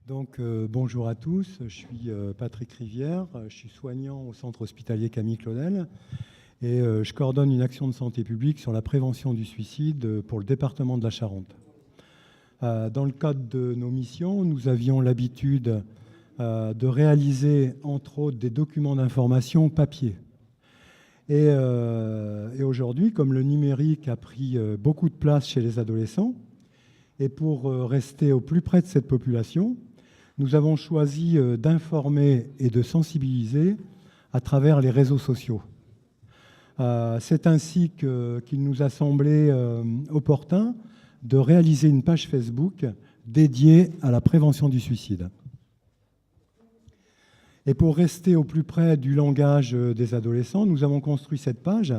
Bonjour à tous, je suis Patrick Rivière, je suis soignant au centre hospitalier Camille Claudel et je coordonne une action de santé publique sur la prévention du suicide pour le département de la Charente. Dans le cadre de nos missions, nous avions l'habitude de réaliser entre autres des documents d'information papier. Et aujourd'hui, comme le numérique a pris beaucoup de place chez les adolescents, et pour rester au plus près de cette population, nous avons choisi d'informer et de sensibiliser à travers les réseaux sociaux. C'est ainsi qu'il nous a semblé opportun de réaliser une page Facebook dédiée à la prévention du suicide. Et pour rester au plus près du langage des adolescents, nous avons construit cette page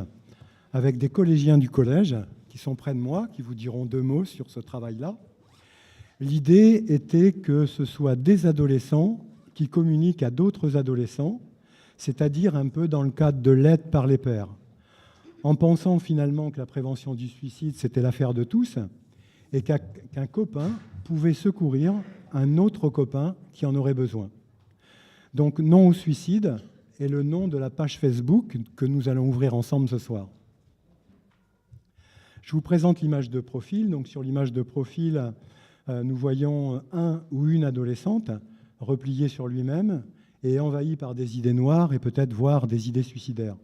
avec des collégiens du collège qui sont près de moi, qui vous diront 2 mots sur ce travail-là. L'idée était que ce soit des adolescents qui communiquent à d'autres adolescents, c'est-à-dire un peu dans le cadre de l'aide par les pairs, en pensant finalement que la prévention du suicide, c'était l'affaire de tous, et qu'un copain pouvait secourir un autre copain qui en aurait besoin. Donc, Non au suicide est le nom de la page Facebook que nous allons ouvrir ensemble ce soir. Je vous présente l'image de profil. Donc, sur l'image de profil, nous voyons un ou une adolescente repliée sur lui-même et envahie par des idées noires et peut-être voire des idées suicidaires.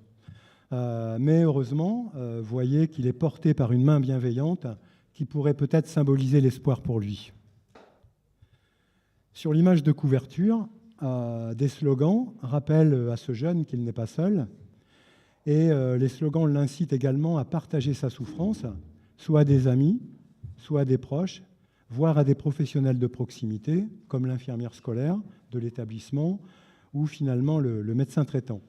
Mais heureusement, vous voyez qu'il est porté par une main bienveillante qui pourrait peut-être symboliser l'espoir pour lui. Sur l'image de couverture, des slogans rappellent à ce jeune qu'il n'est pas seul. Et les slogans l'incitent également à partager sa souffrance, soit à des amis, soit à des proches, voire à des professionnels de proximité, comme l'infirmière scolaire de l'établissement ou finalement le médecin traitant.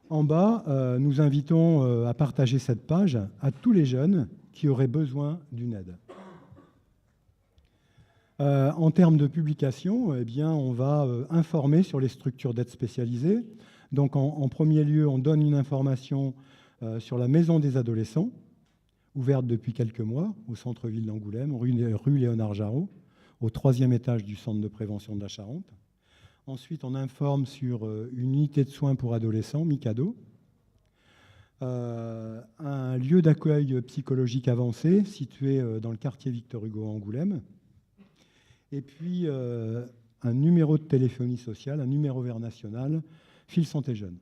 En bas, nous invitons à partager cette page à tous les jeunes qui auraient besoin d'une aide. En termes de publication, eh bien, on va informer sur les structures d'aide spécialisées. Donc, en premier lieu, on donne une information sur la maison des adolescents, ouverte depuis quelques mois au centre-ville d'Angoulême, rue Léonard Jarreau, au 3e étage du centre de prévention de la Charente. Ensuite, on informe sur une unité de soins pour adolescents, Mikado, un lieu d'accueil psychologique avancé situé dans le quartier Victor Hugo à Angoulême, et puis un numéro de téléphonie sociale, un numéro vert national, Fil Santé Jeune.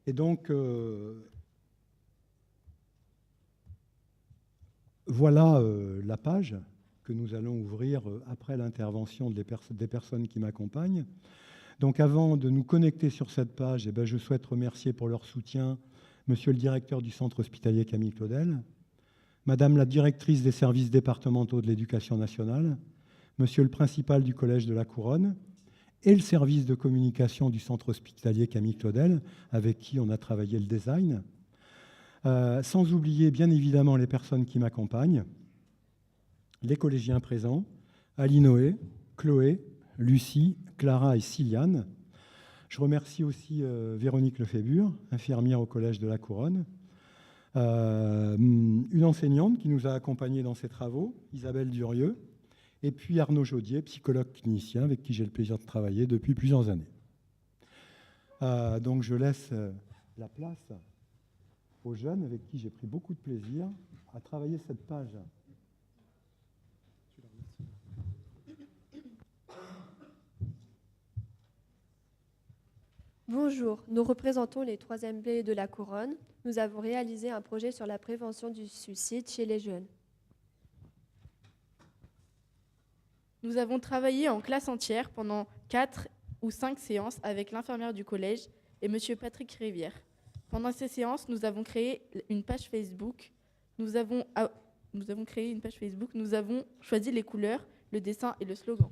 Et donc, voilà la page que nous allons ouvrir après l'intervention des personnes qui m'accompagnent. Donc avant de nous connecter sur cette page, eh bien, je souhaite remercier pour leur soutien Monsieur le directeur du centre hospitalier Camille Claudel, Madame la directrice des services départementaux de l'éducation nationale, Monsieur le principal du collège de la Couronne et le service de communication du centre hospitalier Camille Claudel, avec qui on a travaillé le design. Sans oublier bien évidemment les personnes qui m'accompagnent, les collégiens présents, Alinoé, Chloé, Lucie, Clara et Siliane. Je remercie aussi Véronique Lefébure, infirmière au collège de la Couronne, une enseignante qui nous a accompagnés dans ces travaux, Isabelle Durieux, et puis Arnaud Jaudier, psychologue clinicien, avec qui j'ai le plaisir de travailler depuis plusieurs années. Donc je laisse la place aux jeunes avec qui j'ai pris beaucoup de plaisir à travailler cette page. Bonjour, nous représentons les 3e B de la Couronne. Nous avons réalisé un projet sur la prévention du suicide chez les jeunes. Nous avons travaillé en classe entière pendant 4 ou 5 séances avec l'infirmière du collège et M. Patrick Rivière. Pendant ces séances, nous avons créé une page Facebook. Nous avons choisi les couleurs, le dessin et le slogan.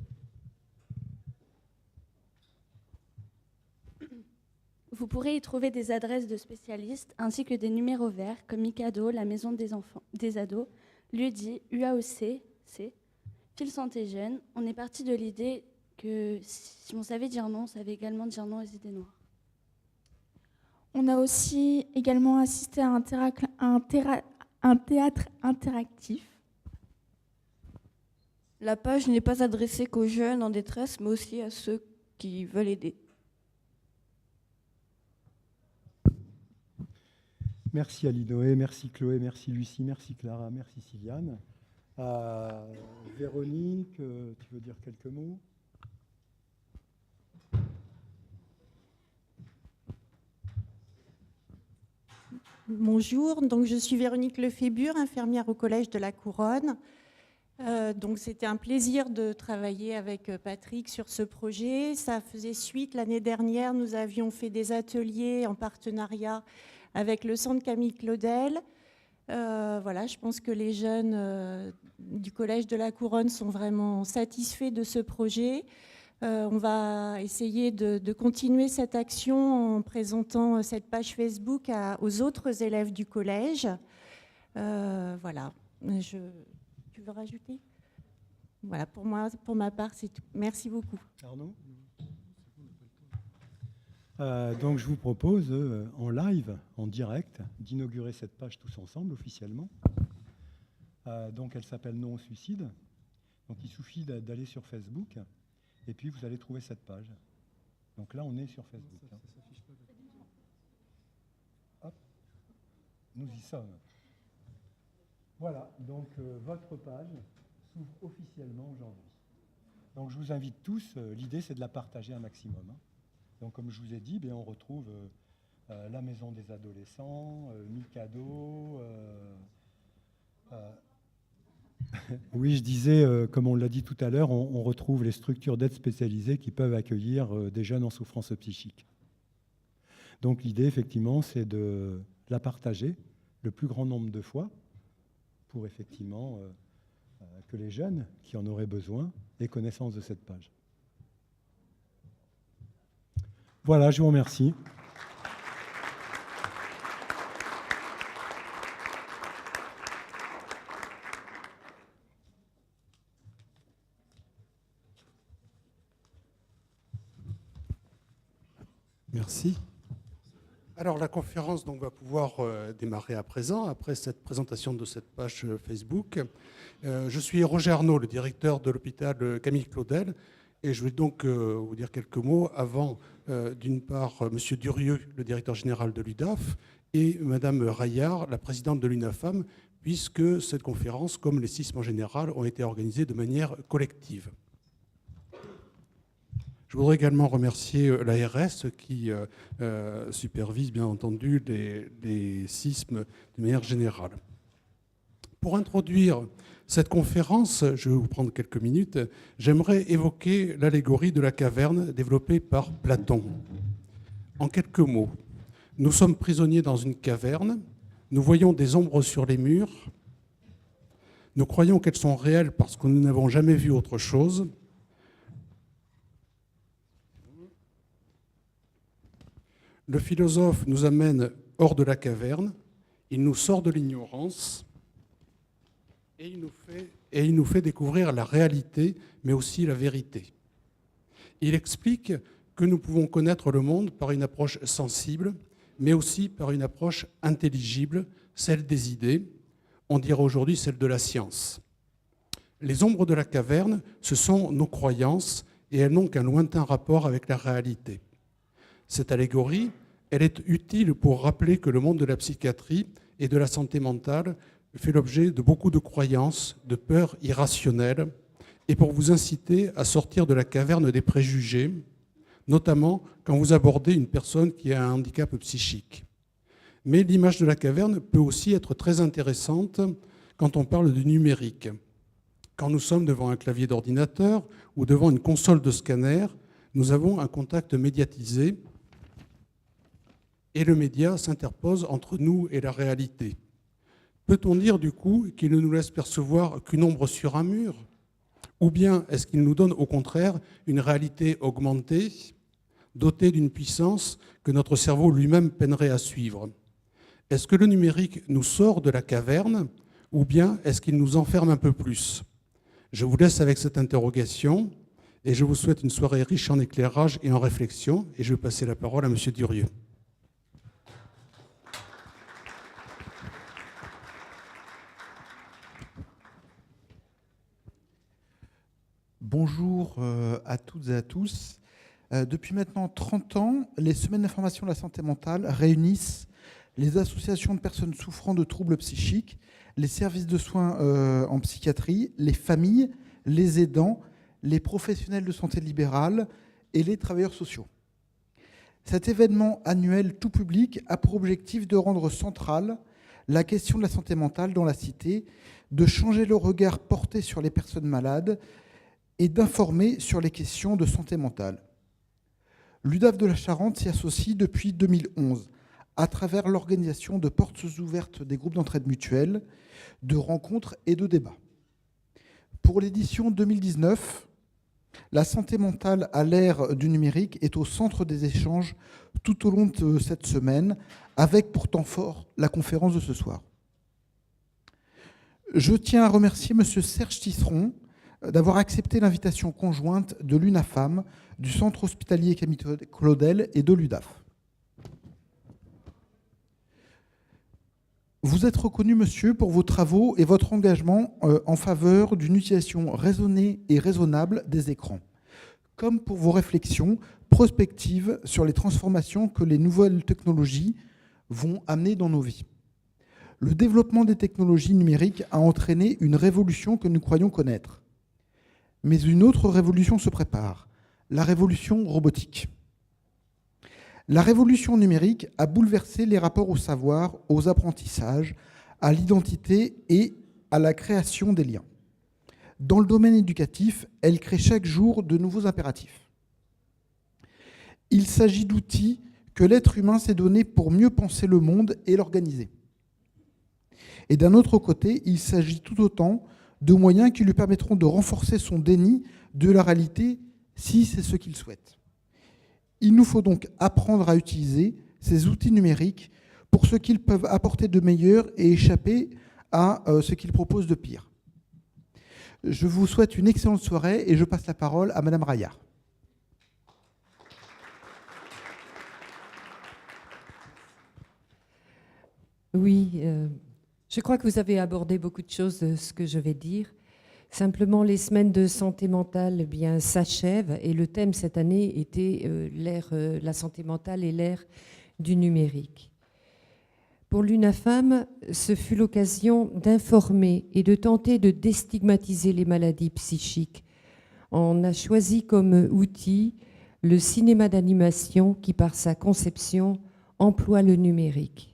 Vous pourrez y trouver des adresses de spécialistes ainsi que des numéros verts comme Mikado, la maison des enfants, des ados, l'UDI, UAOC, Fil Santé Jeune. On est parti de l'idée que si on savait dire non, on savait également dire non aux idées noires. On a aussi également assisté à un théâtre interactif. La page n'est pas adressée qu'aux jeunes en détresse, mais aussi à ceux qui veulent aider. Merci Alinoé, merci Chloé, merci Lucie, merci Clara, merci Sylviane. Véronique, tu veux dire quelques mots? Bonjour, donc je suis Véronique Lefébure, infirmière au Collège de la Couronne. Donc c'était un plaisir de travailler avec Patrick sur ce projet. Ça faisait suite, l'année dernière, nous avions fait des ateliers en partenariat avec le Centre Camille Claudel. Voilà, je pense que les jeunes du Collège de la Couronne sont vraiment satisfaits de ce projet. On va essayer de continuer cette action en présentant cette page Facebook aux autres élèves du collège. Voilà. Tu veux rajouter? Voilà, pour ma part, c'est tout. Merci beaucoup. Arnaud? Donc je vous propose en live, en direct, d'inaugurer cette page tous ensemble officiellement. Donc elle s'appelle Non au suicide. Donc il suffit d'aller sur Facebook et puis vous allez trouver cette page. Donc là on est sur Facebook. Hop. Nous y sommes. Voilà, donc votre page s'ouvre officiellement aujourd'hui. Donc je vous invite tous, l'idée c'est de la partager un maximum. Donc comme je vous ai dit, on retrouve la maison des adolescents, Mikado. Oui, je disais, comme on l'a dit tout à l'heure, on retrouve les structures d'aide spécialisées qui peuvent accueillir des jeunes en souffrance psychique. Donc l'idée, effectivement, c'est de la partager le plus grand nombre de fois pour effectivement que les jeunes qui en auraient besoin aient connaissance de cette page. Voilà, je vous remercie. Merci. Alors la conférence donc, va pouvoir démarrer à présent, après cette présentation de cette page Facebook. Je suis Roger Arnaud, le directeur de l'hôpital Camille Claudel, et je vais donc vous dire quelques mots avant, d'une part, M. Durieux, le directeur général de l'UDAF, et Mme Raillard, la présidente de l'UNAFAM, puisque cette conférence, comme les CISM en général, ont été organisées de manière collective. Je voudrais également remercier l'ARS qui supervise bien entendu les CISM de manière générale. Pour introduire cette conférence, je vais vous prendre quelques minutes, j'aimerais évoquer l'allégorie de la caverne développée par Platon. En quelques mots, nous sommes prisonniers dans une caverne, nous voyons des ombres sur les murs, nous croyons qu'elles sont réelles parce que nous n'avons jamais vu autre chose. Le philosophe nous amène hors de la caverne, il nous sort de l'ignorance et il nous fait découvrir la réalité, mais aussi la vérité. Il explique que nous pouvons connaître le monde par une approche sensible, mais aussi par une approche intelligible, celle des idées, on dirait aujourd'hui celle de la science. Les ombres de la caverne, ce sont nos croyances et elles n'ont qu'un lointain rapport avec la réalité. Cette allégorie, elle est utile pour rappeler que le monde de la psychiatrie et de la santé mentale fait l'objet de beaucoup de croyances, de peurs irrationnelles, et pour vous inciter à sortir de la caverne des préjugés, notamment quand vous abordez une personne qui a un handicap psychique. Mais l'image de la caverne peut aussi être très intéressante quand on parle du numérique. Quand nous sommes devant un clavier d'ordinateur ou devant une console de scanner, nous avons un contact médiatisé et le média s'interpose entre nous et la réalité. Peut-on dire du coup qu'il ne nous laisse percevoir qu'une ombre sur un mur? Ou bien est-ce qu'il nous donne au contraire une réalité augmentée, dotée d'une puissance que notre cerveau lui-même peinerait à suivre? Est-ce que le numérique nous sort de la caverne ou bien est-ce qu'il nous enferme un peu plus? Je vous laisse avec cette interrogation et je vous souhaite une soirée riche en éclairage et en réflexion et je vais passer la parole à M. Durieux. Bonjour à toutes et à tous. Depuis maintenant 30 ans, les semaines d'information de la santé mentale réunissent les associations de personnes souffrant de troubles psychiques, les services de soins en psychiatrie, les familles, les aidants, les professionnels de santé libérale et les travailleurs sociaux. Cet événement annuel tout public a pour objectif de rendre centrale la question de la santé mentale dans la cité, de changer le regard porté sur les personnes malades et d'informer sur les questions de santé mentale. L'UDAF de la Charente s'y associe depuis 2011 à travers l'organisation de portes ouvertes des groupes d'entraide mutuelle, de rencontres et de débats. Pour l'édition 2019, la santé mentale à l'ère du numérique est au centre des échanges tout au long de cette semaine, avec pour temps fort la conférence de ce soir. Je tiens à remercier M. Serge Tisseron d'avoir accepté l'invitation conjointe de l'UNAFAM, du Centre hospitalier Camille Claudel et de l'UDAF. Vous êtes reconnu, monsieur, pour vos travaux et votre engagement en faveur d'une utilisation raisonnée et raisonnable des écrans, comme pour vos réflexions prospectives sur les transformations que les nouvelles technologies vont amener dans nos vies. Le développement des technologies numériques a entraîné une révolution que nous croyons connaître. Mais une autre révolution se prépare, la révolution robotique. La révolution numérique a bouleversé les rapports au savoir, aux apprentissages, à l'identité et à la création des liens. Dans le domaine éducatif, elle crée chaque jour de nouveaux impératifs. Il s'agit d'outils que l'être humain s'est donné pour mieux penser le monde et l'organiser. Et d'un autre côté, il s'agit tout autant de moyens qui lui permettront de renforcer son déni de la réalité si c'est ce qu'il souhaite. Il nous faut donc apprendre à utiliser ces outils numériques pour ce qu'ils peuvent apporter de meilleur et échapper à ce qu'ils proposent de pire. Je vous souhaite une excellente soirée et je passe la parole à Madame Raillard. Oui, je crois que vous avez abordé beaucoup de choses de ce que je vais dire. Simplement, les semaines de santé mentale s'achèvent et le thème cette année était la santé mentale et l'ère du numérique. Pour l'UNAFAM, ce fut l'occasion d'informer et de tenter de déstigmatiser les maladies psychiques. On a choisi comme outil le cinéma d'animation qui, par sa conception, emploie le numérique.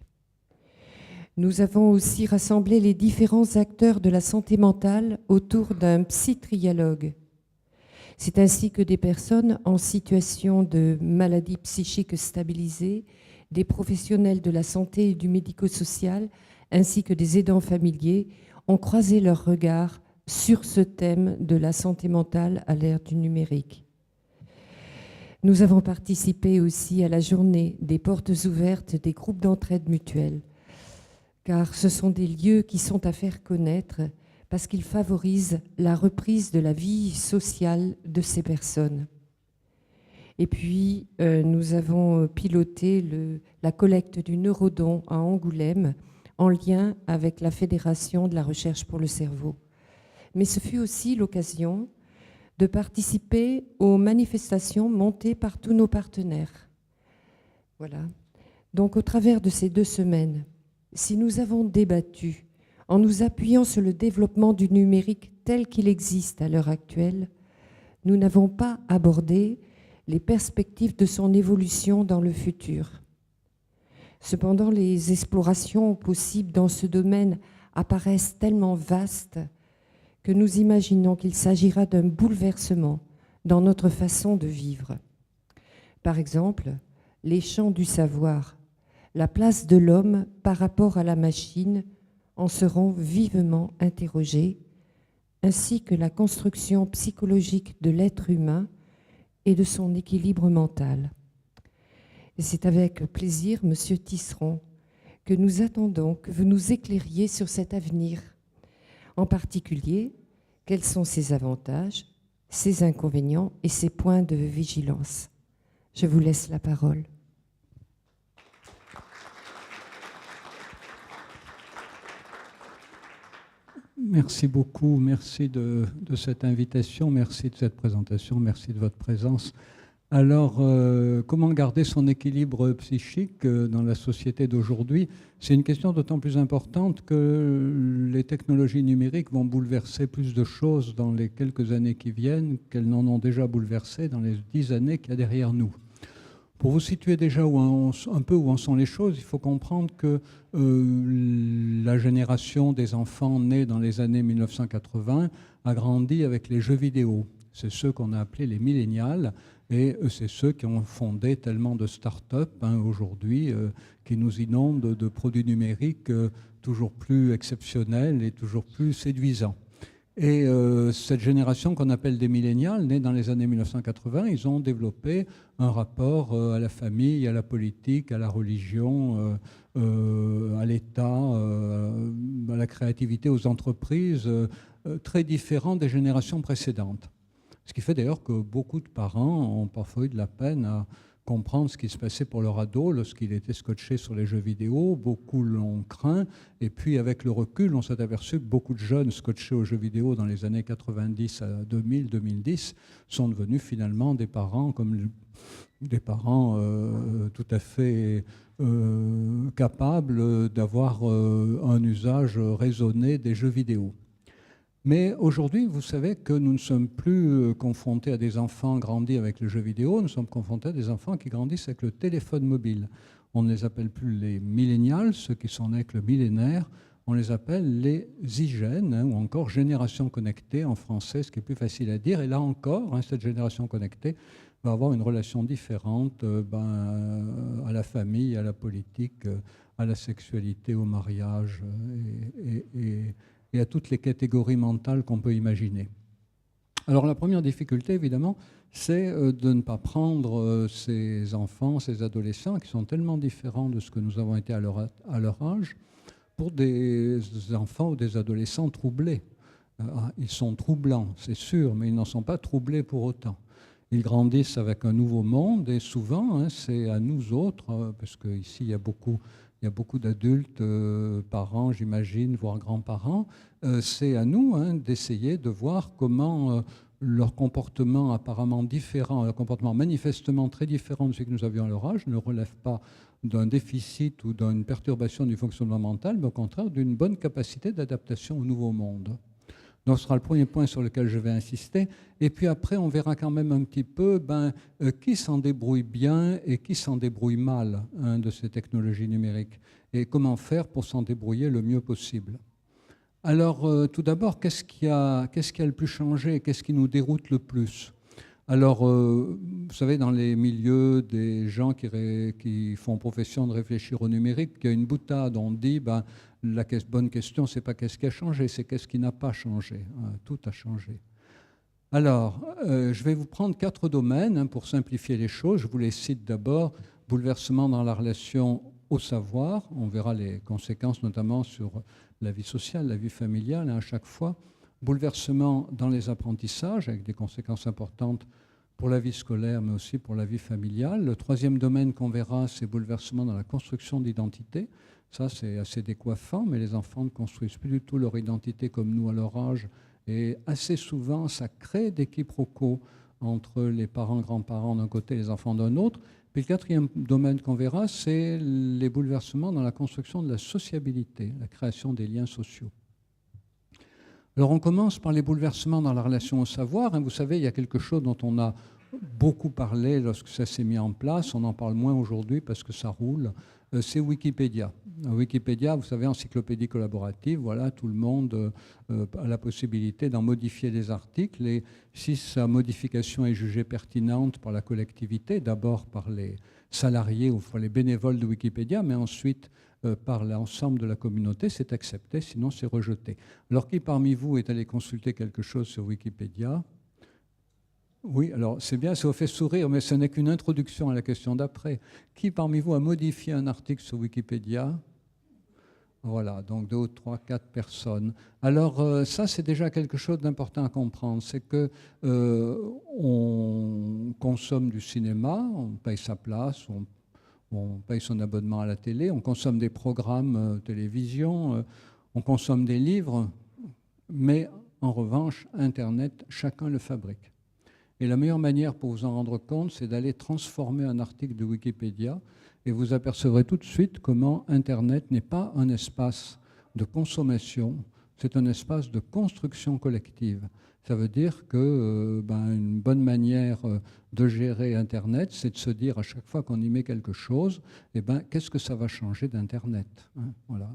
Nous avons aussi rassemblé les différents acteurs de la santé mentale autour d'un psy-trialogue. C'est ainsi que des personnes en situation de maladie psychique stabilisée, des professionnels de la santé et du médico-social, ainsi que des aidants familiers, ont croisé leurs regards sur ce thème de la santé mentale à l'ère du numérique. Nous avons participé aussi à la journée des portes ouvertes des groupes d'entraide mutuelle, car ce sont des lieux qui sont à faire connaître parce qu'ils favorisent la reprise de la vie sociale de ces personnes. Et puis, nous avons piloté la collecte du neurodon à Angoulême en lien avec la Fédération de la recherche pour le cerveau. Mais ce fut aussi l'occasion de participer aux manifestations montées par tous nos partenaires. Voilà. Donc, au travers de ces 2 semaines, si nous avons débattu en nous appuyant sur le développement du numérique tel qu'il existe à l'heure actuelle, nous n'avons pas abordé les perspectives de son évolution dans le futur. Cependant, les explorations possibles dans ce domaine apparaissent tellement vastes que nous imaginons qu'il s'agira d'un bouleversement dans notre façon de vivre. Par exemple, les champs du savoir, la place de l'homme par rapport à la machine en seront vivement interrogés, ainsi que la construction psychologique de l'être humain et de son équilibre mental. Et c'est avec plaisir, Monsieur Tisseron, que nous attendons que vous nous éclairiez sur cet avenir. En particulier, quels sont ses avantages, ses inconvénients et ses points de vigilance. Je vous laisse la parole. Merci beaucoup, merci de cette invitation, merci de cette présentation, merci de votre présence. Alors, comment garder son équilibre psychique dans la société d'aujourd'hui? C'est une question d'autant plus importante que les technologies numériques vont bouleverser plus de choses dans les quelques années qui viennent qu'elles n'en ont déjà bouleversé dans les 10 années qu'il y a derrière nous. Pour vous situer déjà un peu où en sont les choses, il faut comprendre que la génération des enfants nés dans les années 1980 a grandi avec les jeux vidéo. C'est ceux qu'on a appelés les millénials, et c'est ceux qui ont fondé tellement de start-up aujourd'hui qui nous inondent de produits numériques toujours plus exceptionnels et toujours plus séduisants. Et cette génération qu'on appelle des millénials, nés dans les années 1980, ils ont développé un rapport à la famille, à la politique, à la religion, à l'État, à la créativité, aux entreprises, très différent des générations précédentes. Ce qui fait d'ailleurs que beaucoup de parents ont parfois eu de la peine à comprendre ce qui se passait pour leur ado lorsqu'il était scotché sur les jeux vidéo. Beaucoup l'ont craint. Et puis, avec le recul, on s'est aperçu que beaucoup de jeunes scotchés aux jeux vidéo dans les années 90 à 2000, 2010 sont devenus finalement des parents comme des parents tout à fait capables d'avoir un usage raisonné des jeux vidéo. Mais aujourd'hui, vous savez que nous ne sommes plus confrontés à des enfants grandis avec le jeu vidéo, nous sommes confrontés à des enfants qui grandissent avec le téléphone mobile. On ne les appelle plus les millénials, ceux qui sont nés avec le millénaire, on les appelle les zygènes, ou encore génération connectée en français, ce qui est plus facile à dire. Et là encore, cette génération connectée va avoir une relation différente à la famille, à la politique, à la sexualité, au mariage et à toutes les catégories mentales qu'on peut imaginer. Alors la première difficulté, évidemment, c'est de ne pas prendre ces enfants, ces adolescents, qui sont tellement différents de ce que nous avons été à leur âge, pour des enfants ou des adolescents troublés. Ils sont troublants, c'est sûr, mais ils n'en sont pas troublés pour autant. Ils grandissent avec un nouveau monde et souvent, c'est à nous autres, parce qu'ici il y a beaucoup d'adultes, parents, j'imagine, voire grands-parents. C'est à nous d'essayer de voir comment leur comportement apparemment différent, leur comportement manifestement très différent de ce que nous avions à leur âge, ne relève pas d'un déficit ou d'une perturbation du fonctionnement mental, mais au contraire d'une bonne capacité d'adaptation au nouveau monde. Donc ce sera le premier point sur lequel je vais insister. Et puis après, on verra quand même un petit peu qui s'en débrouille bien et qui s'en débrouille mal de ces technologies numériques et comment faire pour s'en débrouiller le mieux possible. Alors tout d'abord, qu'est-ce qui a le plus changé? Qu'est-ce qui nous déroute le plus? Alors, vous savez, dans les milieux des gens qui font profession de réfléchir au numérique, il y a une boutade, on dit la bonne question, ce n'est pas qu'est-ce qui a changé, c'est qu'est-ce qui n'a pas changé. Tout a changé. Alors, je vais vous prendre 4 domaines pour simplifier les choses. Je vous les cite d'abord. Bouleversement dans la relation au savoir. On verra les conséquences notamment sur la vie sociale, la vie familiale à chaque fois. Bouleversement dans les apprentissages avec des conséquences importantes pour la vie scolaire mais aussi pour la vie familiale. Le 3e domaine qu'on verra, c'est bouleversement dans la construction d'identité. Ça, c'est assez décoiffant, mais les enfants ne construisent plus du tout leur identité comme nous à leur âge. Et assez souvent, ça crée des quiproquos entre les parents, grands-parents d'un côté et les enfants d'un autre. Puis le 4e domaine qu'on verra, c'est les bouleversements dans la construction de la sociabilité, la création des liens sociaux. Alors on commence par les bouleversements dans la relation au savoir. Vous savez, il y a quelque chose dont on a beaucoup parlé lorsque ça s'est mis en place. On en parle moins aujourd'hui parce que ça roule. C'est Wikipédia. Wikipédia, vous savez, encyclopédie collaborative, voilà, tout le monde a la possibilité d'en modifier les articles. Et si sa modification est jugée pertinente par la collectivité, d'abord par les salariés ou par les bénévoles de Wikipédia, mais ensuite par l'ensemble de la communauté, c'est accepté, sinon c'est rejeté. Alors qui parmi vous est allé consulter quelque chose sur Wikipédia? Oui, alors c'est bien, ça vous fait sourire, mais ce n'est qu'une introduction à la question d'après. Qui parmi vous a modifié un article sur Wikipédia? Voilà, donc 2, 3, 4 personnes. Alors ça, c'est déjà quelque chose d'important à comprendre. C'est que on consomme du cinéma, on paye sa place, on paye son abonnement à la télé, on consomme des programmes télévision, on consomme des livres. Mais en revanche, Internet, chacun le fabrique. Et la meilleure manière pour vous en rendre compte, c'est d'aller transformer un article de Wikipédia et vous apercevrez tout de suite comment Internet n'est pas un espace de consommation, c'est un espace de construction collective. Ça veut dire que une bonne manière de gérer Internet, c'est de se dire à chaque fois qu'on y met quelque chose, qu'est-ce que ça va changer d'Internet, hein, voilà.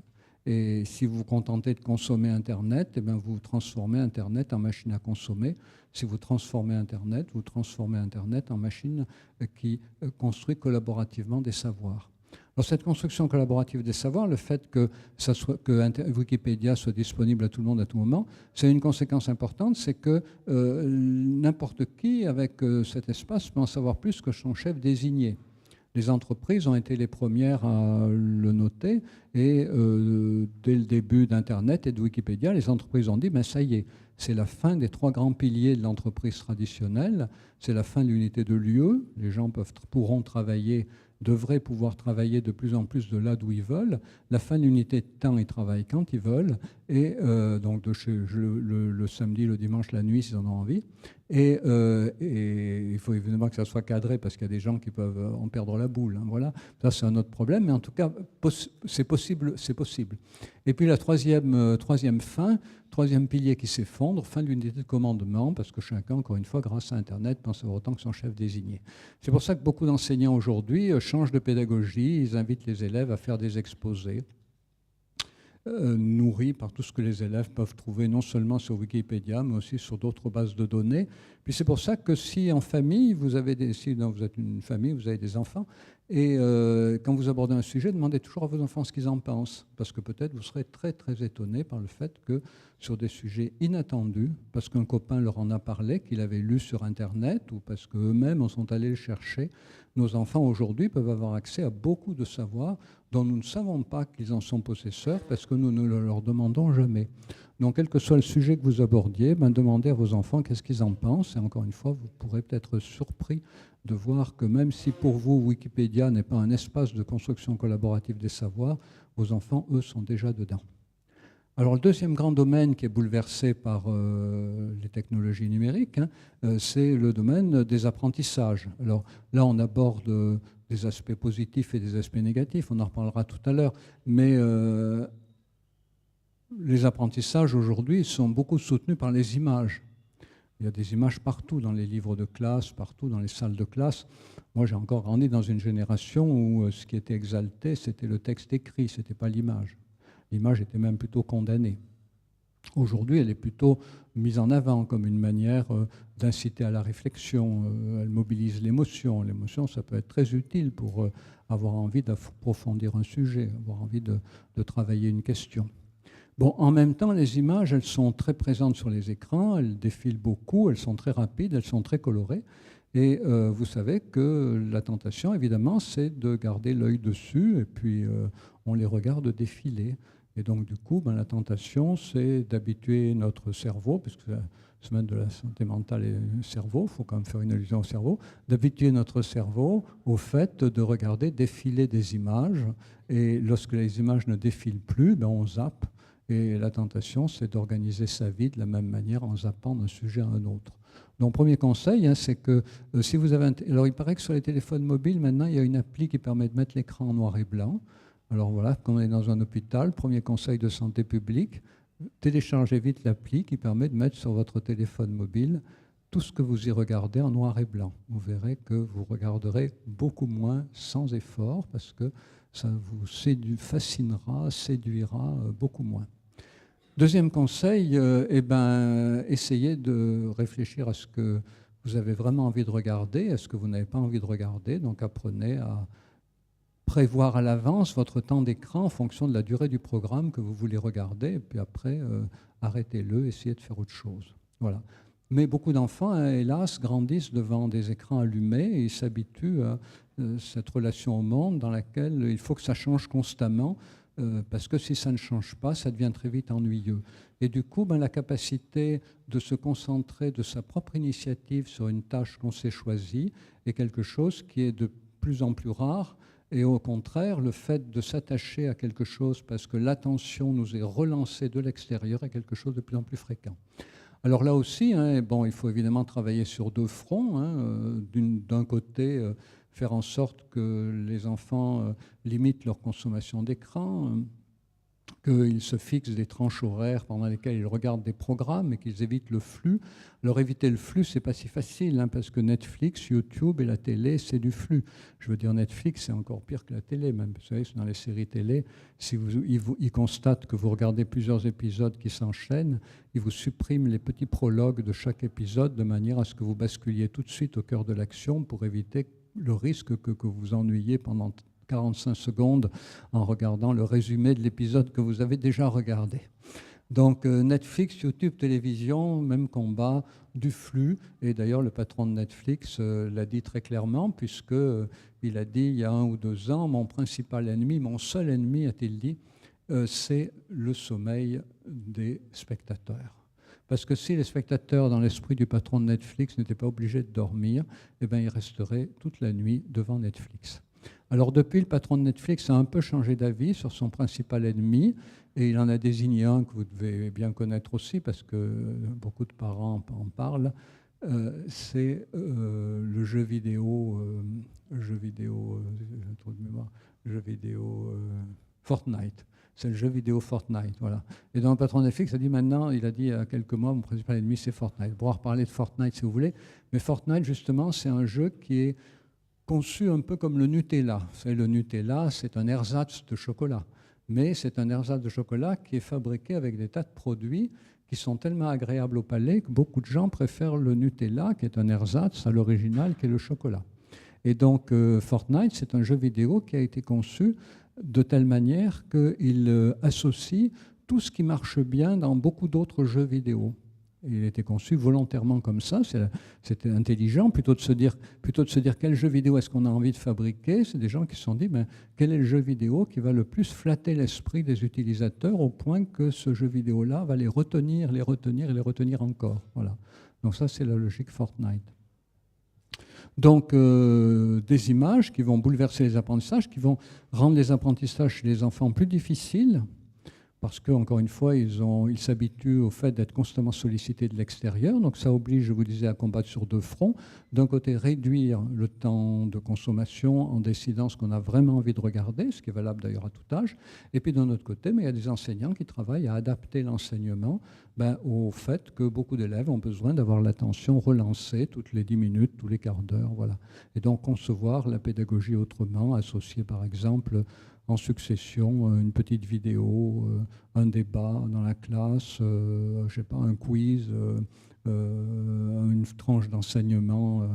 Et si vous vous contentez de consommer Internet, vous transformez Internet en machine à consommer. Si vous transformez Internet, vous transformez Internet en machine qui construit collaborativement des savoirs. Alors cette construction collaborative des savoirs, le fait que Wikipédia soit disponible à tout le monde à tout moment, c'est une conséquence importante, c'est que n'importe qui avec cet espace peut en savoir plus que son chef désigné. Les entreprises ont été les premières à le noter et dès le début d'Internet et de Wikipédia, les entreprises ont dit ça y est, c'est la fin des 3 grands piliers de l'entreprise traditionnelle, c'est la fin de l'unité de lieu, les gens devraient pouvoir travailler de plus en plus de là d'où ils veulent, la fin de l'unité de temps, ils travaillent quand ils veulent, et donc le samedi, le dimanche, la nuit, s'ils en ont envie. Et il faut évidemment que ça soit cadré parce qu'il y a des gens qui peuvent en perdre la boule. Hein, voilà. Ça, c'est un autre problème, mais en tout cas, c'est possible. Et puis la troisième pilier qui s'effondre, fin de l'unité de commandement, parce que chacun, encore une fois, grâce à Internet, pense savoir autant que son chef désigné. C'est pour ça que beaucoup d'enseignants aujourd'hui changent de pédagogie, ils invitent les élèves à faire des exposés, nourris par tout ce que les élèves peuvent trouver non seulement sur Wikipédia, mais aussi sur d'autres bases de données. Puis c'est pour ça que si en famille, vous êtes une famille, vous avez des enfants, et quand vous abordez un sujet, demandez toujours à vos enfants ce qu'ils en pensent, parce que peut-être vous serez très très étonné par le fait que sur des sujets inattendus, parce qu'un copain leur en a parlé, qu'il avait lu sur Internet, ou parce qu'eux-mêmes en sont allés le chercher, nos enfants aujourd'hui peuvent avoir accès à beaucoup de savoirs dont nous ne savons pas qu'ils en sont possesseurs parce que nous ne le leur demandons jamais. Donc, quel que soit le sujet que vous abordiez, demandez à vos enfants qu'est-ce qu'ils en pensent. Et encore une fois, vous pourrez peut-être être surpris de voir que même si pour vous, Wikipédia n'est pas un espace de construction collaborative des savoirs, vos enfants, eux, sont déjà dedans. Alors, le deuxième grand domaine qui est bouleversé par les technologies numériques, c'est le domaine des apprentissages. Alors là, on aborde des aspects positifs et des aspects négatifs, on en reparlera tout à l'heure, mais les apprentissages aujourd'hui sont beaucoup soutenus par les images. Il y a des images partout dans les livres de classe, partout dans les salles de classe. Moi, j'ai encore grandi dans une génération où ce qui était exalté, c'était le texte écrit, ce n'était pas l'image. L'image était même plutôt condamnée. Aujourd'hui, elle est plutôt mise en avant comme une manière d'inciter à la réflexion. Elle mobilise l'émotion. L'émotion, ça peut être très utile pour avoir envie d'approfondir un sujet, avoir envie de travailler une question. Bon, en même temps, les images, elles sont très présentes sur les écrans, elles défilent beaucoup, elles sont très rapides, elles sont très colorées. Et vous savez que la tentation, évidemment, c'est de garder l'œil dessus et puis on les regarde défiler. Et donc, du coup, la tentation, c'est d'habituer notre cerveau, puisque la semaine de la santé mentale et le cerveau, il faut quand même faire une allusion au cerveau, d'habituer notre cerveau au fait de regarder défiler des images. Et lorsque les images ne défilent plus, on zappe. Et la tentation, c'est d'organiser sa vie de la même manière en zappant d'un sujet à un autre. Donc, premier conseil, c'est que si vous avez... Alors, il paraît que sur les téléphones mobiles, maintenant, il y a une appli qui permet de mettre l'écran en noir et blanc. Alors voilà, quand on est dans un hôpital, premier conseil de santé publique, téléchargez vite l'appli qui permet de mettre sur votre téléphone mobile tout ce que vous y regardez en noir et blanc. Vous verrez que vous regarderez beaucoup moins sans effort parce que ça vous fascinera, séduira beaucoup moins. Deuxième conseil, essayez de réfléchir à ce que vous avez vraiment envie de regarder, à ce que vous n'avez pas envie de regarder. Donc apprenez à prévoir à l'avance votre temps d'écran en fonction de la durée du programme que vous voulez regarder, et puis après, arrêtez-le, essayez de faire autre chose. Voilà. Mais beaucoup d'enfants, hélas, grandissent devant des écrans allumés et ils s'habituent à cette relation au monde dans laquelle il faut que ça change constamment, parce que si ça ne change pas, ça devient très vite ennuyeux. Et du coup, la capacité de se concentrer de sa propre initiative sur une tâche qu'on s'est choisie est quelque chose qui est de plus en plus rares. Et au contraire, le fait de s'attacher à quelque chose parce que l'attention nous est relancée de l'extérieur est quelque chose de plus en plus fréquent. Alors là aussi, hein, bon, il faut évidemment travailler sur deux fronts. Hein, d'un côté, faire en sorte que les enfants limitent leur consommation d'écran, qu'ils se fixent des tranches horaires pendant lesquelles ils regardent des programmes et qu'ils évitent le flux. Alors éviter le flux, c'est pas si facile, hein, parce que Netflix, YouTube et la télé, c'est du flux. Je veux dire, Netflix, c'est encore pire que la télé, même. Vous savez, dans les séries télé, si ils constatent que vous regardez plusieurs épisodes qui s'enchaînent, ils vous suppriment les petits prologues de chaque épisode de manière à ce que vous basculiez tout de suite au cœur de l'action pour éviter le risque que vous ennuyiez pendant 45 secondes en regardant le résumé de l'épisode que vous avez déjà regardé. Donc Netflix, YouTube, télévision, même combat, du flux. Et d'ailleurs, le patron de Netflix l'a dit très clairement, puisqu'il a dit il y a 1 ou 2 ans, mon principal ennemi, mon seul ennemi, a-t-il dit, c'est le sommeil des spectateurs. Parce que si les spectateurs, dans l'esprit du patron de Netflix, n'étaient pas obligés de dormir, eh bien, ils resteraient toute la nuit devant Netflix. Alors depuis, le patron de Netflix a un peu changé d'avis sur son principal ennemi et il en a désigné un que vous devez bien connaître aussi parce que beaucoup de parents en parlent. C'est le jeu vidéo Fortnite. C'est le jeu vidéo Fortnite, voilà. Et donc le patron de Netflix a dit maintenant, il a dit il y a quelques mois, mon principal ennemi c'est Fortnite. On pourra reparler de Fortnite si vous voulez, mais Fortnite justement c'est un jeu qui est conçu un peu comme le Nutella. Vous savez, le Nutella, c'est un ersatz de chocolat. Mais c'est un ersatz de chocolat qui est fabriqué avec des tas de produits qui sont tellement agréables au palais que beaucoup de gens préfèrent le Nutella, qui est un ersatz, à l'original, qui est le chocolat. Et donc, Fortnite, c'est un jeu vidéo qui a été conçu de telle manière qu'il associe tout ce qui marche bien dans beaucoup d'autres jeux vidéo. Il a été conçu volontairement comme ça, c'était intelligent, plutôt de se dire quel jeu vidéo est-ce qu'on a envie de fabriquer, c'est des gens qui se sont dit quel est le jeu vidéo qui va le plus flatter l'esprit des utilisateurs au point que ce jeu vidéo-là va les retenir et les retenir encore. Voilà. Donc ça, c'est la logique Fortnite. Donc des images qui vont bouleverser les apprentissages, qui vont rendre les apprentissages chez les enfants plus difficiles, parce qu'encore une fois, ils s'habituent au fait d'être constamment sollicités de l'extérieur. Donc ça oblige, je vous disais, à combattre sur deux fronts. D'un côté, réduire le temps de consommation en décidant ce qu'on a vraiment envie de regarder, ce qui est valable d'ailleurs à tout âge. Et puis d'un autre côté, il y a des enseignants qui travaillent à adapter l'enseignement au fait que beaucoup d'élèves ont besoin d'avoir l'attention relancée toutes les 10 minutes, tous les quarts d'heure. Voilà. Et donc concevoir la pédagogie autrement, associer par exemple en succession une petite vidéo, un débat dans la classe, je sais pas, un quiz, une tranche d'enseignement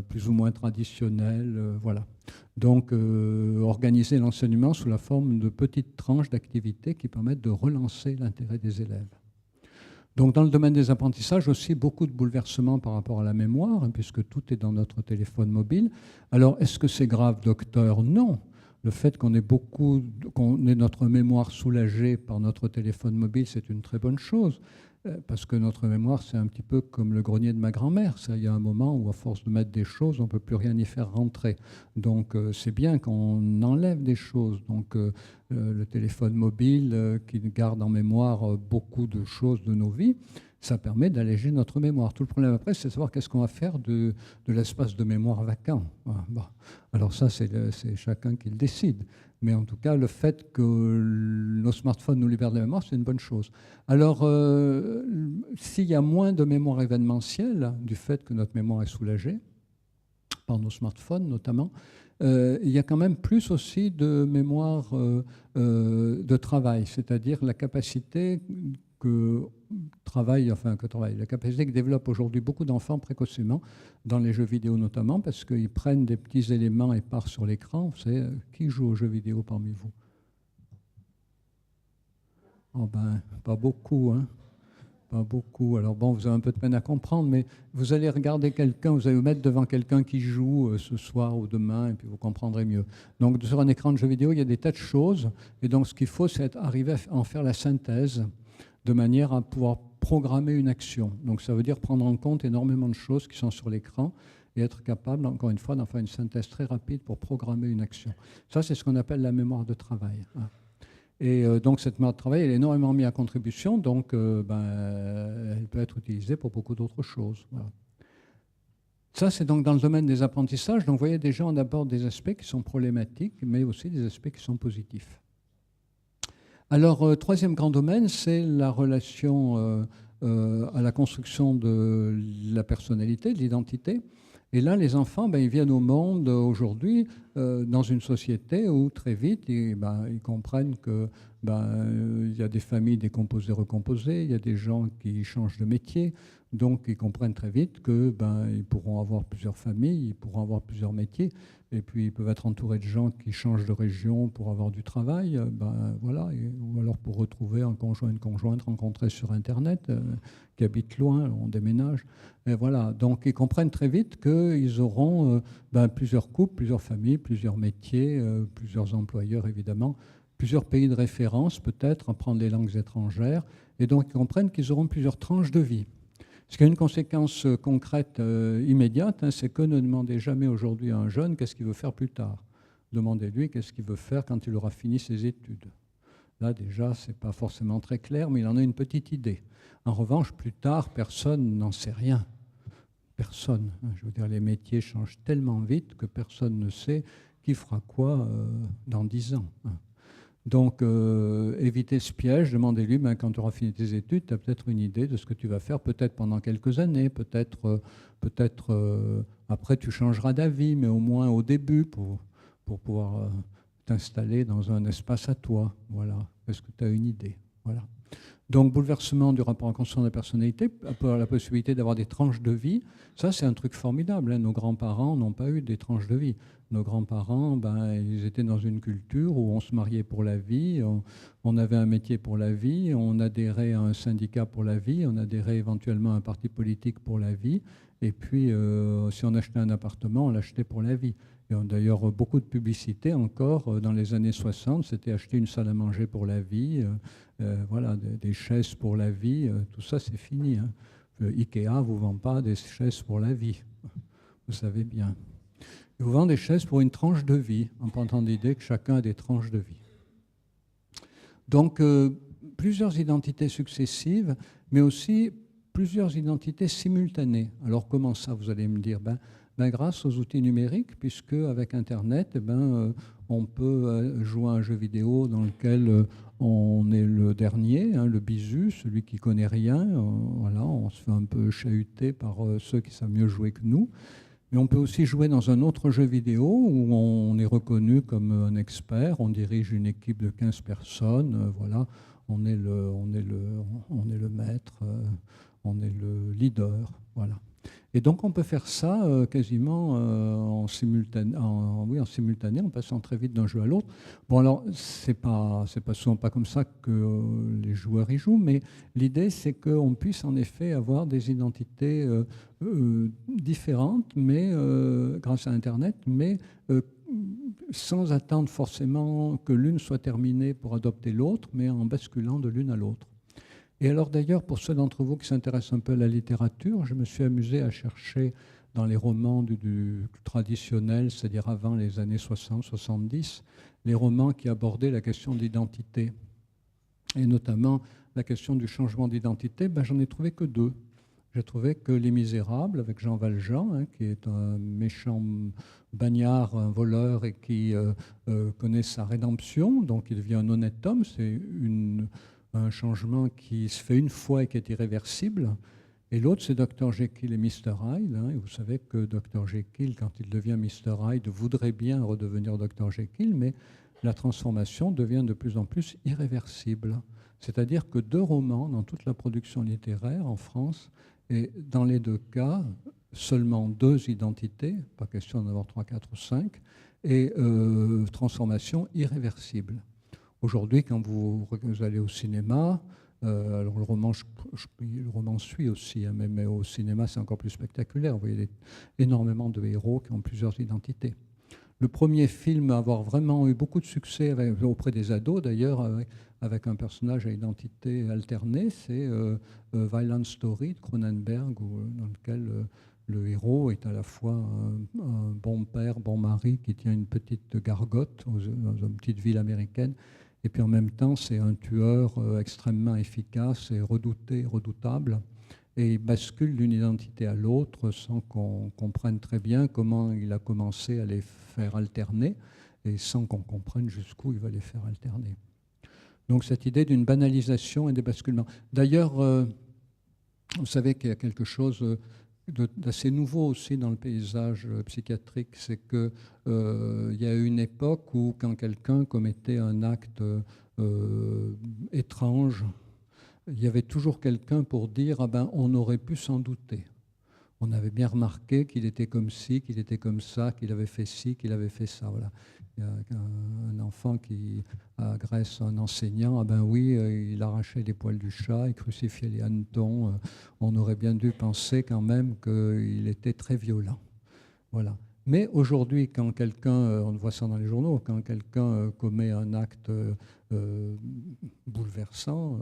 plus ou moins traditionnelle, voilà. Donc organiser l'enseignement sous la forme de petites tranches d'activités qui permettent de relancer l'intérêt des élèves. Donc dans le domaine des apprentissages aussi, beaucoup de bouleversements par rapport à la mémoire, hein, puisque tout est dans notre téléphone mobile. Alors est-ce que c'est grave, docteur? Non. Le fait qu'on ait notre mémoire soulagée par notre téléphone mobile, c'est une très bonne chose, parce que notre mémoire, c'est un petit peu comme le grenier de ma grand-mère. Il y a un moment où, à force de mettre des choses, on ne peut plus rien y faire rentrer. Donc, c'est bien qu'on enlève des choses. Donc, le téléphone mobile qui garde en mémoire beaucoup de choses de nos vies, ça permet d'alléger notre mémoire. Tout le problème après, c'est de savoir qu'est-ce qu'on va faire de l'espace de mémoire vacant. Voilà. Bon. Alors ça, c'est chacun qui le décide. Mais en tout cas, le fait que nos smartphones nous libèrent de la mémoire, c'est une bonne chose. Alors, s'il y a moins de mémoire événementielle, du fait que notre mémoire est soulagée, par nos smartphones notamment, il y a quand même plus aussi de mémoire de travail, c'est-à-dire la capacité la capacité que développent aujourd'hui beaucoup d'enfants précocement, dans les jeux vidéo notamment, parce qu'ils prennent des petits éléments et partent sur l'écran. Vous savez, qui joue aux jeux vidéo parmi vous? Oh ben, pas beaucoup, hein. Pas beaucoup. Alors bon, vous avez un peu de peine à comprendre, mais vous allez regarder quelqu'un, vous allez vous mettre devant quelqu'un qui joue ce soir ou demain, et puis vous comprendrez mieux. Donc sur un écran de jeu vidéo, il y a des tas de choses, et donc ce qu'il faut, c'est arriver à en faire la synthèse, de manière à pouvoir programmer une action. Donc ça veut dire prendre en compte énormément de choses qui sont sur l'écran et être capable, encore une fois, d'en faire une synthèse très rapide pour programmer une action. Ça, c'est ce qu'on appelle la mémoire de travail. Et donc, cette mémoire de travail, elle est énormément mise à contribution, donc elle peut être utilisée pour beaucoup d'autres choses. Voilà. Ça, c'est donc dans le domaine des apprentissages. Donc, vous voyez, déjà, on aborde des aspects qui sont problématiques, mais aussi des aspects qui sont positifs. Alors, troisième grand domaine, c'est la relation à la construction de la personnalité, de l'identité. Et là, les enfants, ils viennent au monde aujourd'hui dans une société où très vite, ils comprennent que il y a des familles décomposées, recomposées, il y a des gens qui changent de métier, donc ils comprennent très vite que ils pourront avoir plusieurs familles, ils pourront avoir plusieurs métiers, et puis ils peuvent être entourés de gens qui changent de région pour avoir du travail, voilà, ou alors pour retrouver un conjoint, une conjointe rencontrée sur Internet, qui habitent loin, on déménage. Et voilà, donc ils comprennent très vite qu'ils auront plusieurs couples, plusieurs familles, plusieurs métiers, plusieurs employeurs évidemment, plusieurs pays de référence peut-être, apprendre les langues étrangères, et donc ils comprennent qu'ils auront plusieurs tranches de vie. Ce qui a une conséquence concrète immédiate, c'est que ne demandez jamais aujourd'hui à un jeune qu'est-ce qu'il veut faire plus tard. Demandez-lui qu'est-ce qu'il veut faire quand il aura fini ses études. Là déjà, ce n'est pas forcément très clair, mais il en a une petite idée. En revanche, plus tard, personne n'en sait rien. Personne. Je veux dire, les métiers changent tellement vite que personne ne sait qui fera quoi dans 10 ans. Donc, évitez ce piège, demandez-lui, quand tu auras fini tes études, tu as peut-être une idée de ce que tu vas faire, peut-être pendant quelques années, peut-être après tu changeras d'avis, mais au moins au début, pour pouvoir t'installer dans un espace à toi. Voilà. Est-ce que tu as une idée? Voilà. Donc, bouleversement du rapport en construction de la personnalité, la possibilité d'avoir des tranches de vie, ça c'est un truc formidable. Nos grands-parents n'ont pas eu des tranches de vie. Nos grands-parents, ils étaient dans une culture où on se mariait pour la vie, on avait un métier pour la vie, on adhérait à un syndicat pour la vie, on adhérait éventuellement à un parti politique pour la vie, et puis si on achetait un appartement, on l'achetait pour la vie. Et d'ailleurs, beaucoup de publicité encore dans les années 60, c'était acheter une salle à manger pour la vie, voilà, des chaises pour la vie, tout ça c'est fini. Ikea ne vous vend pas des chaises pour la vie, vous savez bien. Il vous vend des chaises pour une tranche de vie, en partant de l'idée que chacun a des tranches de vie. Donc, plusieurs identités successives, mais aussi plusieurs identités simultanées. Alors, comment ça, vous allez me dire? Grâce aux outils numériques, puisque avec Internet, on peut jouer à un jeu vidéo dans lequel on est le dernier, le bisu, celui qui ne connaît rien. Voilà, on se fait un peu chahuter par ceux qui savent mieux jouer que nous. Mais on peut aussi jouer dans un autre jeu vidéo où on est reconnu comme un expert, on dirige une équipe de 15 personnes, voilà, on est le maître, on est le leader, voilà. Et donc on peut faire ça quasiment en simultané, en passant très vite d'un jeu à l'autre. Bon alors, c'est pas souvent pas comme ça que les joueurs y jouent, mais l'idée c'est qu'on puisse en effet avoir des identités différentes, mais grâce à Internet, mais sans attendre forcément que l'une soit terminée pour adopter l'autre, mais en basculant de l'une à l'autre. Et alors d'ailleurs, pour ceux d'entre vous qui s'intéressent un peu à la littérature, je me suis amusé à chercher dans les romans du traditionnel, c'est-à-dire avant les années 60-70, les romans qui abordaient la question d'identité, et notamment la question du changement d'identité. J'en ai trouvé que 2. J'ai trouvé que Les Misérables, avec Jean Valjean, qui est un méchant bagnard, un voleur, et qui connaît sa rédemption, donc il devient un honnête homme. C'est un changement qui se fait une fois et qui est irréversible. Et l'autre, c'est Dr Jekyll et Mr Hyde. Et vous savez que Dr Jekyll, quand il devient Mr Hyde, voudrait bien redevenir Dr Jekyll, mais la transformation devient de plus en plus irréversible. C'est-à-dire que 2 romans dans toute la production littéraire en France, et dans les 2 cas, seulement 2 identités, pas question d'en avoir 3, 4 ou 5, et transformation irréversible. Aujourd'hui, quand vous allez au cinéma, alors le roman suit aussi, mais au cinéma, c'est encore plus spectaculaire. Vous voyez énormément de héros qui ont plusieurs identités. Le premier film à avoir vraiment eu beaucoup de succès auprès des ados, d'ailleurs, avec un personnage à identité alternée, c'est Violent Story de Cronenberg, dans lequel le héros est à la fois un bon père, bon mari qui tient une petite gargote dans une petite ville américaine, et puis en même temps c'est un tueur extrêmement efficace et redouté, redoutable, et il bascule d'une identité à l'autre sans qu'on comprenne très bien comment il a commencé à les faire alterner, et sans qu'on comprenne jusqu'où il va les faire alterner. Donc cette idée d'une banalisation et des basculements. D'ailleurs, vous savez qu'il y a quelque chose d'assez nouveau aussi dans le paysage psychiatrique, c'est qu'il y a eu une époque où quand quelqu'un commettait un acte étrange, il y avait toujours quelqu'un pour dire « ah ben, on aurait pu s'en douter ». On avait bien remarqué qu'il était comme ci, qu'il était comme ça, qu'il avait fait ci, qu'il avait fait ça. Voilà. Il y a un enfant qui agresse un enseignant, ah ben oui, il arrachait les poils du chat, il crucifiait les hannetons. On aurait bien dû penser quand même qu'il était très violent. Voilà. Mais aujourd'hui, quand quelqu'un, on voit ça dans les journaux, quand quelqu'un commet un acte bouleversant,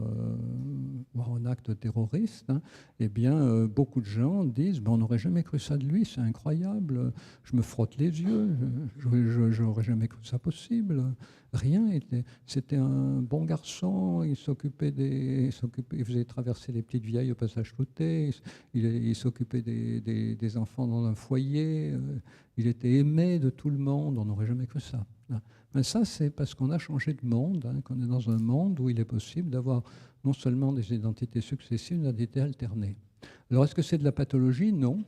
voire un acte terroriste, hein, eh bien, beaucoup de gens disent on n'aurait jamais cru ça de lui, c'est incroyable, je me frotte les yeux, je n'aurais jamais cru ça possible. Rien, c'était un bon garçon, il faisait traverser les petites vieilles au passage Clotet, il s'occupait des enfants dans un foyer, il était aimé de tout le monde, on n'aurait jamais cru ça. Mais ça, c'est parce qu'on a changé de monde, hein, qu'on est dans un monde où il est possible d'avoir non seulement des identités successives, mais des identités alternées. Alors, est-ce que c'est de la pathologie? Non.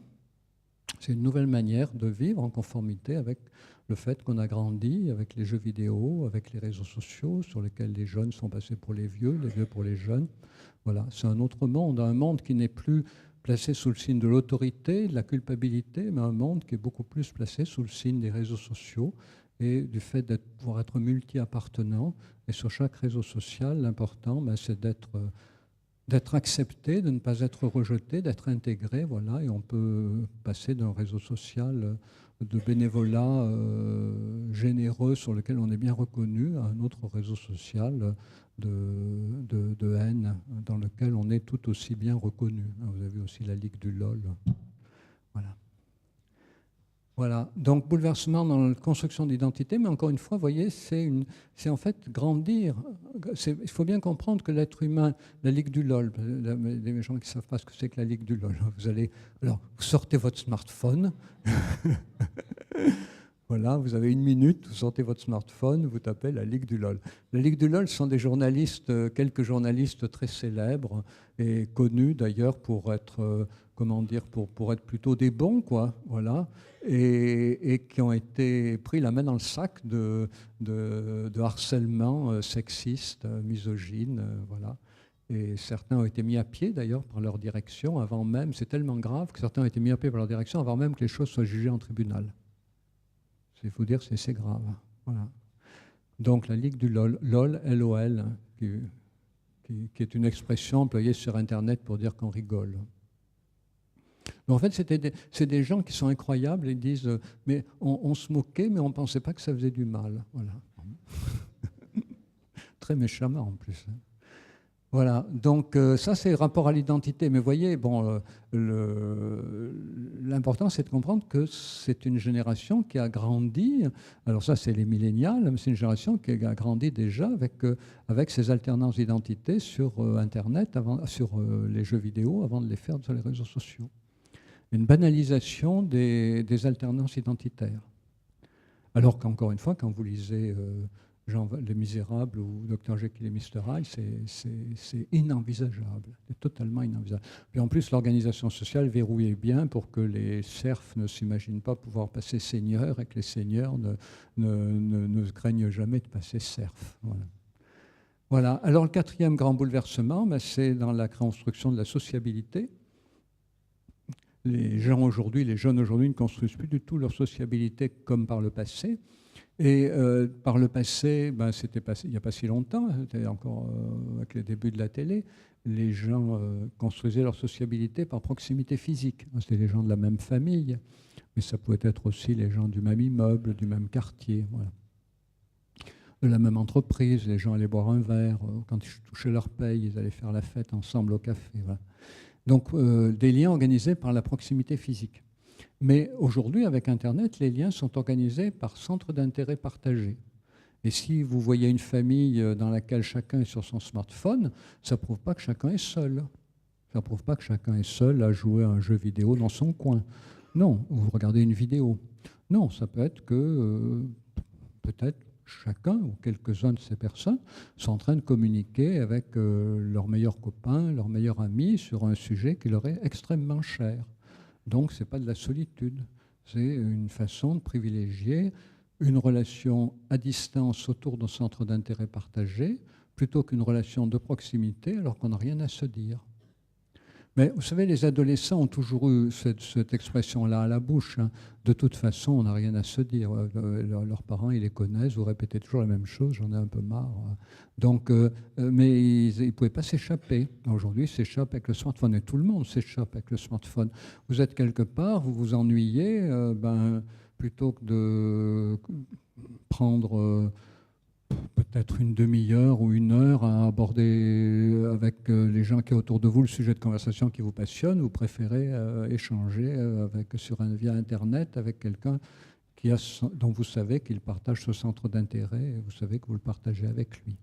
C'est une nouvelle manière de vivre en conformité avec le fait qu'on a grandi avec les jeux vidéo, avec les réseaux sociaux, sur lesquels les jeunes sont passés pour les vieux pour les jeunes. Voilà, c'est un autre monde, un monde qui n'est plus placé sous le signe de l'autorité, de la culpabilité, mais un monde qui est beaucoup plus placé sous le signe des réseaux sociaux et du fait de pouvoir être multi-appartenant. Et sur chaque réseau social, l'important, c'est d'être accepté, de ne pas être rejeté, d'être intégré. Voilà, et on peut passer d'un réseau social de bénévolat généreux sur lequel on est bien reconnu à un autre réseau social de haine dans lequel on est tout aussi bien reconnu. Vous avez aussi la Ligue du LOL. Voilà. Voilà, donc bouleversement dans la construction d'identité, mais encore une fois, vous voyez, c'est en fait grandir. Il faut bien comprendre que l'être humain, la Ligue du LOL, les gens qui ne savent pas ce que c'est que la Ligue du LOL, vous sortez votre smartphone, voilà, vous avez 1 minute, vous sortez votre smartphone, vous tapez la Ligue du LOL. La Ligue du LOL sont des journalistes, quelques journalistes très célèbres et connus d'ailleurs pour être... comment dire, pour être plutôt des bons, quoi, voilà, et qui ont été pris la main dans le sac de harcèlement sexiste, misogyne, voilà. Et certains ont été mis à pied, d'ailleurs, par leur direction, avant même, c'est tellement grave que certains ont été mis à pied par leur direction avant même que les choses soient jugées en tribunal. Il faut dire que c'est grave. Voilà. Donc la Ligue du LOL, LOL, L-O-L, qui est une expression employée sur Internet pour dire qu'on rigole. Mais en fait, c'est des gens qui sont incroyables et disent mais on se moquait, mais on ne pensait pas que ça faisait du mal. Voilà. Très méchamment en plus. Voilà, donc ça c'est le rapport à l'identité. Mais vous voyez, bon, l'important c'est de comprendre que c'est une génération qui a grandi, alors ça c'est les millénials, mais c'est une génération qui a grandi déjà avec ces alternances d'identité sur Internet, sur les jeux vidéo, avant de les faire sur les réseaux sociaux. Une banalisation des alternances identitaires. Alors qu'encore une fois, quand vous lisez Jean Les Misérables ou Dr Jekyll et Mr Hyde, c'est inenvisageable, c'est totalement inenvisageable. Puis en plus, l'organisation sociale verrouillait bien pour que les serfs ne s'imaginent pas pouvoir passer seigneurs et que les seigneurs ne craignent jamais de passer serfs. Voilà. Voilà. Alors le 4e grand bouleversement, c'est dans la construction de la sociabilité. Les jeunes aujourd'hui ne construisent plus du tout leur sociabilité comme par le passé. Et par le passé, c'était passé il n'y a pas si longtemps, c'était encore avec les débuts de la télé, les gens construisaient leur sociabilité par proximité physique. C'était les gens de la même famille, mais ça pouvait être aussi les gens du même immeuble, du même quartier, voilà. De la même entreprise, les gens allaient boire un verre, quand ils touchaient leur paye, ils allaient faire la fête ensemble au café. Voilà. Donc des liens organisés par la proximité physique. Mais aujourd'hui, avec Internet, les liens sont organisés par centres d'intérêt partagés. Et si vous voyez une famille dans laquelle chacun est sur son smartphone, ça ne prouve pas que chacun est seul. Ça ne prouve pas que chacun est seul à jouer à un jeu vidéo dans son coin. Non, vous regardez une vidéo. Non, ça peut être que peut-être chacun ou quelques-uns de ces personnes sont en train de communiquer avec leurs meilleurs copains, leurs meilleurs amis sur un sujet qui leur est extrêmement cher. Donc, ce n'est pas de la solitude. C'est une façon de privilégier une relation à distance autour d'un centre d'intérêt partagé plutôt qu'une relation de proximité alors qu'on n'a rien à se dire. Mais vous savez, les adolescents ont toujours eu cette expression-là à la bouche. Hein. De toute façon, on n'a rien à se dire. Leurs parents, ils les connaissent, vous répétez toujours la même chose, j'en ai un peu marre. Donc, mais ils ne pouvaient pas s'échapper. Aujourd'hui, ils s'échappent avec le smartphone et tout le monde s'échappe avec le smartphone. Vous êtes quelque part, vous vous ennuyez, plutôt que de prendre peut-être une demi-heure ou une heure à aborder avec les gens qui sont autour de vous le sujet de conversation qui vous passionne, vous préférez échanger via Internet avec quelqu'un dont vous savez qu'il partage ce centre d'intérêt et vous savez que vous le partagez avec lui.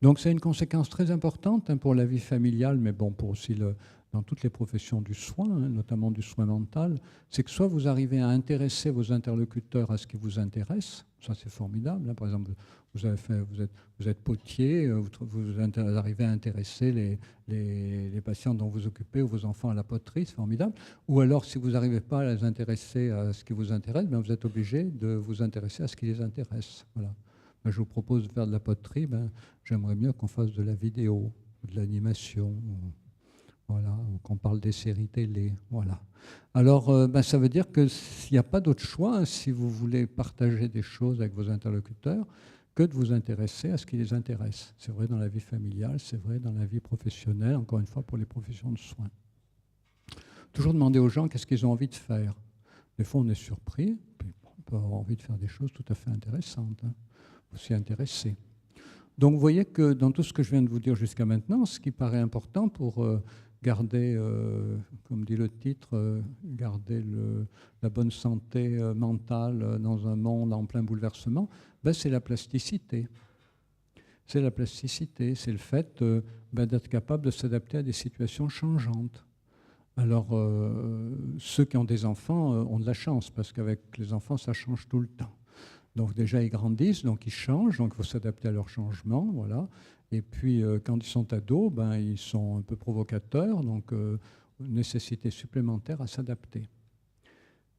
Donc c'est une conséquence très importante pour la vie familiale, mais bon, pour aussi dans toutes les professions du soin, notamment du soin mental, c'est que soit vous arrivez à intéresser vos interlocuteurs à ce qui vous intéresse, ça c'est formidable. Par exemple, vous êtes potier, vous arrivez à intéresser les patients dont vous occupez ou vos enfants à la poterie, c'est formidable. Ou alors, si vous n'arrivez pas à les intéresser à ce qui vous intéresse, vous êtes obligé de vous intéresser à ce qui les intéresse. Voilà. Je vous propose de faire de la poterie, j'aimerais mieux qu'on fasse de la vidéo, de l'animation, voilà, ou qu'on parle des séries télé. Voilà. Alors, ça veut dire qu'il n'y a pas d'autre choix, si vous voulez partager des choses avec vos interlocuteurs, que de vous intéresser à ce qui les intéresse. C'est vrai dans la vie familiale, c'est vrai dans la vie professionnelle, encore une fois pour les professions de soins. Toujours demander aux gens qu'est-ce qu'ils ont envie de faire. Des fois, on est surpris, puis on peut avoir envie de faire des choses tout à fait intéressantes. Vous s'y intéresser. Donc vous voyez que dans tout ce que je viens de vous dire jusqu'à maintenant, ce qui paraît important pour garder, comme dit le titre, garder la bonne santé mentale dans un monde en plein bouleversement, c'est la plasticité. C'est la plasticité, c'est le fait d'être capable de s'adapter à des situations changeantes. Alors, ceux qui ont des enfants ont de la chance, parce qu'avec les enfants, ça change tout le temps. Donc déjà, ils grandissent, donc ils changent, donc il faut s'adapter à leur changement, voilà. Et puis, quand ils sont ados, ils sont un peu provocateurs, donc nécessité supplémentaire à s'adapter.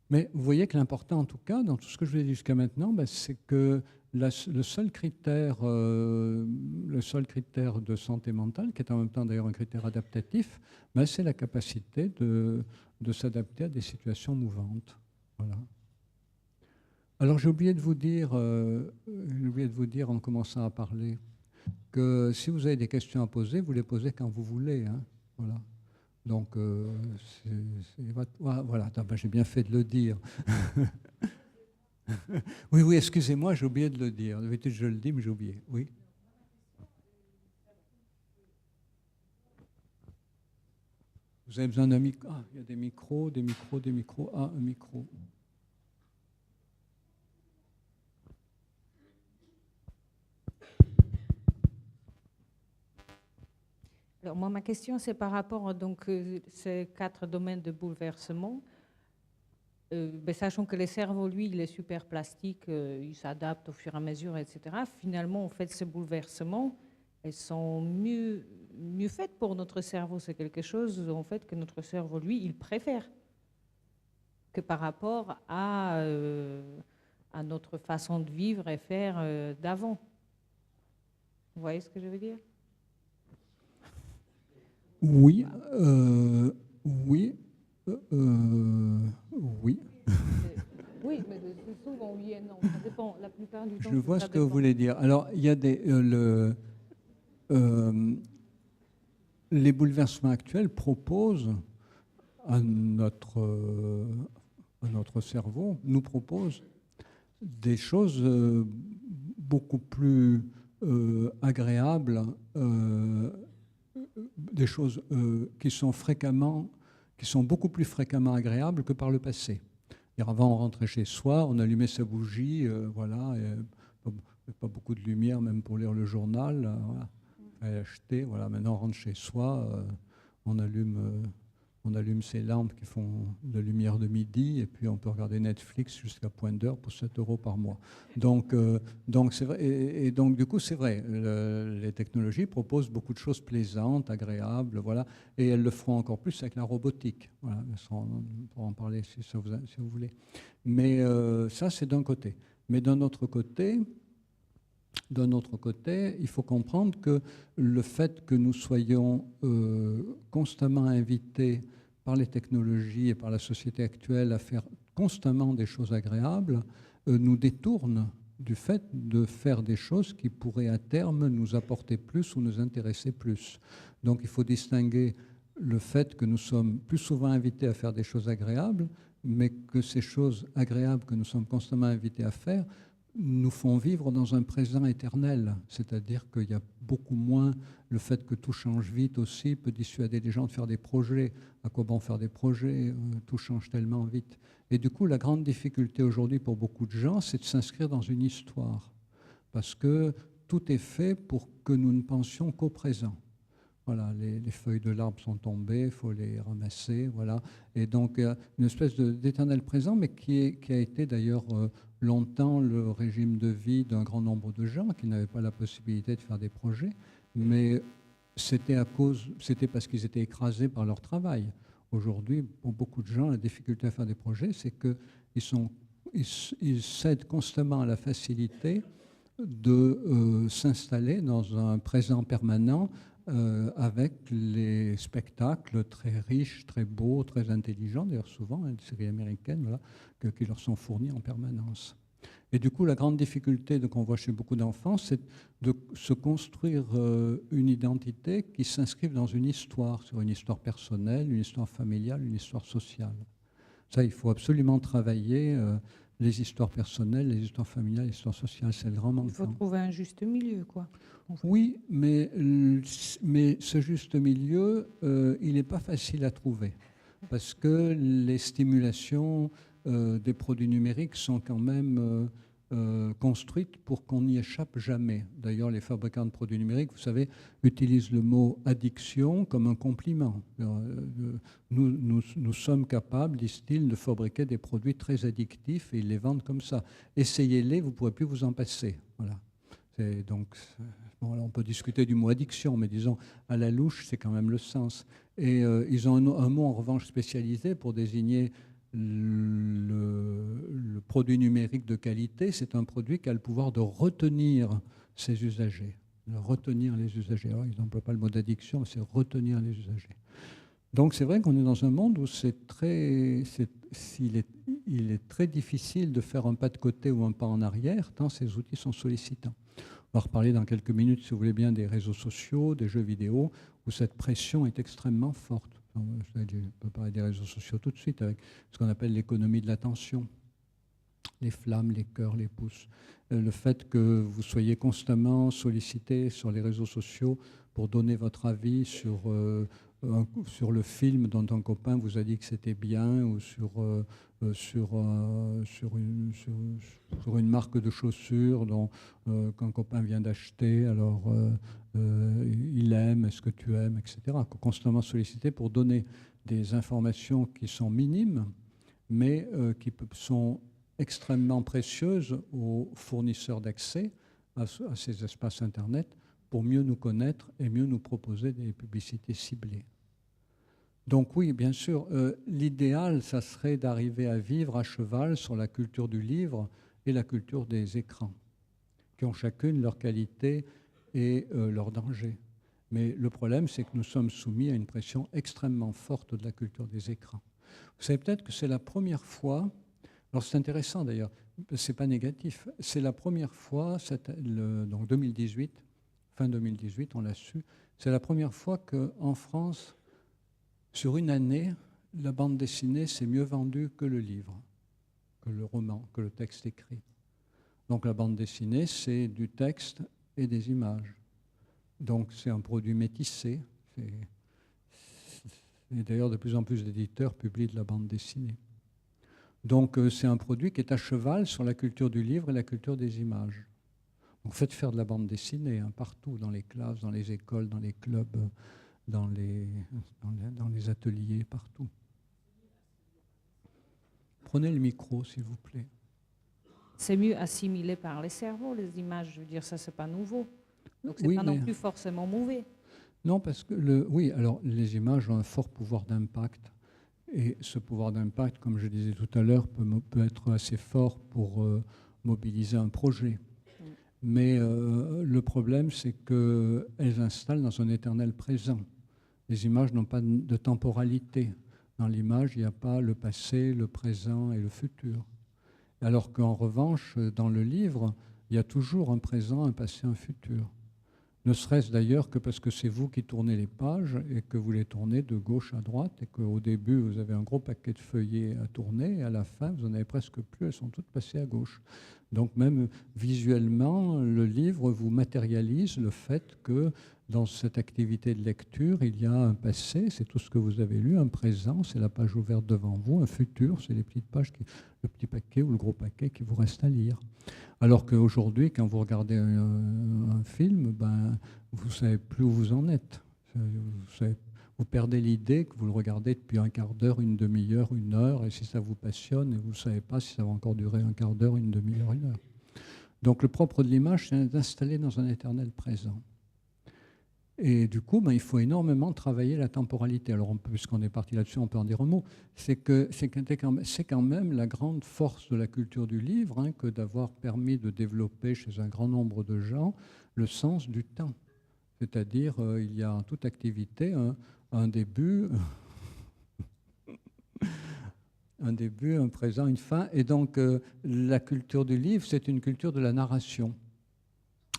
Mais vous voyez que l'important, en tout cas, dans tout ce que je vous ai dit jusqu'à maintenant, c'est que le seul critère de santé mentale, qui est en même temps d'ailleurs un critère adaptatif, c'est la capacité de s'adapter à des situations mouvantes. Voilà. Alors j'ai oublié de vous dire en commençant à parler, que si vous avez des questions à poser, vous les posez quand vous voulez. Hein, voilà. Donc, voilà, j'ai bien fait de le dire. Oui, excusez-moi, j'ai oublié de le dire. D'habitude, je le dis, mais j'ai oublié. Oui. Vous avez besoin d'un micro? Ah, il y a des micros. Ah, un micro. Alors, moi, ma question, c'est par rapport à ces 4 domaines de bouleversement. Sachant que le cerveau, lui, il est super plastique, il s'adapte au fur et à mesure, etc. Finalement, en fait, ces bouleversements, elles sont mieux faites pour notre cerveau. C'est quelque chose, en fait, que notre cerveau, lui, il préfère que par rapport à notre façon de vivre et faire d'avant. Vous voyez ce que je veux dire? Oui. Oui. Oui, mais c'est souvent oui et non. Ça dépend. La plupart du temps. Je vois ce que vous voulez dire. Alors, il y a les bouleversements actuels proposent à notre cerveau, nous proposent des choses beaucoup plus agréables, des choses qui sont fréquemment qui sont beaucoup plus fréquemment agréables que par le passé. Avant, on rentrait chez soi, on allumait sa bougie, voilà, et pas beaucoup de lumière, même pour lire le journal. Voilà. Fallait acheter. Voilà. Maintenant, on rentre chez soi, on allume ses lampes qui font de lumière de midi, et puis on peut regarder Netflix jusqu'à point d'heure pour 7 € par mois. Donc c'est vrai, et donc du coup, c'est vrai, les technologies proposent beaucoup de choses plaisantes, agréables, voilà, et elles le feront encore plus avec la robotique. Voilà, on pourra en parler si vous voulez. Mais ça, c'est d'un côté. Mais d'un autre côté, il faut comprendre que le fait que nous soyons constamment invités par les technologies et par la société actuelle à faire constamment des choses agréables nous détourne du fait de faire des choses qui pourraient à terme nous apporter plus ou nous intéresser plus. Donc il faut distinguer le fait que nous sommes plus souvent invités à faire des choses agréables, mais que ces choses agréables que nous sommes constamment invités à faire nous font vivre dans un présent éternel, c'est-à-dire qu'il y a beaucoup moins le fait que tout change vite aussi peut dissuader les gens de faire des projets. À quoi bon faire des projets? Tout change tellement vite. Et du coup, la grande difficulté aujourd'hui pour beaucoup de gens, c'est de s'inscrire dans une histoire, parce que tout est fait pour que nous ne pensions qu'au présent. Voilà, les feuilles de l'arbre sont tombées, il faut les ramasser, voilà. Et donc, une espèce d'éternel présent, mais qui a été d'ailleurs longtemps le régime de vie d'un grand nombre de gens qui n'avaient pas la possibilité de faire des projets, mais c'était parce qu'ils étaient écrasés par leur travail. Aujourd'hui, pour beaucoup de gens, la difficulté à faire des projets, c'est qu'ils cèdent constamment à la facilité de s'installer dans un présent permanent avec les spectacles très riches, très beaux, très intelligents, d'ailleurs souvent, des séries américaines, voilà, qui leur sont fournis en permanence. Et du coup, la grande difficulté qu'on voit chez beaucoup d'enfants, c'est de se construire une identité qui s'inscrive dans une histoire, sur une histoire personnelle, une histoire familiale, une histoire sociale. Ça, il faut absolument travailler les histoires personnelles, les histoires familiales, les histoires sociales, c'est le grand manquant. Il faut trouver un juste milieu, quoi. Oui, mais ce juste milieu, il n'est pas facile à trouver, parce que les stimulations des produits numériques sont quand même construites pour qu'on n'y échappe jamais. D'ailleurs, les fabricants de produits numériques, vous savez, utilisent le mot addiction comme un compliment. Nous sommes capables, disent-ils, de fabriquer des produits très addictifs et ils les vendent comme ça. Essayez-les, vous ne pourrez plus vous en passer. Voilà. Donc, bon, on peut discuter du mot addiction, mais disons, à la louche, c'est quand même le sens. Et ils ont un mot, en revanche, spécialisé pour désigner le produit numérique de qualité. C'est un produit qui a le pouvoir de retenir ses usagers. De retenir les usagers. Alors, ils n'emploient pas le mot d'addiction, mais c'est retenir les usagers. Donc, c'est vrai qu'on est dans un monde où il est très difficile de faire un pas de côté ou un pas en arrière, tant ces outils sont sollicitants. On va reparler dans quelques minutes, si vous voulez bien, des réseaux sociaux, des jeux vidéo, où cette pression est extrêmement forte. Je peux parler des réseaux sociaux tout de suite, avec ce qu'on appelle l'économie de l'attention. Les flammes, les cœurs, les pouces. Le fait que vous soyez constamment sollicité sur les réseaux sociaux pour donner votre avis sur le film dont un copain vous a dit que c'était bien, ou sur une marque de chaussures qu'un copain vient d'acheter, alors il aime, est-ce que tu aimes, etc. Constamment sollicité pour donner des informations qui sont minimes, mais qui sont extrêmement précieuses aux fournisseurs d'accès à ces espaces Internet pour mieux nous connaître et mieux nous proposer des publicités ciblées. Donc oui, bien sûr, l'idéal, ça serait d'arriver à vivre à cheval sur la culture du livre et la culture des écrans, qui ont chacune leur qualité et leur danger. Mais le problème, c'est que nous sommes soumis à une pression extrêmement forte de la culture des écrans. Vous savez peut-être que c'est la première fois, alors c'est intéressant d'ailleurs, c'est pas négatif, c'est la première fois, donc 2018, fin 2018, on l'a su, c'est la première fois qu'en France, sur une année, la bande dessinée s'est mieux vendue que le livre, que le roman, que le texte écrit. Donc la bande dessinée, c'est du texte et des images. Donc c'est un produit métissé. Et d'ailleurs, de plus en plus d'éditeurs publient de la bande dessinée. Donc c'est un produit qui est à cheval sur la culture du livre et la culture des images. Donc faites faire de la bande dessinée partout, dans les classes, dans les écoles, dans les clubs, dans les ateliers, partout. Prenez le micro, s'il vous plaît. C'est mieux assimilé par les cerveaux, les images. Je veux dire, ça, c'est pas nouveau. Donc, c'est Oui, pas non mais- plus forcément mauvais. Non, parce que oui, alors les images ont un fort pouvoir d'impact. Et ce pouvoir d'impact, comme je disais tout à l'heure, peut être assez fort pour mobiliser un projet. Mais le problème, c'est qu'elles installent dans un éternel présent. Les images n'ont pas de temporalité. Dans l'image, il n'y a pas le passé, le présent et le futur. Alors qu'en revanche, dans le livre, il y a toujours un présent, un passé, un futur. Ne serait-ce d'ailleurs que parce que c'est vous qui tournez les pages et que vous les tournez de gauche à droite et qu'au début, vous avez un gros paquet de feuillets à tourner et à la fin, vous n'en avez presque plus, elles sont toutes passées à gauche. Donc même visuellement, le livre vous matérialise le fait que dans cette activité de lecture, il y a un passé, c'est tout ce que vous avez lu, un présent, c'est la page ouverte devant vous, un futur, c'est les petites pages, le petit paquet ou le gros paquet qui vous reste à lire. Alors qu'aujourd'hui, quand vous regardez un film, vous ne savez plus où vous en êtes. Vous perdez l'idée que vous le regardez depuis un quart d'heure, une demi-heure, une heure, et si ça vous passionne, et vous ne savez pas si ça va encore durer un quart d'heure, une demi-heure, une heure. Donc le propre de l'image, c'est d'installer dans un éternel présent. Et du coup, il faut énormément travailler la temporalité. Alors, puisqu'on est parti là-dessus, on peut en dire un mot. C'est quand même la grande force de la culture du livre que d'avoir permis de développer chez un grand nombre de gens le sens du temps. C'est-à-dire, il y a en toute activité un début, un présent, une fin. Et donc, la culture du livre, c'est une culture de la narration.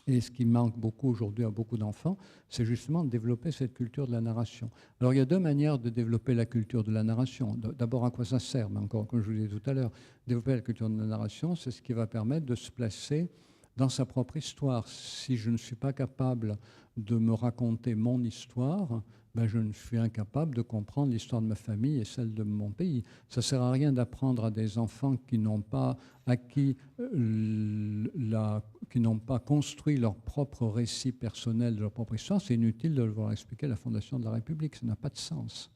Et ce qui manque beaucoup aujourd'hui à beaucoup d'enfants, c'est justement de développer cette culture de la narration. Alors, il y a deux manières de développer la culture de la narration. D'abord, à quoi ça sert? Mais encore, comme je vous l'ai dit tout à l'heure, développer la culture de la narration, c'est ce qui va permettre de se placer dans sa propre histoire. Si je ne suis pas capable de me raconter mon histoire, je ne suis incapable de comprendre l'histoire de ma famille et celle de mon pays. Ça ne sert à rien d'apprendre à des enfants qui n'ont pas acquis, qui n'ont pas construit leur propre récit personnel de leur propre histoire. C'est inutile de leur expliquer la fondation de la République. Ça n'a pas de sens.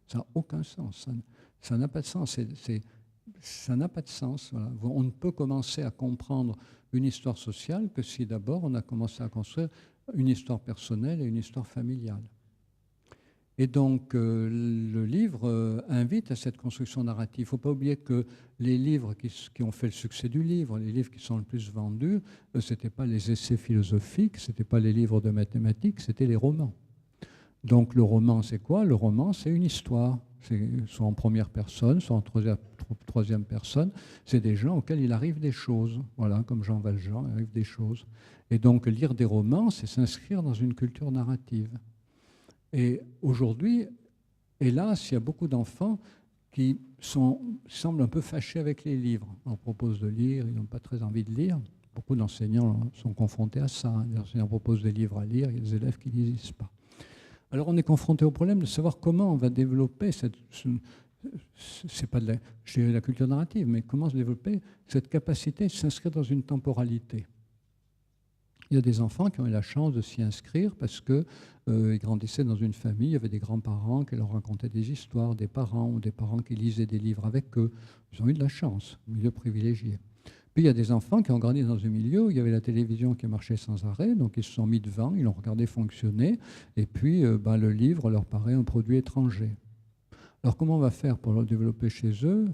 Ça n'a aucun sens. Ça n'a pas de sens. Ça n'a pas de sens. Voilà. On ne peut commencer à comprendre une histoire sociale que si d'abord on a commencé à construire une histoire personnelle et une histoire familiale. Et donc, le livre invite à cette construction narrative. Il ne faut pas oublier que les livres qui ont fait le succès du livre, les livres qui sont le plus vendus, ce n'étaient pas les essais philosophiques, ce n'étaient pas les livres de mathématiques, c'était les romans. Donc, le roman, c'est quoi? Le roman, c'est une histoire. C'est soit en première personne, soit en troisième personne. C'est des gens auxquels il arrive des choses. Voilà, comme Jean Valjean, il arrive des choses. Et donc, lire des romans, c'est s'inscrire dans une culture narrative. Et aujourd'hui, hélas, il y a beaucoup d'enfants qui semblent un peu fâchés avec les livres. On leur propose de lire, ils n'ont pas très envie de lire. Beaucoup d'enseignants sont confrontés à ça. Les enseignants proposent des livres à lire, il y a des élèves qui ne lisent pas. Alors on est confronté au problème de savoir comment on va développer c'est pas la culture narrative, mais comment se développer cette capacité de s'inscrire dans une temporalité. Il y a des enfants qui ont eu la chance de s'y inscrire parce qu'ils grandissaient dans une famille, il y avait des grands-parents qui leur racontaient des histoires, des parents ou des parents qui lisaient des livres avec eux. Ils ont eu de la chance, un milieu privilégié. Puis il y a des enfants qui ont grandi dans un milieu où il y avait la télévision qui marchait sans arrêt, donc ils se sont mis devant, ils l'ont regardé fonctionner, et puis le livre leur paraît un produit étranger. Alors comment on va faire pour leur développer chez eux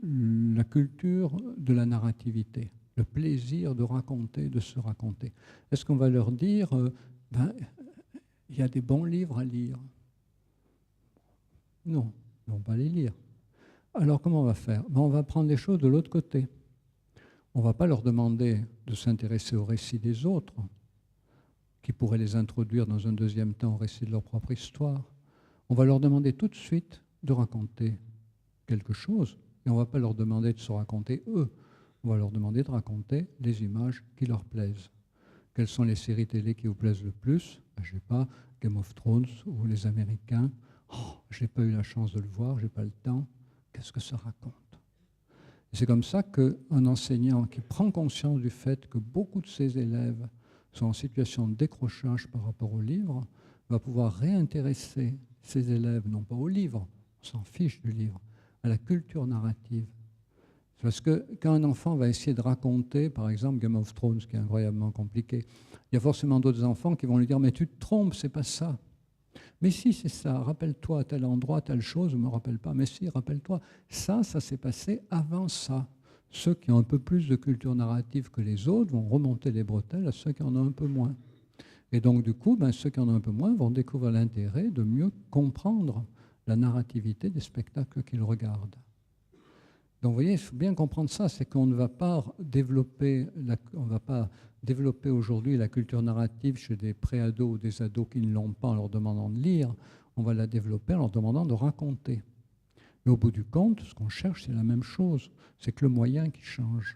la culture de la narrativité, le plaisir de raconter, de se raconter? Est-ce qu'on va leur dire, il y a des bons livres à lire? Non, ils ne vont pas les lire. Alors comment on va faire? On va prendre les choses de l'autre côté. On ne va pas leur demander de s'intéresser au récit des autres, qui pourraient les introduire dans un deuxième temps au récit de leur propre histoire. On va leur demander tout de suite de raconter quelque chose, et on ne va pas leur demander de se raconter eux. On va leur demander de raconter les images qui leur plaisent. Quelles sont les séries télé qui vous plaisent le plus? Je ne sais pas, Game of Thrones ou Les Américains Oh, je n'ai pas eu la chance de le voir, je n'ai pas le temps. Qu'est-ce que ça raconte? Et c'est comme ça qu'un enseignant qui prend conscience du fait que beaucoup de ses élèves sont en situation de décrochage par rapport au livre, va pouvoir réintéresser ses élèves, non pas au livre, on s'en fiche du livre, à la culture narrative. Parce que quand un enfant va essayer de raconter, par exemple, Game of Thrones, qui est incroyablement compliqué, il y a forcément d'autres enfants qui vont lui dire « mais tu te trompes, c'est pas ça ». Mais si, c'est ça, rappelle-toi à tel endroit, telle chose, je ne me rappelle pas, mais si, rappelle-toi, ça s'est passé avant ça. Ceux qui ont un peu plus de culture narrative que les autres vont remonter les bretelles à ceux qui en ont un peu moins. Et donc, du coup, ceux qui en ont un peu moins vont découvrir l'intérêt de mieux comprendre la narrativité des spectacles qu'ils regardent. Donc, vous voyez, il faut bien comprendre ça, c'est qu'on ne va pas développer aujourd'hui la culture narrative chez des préados ou des ados qui ne l'ont pas en leur demandant de lire, on va la développer en leur demandant de raconter. Mais au bout du compte, ce qu'on cherche, c'est la même chose, c'est que le moyen qui change.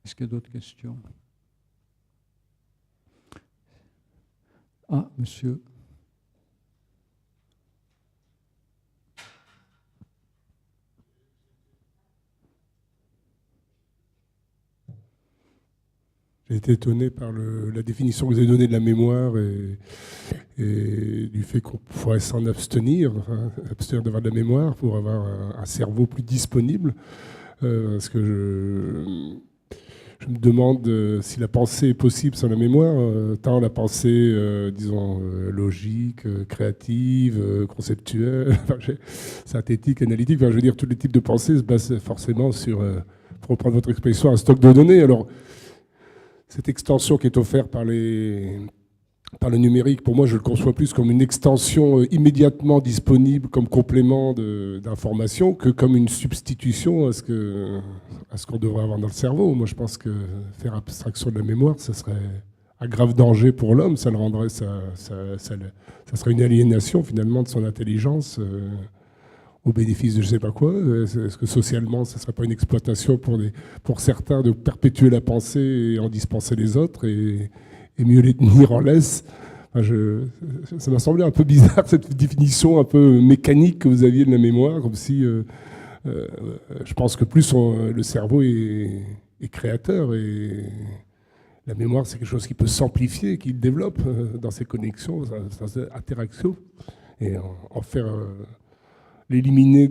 Est-ce qu'il y a d'autres questions? Ah, monsieur. J'ai été étonné par la définition que vous avez donnée de la mémoire et du fait qu'on pourrait s'en abstenir, abstenir d'avoir de la mémoire pour avoir un cerveau plus disponible. Parce que je me demande si la pensée est possible sans la mémoire, tant la pensée, disons, logique, créative, conceptuelle, synthétique, analytique, je veux dire, tous les types de pensées se basent forcément sur, pour reprendre votre expression, un stock de données. Alors, cette extension qui est offerte par le numérique, pour moi, je le conçois plus comme une extension immédiatement disponible comme complément d'information que comme une substitution à ce qu'on devrait avoir dans le cerveau. Moi, je pense que faire abstraction de la mémoire, ça serait un grave danger pour l'homme. Ça serait une aliénation, finalement, de son intelligence au bénéfice de je ne sais pas quoi. Est-ce que socialement, ça ne serait pas une exploitation pour certains de perpétuer la pensée et en dispenser les autres et mieux les tenir en laisse? Ça m'a semblé un peu bizarre, cette définition un peu mécanique que vous aviez de la mémoire, comme si je pense que plus le cerveau est créateur et la mémoire, c'est quelque chose qui peut s'amplifier, qui développe dans ses connexions, dans ses interactions, et en faire... l'éliminer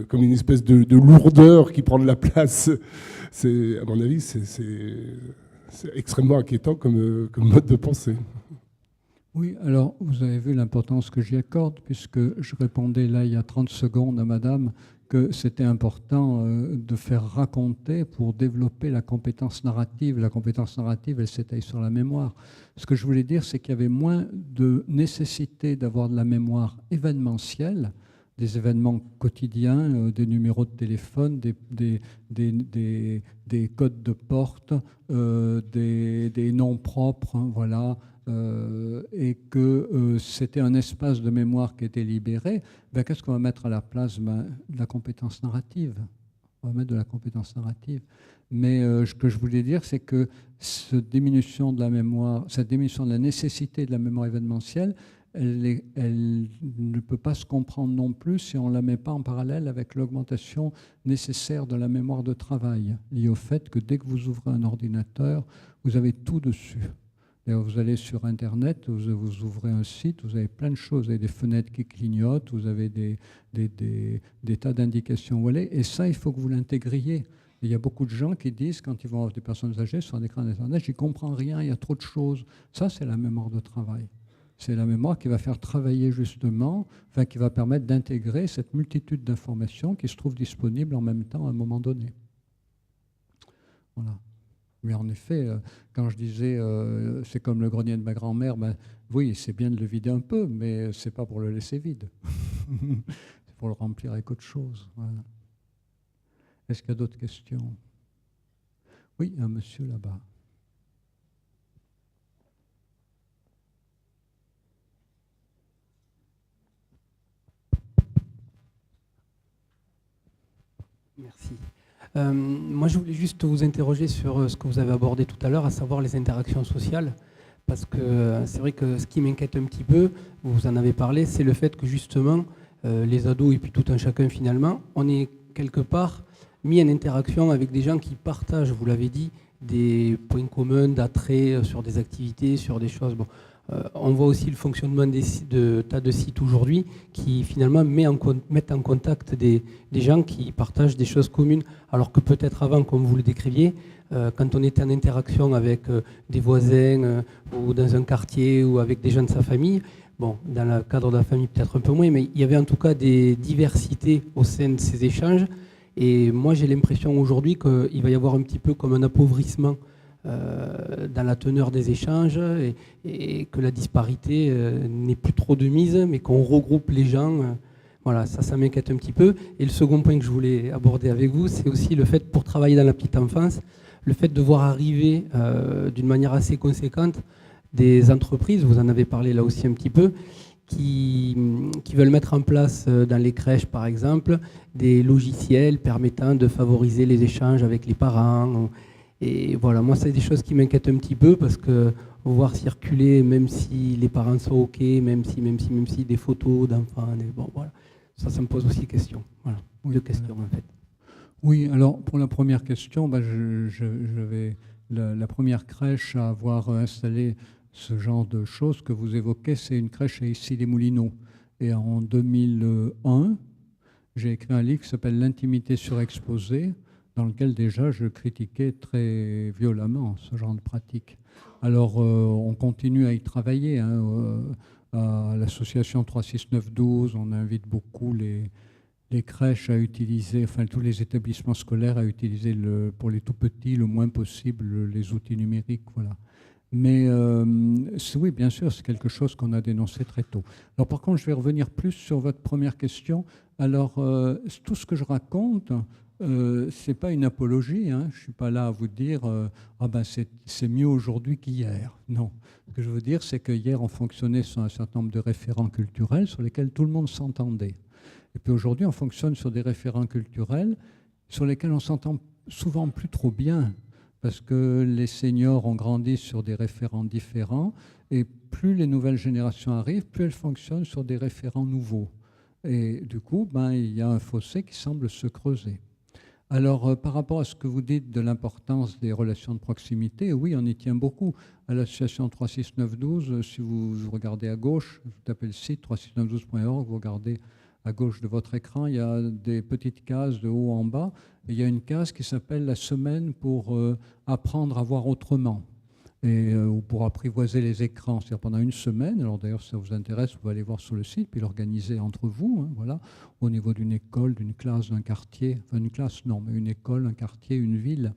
comme une espèce de lourdeur qui prend de la place, à mon avis, c'est extrêmement inquiétant comme mode de pensée. Oui, alors vous avez vu l'importance que j'y accorde, puisque je répondais là il y a 30 secondes à madame que c'était important de faire raconter pour développer la compétence narrative. La compétence narrative, elle s'étaye sur la mémoire. Ce que je voulais dire, c'est qu'il y avait moins de nécessité d'avoir de la mémoire événementielle, des événements quotidiens, des numéros de téléphone, des codes de porte, des noms propres, voilà, et que c'était un espace de mémoire qui était libéré. Qu'est-ce qu'on va mettre à la place? De la compétence narrative. On va mettre de la compétence narrative. Mais ce que je voulais dire, c'est que cette diminution de la mémoire, cette diminution de la nécessité de la mémoire événementielle, elle ne peut pas se comprendre non plus si on ne la met pas en parallèle avec l'augmentation nécessaire de la mémoire de travail, liée au fait que dès que vous ouvrez un ordinateur, vous avez tout dessus. D'ailleurs, vous allez sur Internet, vous ouvrez un site, vous avez plein de choses, vous avez des fenêtres qui clignotent, vous avez des tas d'indications où aller, et ça, il faut que vous l'intégriez. Il y a beaucoup de gens qui disent, quand ils vont voir des personnes âgées sur un écran d'Internet, je n'y comprends rien, il y a trop de choses. Ça, c'est la mémoire de travail. C'est la mémoire qui va faire travailler justement, enfin qui va permettre d'intégrer cette multitude d'informations qui se trouvent disponibles en même temps à un moment donné. Voilà. Mais en effet, quand je disais c'est comme le grenier de ma grand-mère, oui, c'est bien de le vider un peu, mais c'est pas pour le laisser vide. C'est pour le remplir avec autre chose. Voilà. Est-ce qu'il y a d'autres questions? Oui, un monsieur là-bas. Merci. Moi, je voulais juste vous interroger sur ce que vous avez abordé tout à l'heure, à savoir les interactions sociales, parce que c'est vrai que ce qui m'inquiète un petit peu, vous en avez parlé, c'est le fait que justement, les ados et puis tout un chacun finalement, on est quelque part mis en interaction avec des gens qui partagent, vous l'avez dit, des points communs d'attrait sur des activités, sur des choses. Bon, on voit aussi le fonctionnement de tas de sites aujourd'hui qui finalement mettent en contact des gens qui partagent des choses communes, alors que peut-être avant, comme vous le décriviez, quand on était en interaction avec des voisins ou dans un quartier ou avec des gens de sa famille, bon, dans le cadre de la famille peut-être un peu moins, mais il y avait en tout cas des diversités au sein de ces échanges. Et moi, j'ai l'impression aujourd'hui qu'il va y avoir un petit peu comme un appauvrissement dans la teneur des échanges et que la disparité n'est plus trop de mise, mais qu'on regroupe les gens. Voilà, ça m'inquiète un petit peu. Et le second point que je voulais aborder avec vous, c'est aussi le fait, pour travailler dans la petite enfance, le fait de voir arriver d'une manière assez conséquente des entreprises, vous en avez parlé là aussi un petit peu, qui veulent mettre en place dans les crèches, par exemple, des logiciels permettant de favoriser les échanges avec les parents. Et voilà, moi, c'est des choses qui m'inquiètent un petit peu parce que voir circuler, même si les parents sont OK, même si des photos d'enfants, bon, voilà, ça me pose aussi question. Voilà, oui, deux questions en fait. Oui, alors pour la première question, je vais la première crèche à avoir installé ce genre de choses que vous évoquez, c'est une crèche à Issy-les-Moulineaux. Et en 2001, j'ai écrit un livre qui s'appelle « L'intimité surexposée », dans lequel déjà je critiquais très violemment ce genre de pratique. Alors on continue à y travailler. À l'association 36912, on invite beaucoup les crèches à utiliser, enfin tous les établissements scolaires à utiliser pour les tout petits le moins possible les outils numériques. Voilà. Mais oui, bien sûr, c'est quelque chose qu'on a dénoncé très tôt. Alors par contre, je vais revenir plus sur votre première question. Alors, tout ce que je raconte, ce n'est pas une apologie. Je ne suis pas là à vous dire c'est mieux aujourd'hui qu'hier. Non. Ce que je veux dire, c'est que hier, on fonctionnait sur un certain nombre de référents culturels sur lesquels tout le monde s'entendait. Et puis aujourd'hui, on fonctionne sur des référents culturels sur lesquels on s'entend souvent plus trop bien. Parce que les seniors ont grandi sur des référents différents et plus les nouvelles générations arrivent, plus elles fonctionnent sur des référents nouveaux. Et du coup, il y a un fossé qui semble se creuser. Alors, par rapport à ce que vous dites de l'importance des relations de proximité, oui, on y tient beaucoup. À l'association 36912, si vous regardez à gauche, vous tapez le site 36912.org, vous regardez à gauche de votre écran, il y a des petites cases de haut en bas. Et il y a une case qui s'appelle la semaine pour apprendre à voir autrement ou pour apprivoiser les écrans. C'est-à-dire pendant une semaine, alors d'ailleurs si ça vous intéresse, vous pouvez aller voir sur le site, puis l'organiser entre vous, voilà, au niveau d'une école, d'une classe, d'un quartier, enfin une classe non, mais une école, un quartier, une ville.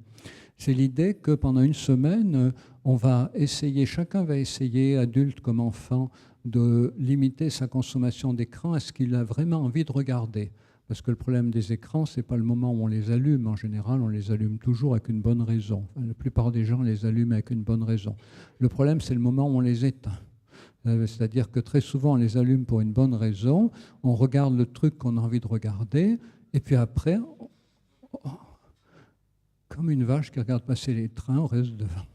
C'est l'idée que pendant une semaine, on va essayer, chacun va essayer, adulte comme enfant, de limiter sa consommation d'écran à ce qu'il a vraiment envie de regarder. Parce que le problème des écrans, ce n'est pas le moment où on les allume. En général, on les allume toujours avec une bonne raison. Enfin, la plupart des gens les allument avec une bonne raison. Le problème, c'est le moment où on les éteint. C'est-à-dire que très souvent, on les allume pour une bonne raison. On regarde le truc qu'on a envie de regarder. Et puis après, comme une vache qui regarde passer les trains, on reste devant.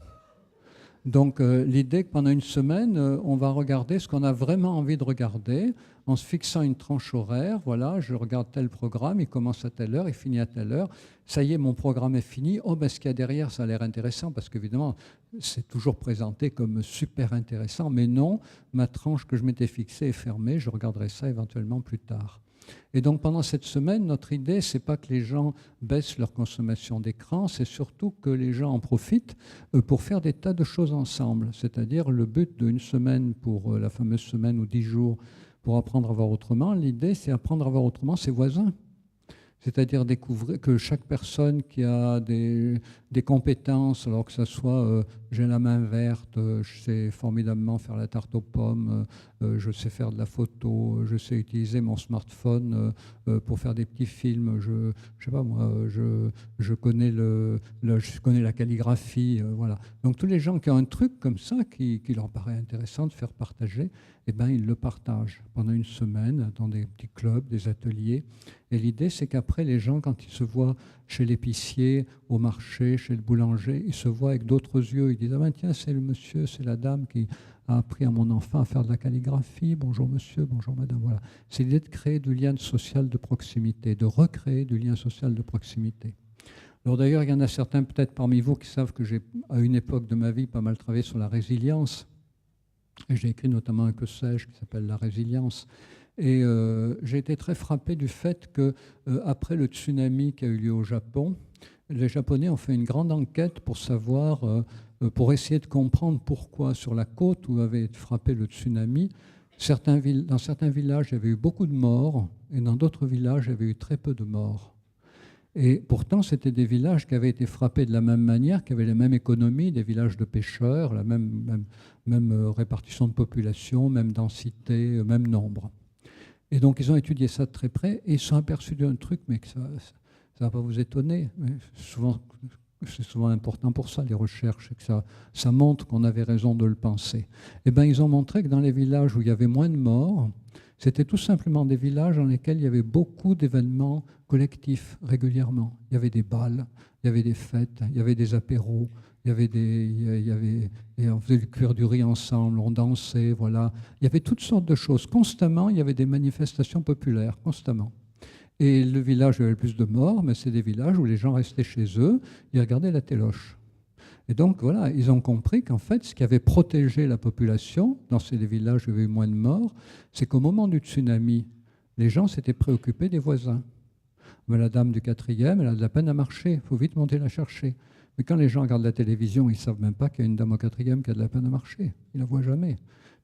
Donc l'idée que pendant une semaine, on va regarder ce qu'on a vraiment envie de regarder en se fixant une tranche horaire. Voilà, je regarde tel programme, il commence à telle heure, il finit à telle heure. Ça y est, mon programme est fini. Oh, ce qu'il y a derrière, ça a l'air intéressant parce qu'évidemment, c'est toujours présenté comme super intéressant. Mais non, ma tranche que je m'étais fixée est fermée. Je regarderai ça éventuellement plus tard. Et donc pendant cette semaine, notre idée, c'est pas que les gens baissent leur consommation d'écran, c'est surtout que les gens en profitent pour faire des tas de choses ensemble. C'est-à-dire le but d'une semaine pour la fameuse semaine ou 10 jours pour apprendre à voir autrement, l'idée c'est apprendre à voir autrement ses voisins. C'est-à-dire découvrir que chaque personne qui a des compétences, alors que ce soit j'ai la main verte, je sais formidablement faire la tarte aux pommes, je sais faire de la photo, je sais utiliser mon smartphone pour faire des petits films, je sais pas moi, je connais la calligraphie, voilà. Donc tous les gens qui ont un truc comme ça qui leur paraît intéressant de faire partager, eh ben, ils le partagent pendant une semaine dans des petits clubs, des ateliers. Et l'idée, c'est qu'après, les gens, quand ils se voient chez l'épicier, au marché, chez le boulanger, ils se voient avec d'autres yeux. Ils disent « Ah ben tiens, c'est le monsieur, c'est la dame qui a appris à mon enfant à faire de la calligraphie. Bonjour monsieur, bonjour madame. » Voilà. C'est l'idée de créer du lien social de proximité, de recréer du lien social de proximité. Alors d'ailleurs, il y en a certains peut-être parmi vous qui savent que j'ai, à une époque de ma vie, pas mal travaillé sur la résilience. Et j'ai écrit notamment un que sais-je qui s'appelle « La résilience ». Et j'ai été très frappé du fait que après le tsunami qui a eu lieu au Japon, les Japonais ont fait une grande enquête pour savoir, pour essayer de comprendre pourquoi sur la côte où avait été frappé le tsunami, dans certains villages, il y avait eu beaucoup de morts et dans d'autres villages, il y avait eu très peu de morts. Et pourtant, c'était des villages qui avaient été frappés de la même manière, qui avaient les mêmes économies, des villages de pêcheurs, la même répartition de population, même densité, même nombre. Et donc, ils ont étudié ça de très près et ils se sont aperçus d'un truc, mais que ça ne va pas vous étonner. C'est souvent important pour ça, les recherches, et que ça montre qu'on avait raison de le penser. Eh bien, ils ont montré que dans les villages où il y avait moins de morts, c'était tout simplement des villages dans lesquels il y avait beaucoup d'événements collectifs régulièrement. Il y avait des bals, il y avait des fêtes, il y avait des apéros, on faisait le cuire du riz ensemble, on dansait, voilà. Il y avait toutes sortes de choses. Constamment, il y avait des manifestations populaires, constamment. Et le village où il y avait le plus de morts, mais c'est des villages où les gens restaient chez eux, ils regardaient la téloche. Et donc, voilà, ils ont compris qu'en fait, ce qui avait protégé la population dans ces villages où il y avait eu moins de morts, c'est qu'au moment du tsunami, les gens s'étaient préoccupés des voisins. Mais la dame du 4e, elle a de la peine à marcher, il faut vite monter la chercher. Mais quand les gens regardent la télévision, ils ne savent même pas qu'il y a une dame au 4e qui a de la peine à marcher. Ils ne la voient jamais.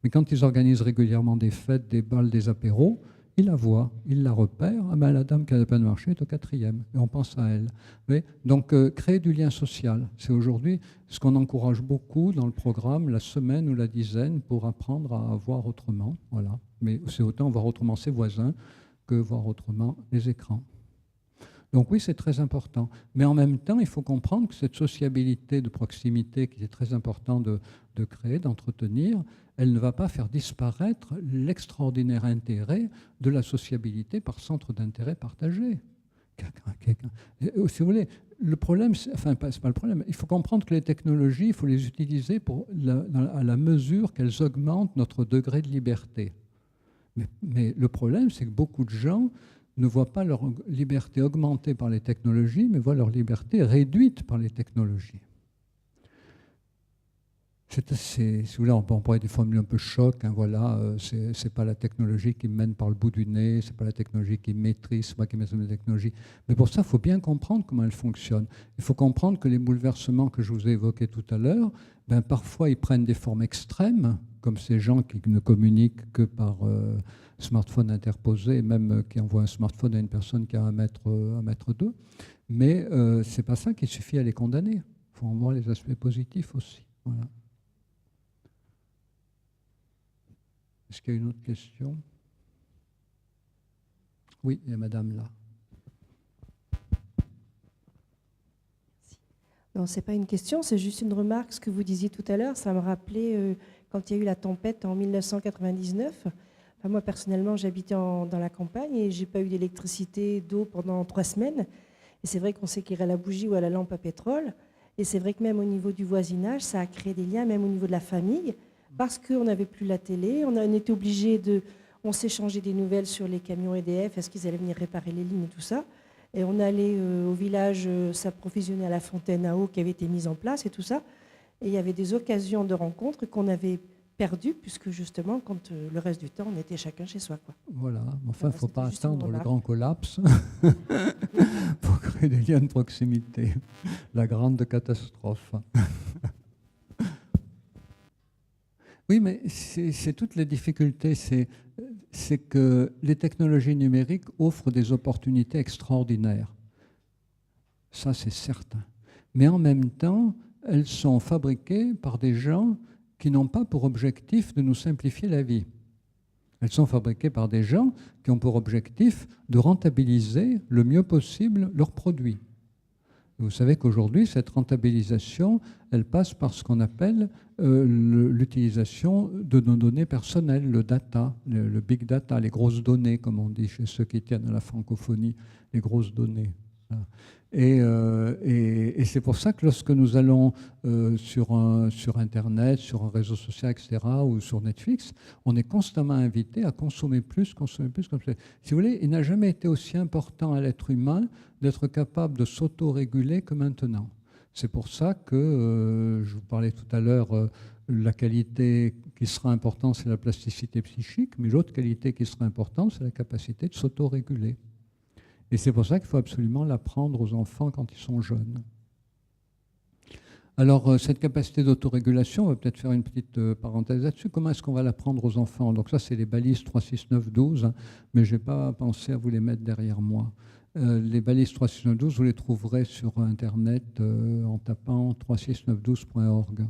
Mais quand ils organisent régulièrement des fêtes, des bals, des apéros, ils la voient, ils la repèrent. Ah ben, la dame qui a de la peine à marcher est au 4e. Et on pense à elle. Oui, donc, créer du lien social, c'est aujourd'hui ce qu'on encourage beaucoup dans le programme, la semaine ou la dizaine, pour apprendre à voir autrement. Voilà. Mais c'est autant voir autrement ses voisins que voir autrement les écrans. Donc oui, c'est très important. Mais en même temps, il faut comprendre que cette sociabilité de proximité qui est très important de créer, d'entretenir, elle ne va pas faire disparaître l'extraordinaire intérêt de la sociabilité par centre d'intérêt partagé. Si vous voulez, le problème, enfin, c'est pas le problème, il faut comprendre que les technologies, il faut les utiliser à la mesure qu'elles augmentent notre degré de liberté. Mais le problème, c'est que beaucoup de gens ne voient pas leur liberté augmentée par les technologies, mais voient leur liberté réduite par les technologies. Si vous voulez, on peut employer des formules un peu choc, hein, voilà, c'est pas la technologie qui me mène par le bout du nez, c'est pas la technologie qui me maîtrise, c'est moi qui maîtrise la technologie. Mais pour ça, il faut bien comprendre comment elle fonctionne. Il faut comprendre que les bouleversements que je vous ai évoqués tout à l'heure, ben, parfois ils prennent des formes extrêmes, comme ces gens qui ne communiquent que par smartphone interposé, et même qui envoient un smartphone à une personne qui a 1m2. Mais c'est pas ça qui suffit à les condamner. Il faut en voir les aspects positifs aussi. Voilà. Est-ce qu'il y a une autre question? Oui, il y a madame là. Non, ce n'est pas une question, c'est juste une remarque. Ce que vous disiez tout à l'heure, ça me rappelait quand il y a eu la tempête en 1999. Enfin, moi, personnellement, j'habitais dans la campagne et je n'ai pas eu d'électricité, d'eau pendant 3 semaines. Et c'est vrai qu'on s'éclairait à la bougie ou à la lampe à pétrole. Et c'est vrai que même au niveau du voisinage, ça a créé des liens, même au niveau de la famille, parce qu'on n'avait plus la télé. On était obligé de... On s'échangeait des nouvelles sur les camions EDF, est-ce qu'ils allaient venir réparer les lignes et tout ça. Et on allait au village s'approvisionner à la fontaine à eau qui avait été mise en place et tout ça. Et il y avait des occasions de rencontres qu'on avait perdues, puisque justement, quand le reste du temps, on était chacun chez soi, quoi. Voilà, enfin, il ne faut pas attendre le grand collapse pour créer des liens de proximité. La grande catastrophe. Oui, mais c'est toutes les difficultés. C'est que les technologies numériques offrent des opportunités extraordinaires. Ça, c'est certain. Mais en même temps, elles sont fabriquées par des gens qui n'ont pas pour objectif de nous simplifier la vie. Elles sont fabriquées par des gens qui ont pour objectif de rentabiliser le mieux possible leurs produits. Vous savez qu'aujourd'hui, cette rentabilisation, elle passe par ce qu'on appelle l'utilisation de nos données personnelles, le data, le big data, les grosses données, comme on dit chez ceux qui tiennent à la francophonie, les grosses données. Voilà. Et c'est pour ça que lorsque nous allons sur Internet, sur un réseau social, etc., ou sur Netflix, on est constamment invité à consommer plus, consommer plus. Si vous voulez, il n'a jamais été aussi important à l'être humain d'être capable de s'auto-réguler que maintenant. C'est pour ça que, je vous parlais tout à l'heure, la qualité qui sera importante, c'est la plasticité psychique, mais l'autre qualité qui sera importante, c'est la capacité de s'auto-réguler. Et c'est pour ça qu'il faut absolument l'apprendre aux enfants quand ils sont jeunes. Alors, cette capacité d'autorégulation, on va peut-être faire une petite parenthèse là-dessus. Comment est-ce qu'on va l'apprendre aux enfants? Donc ça, c'est les balises 3, 6, 9, 12, hein, mais je n'ai pas pensé à vous les mettre derrière moi. Les balises 3, 6, 9, 12, vous les trouverez sur Internet en tapant 36912.org.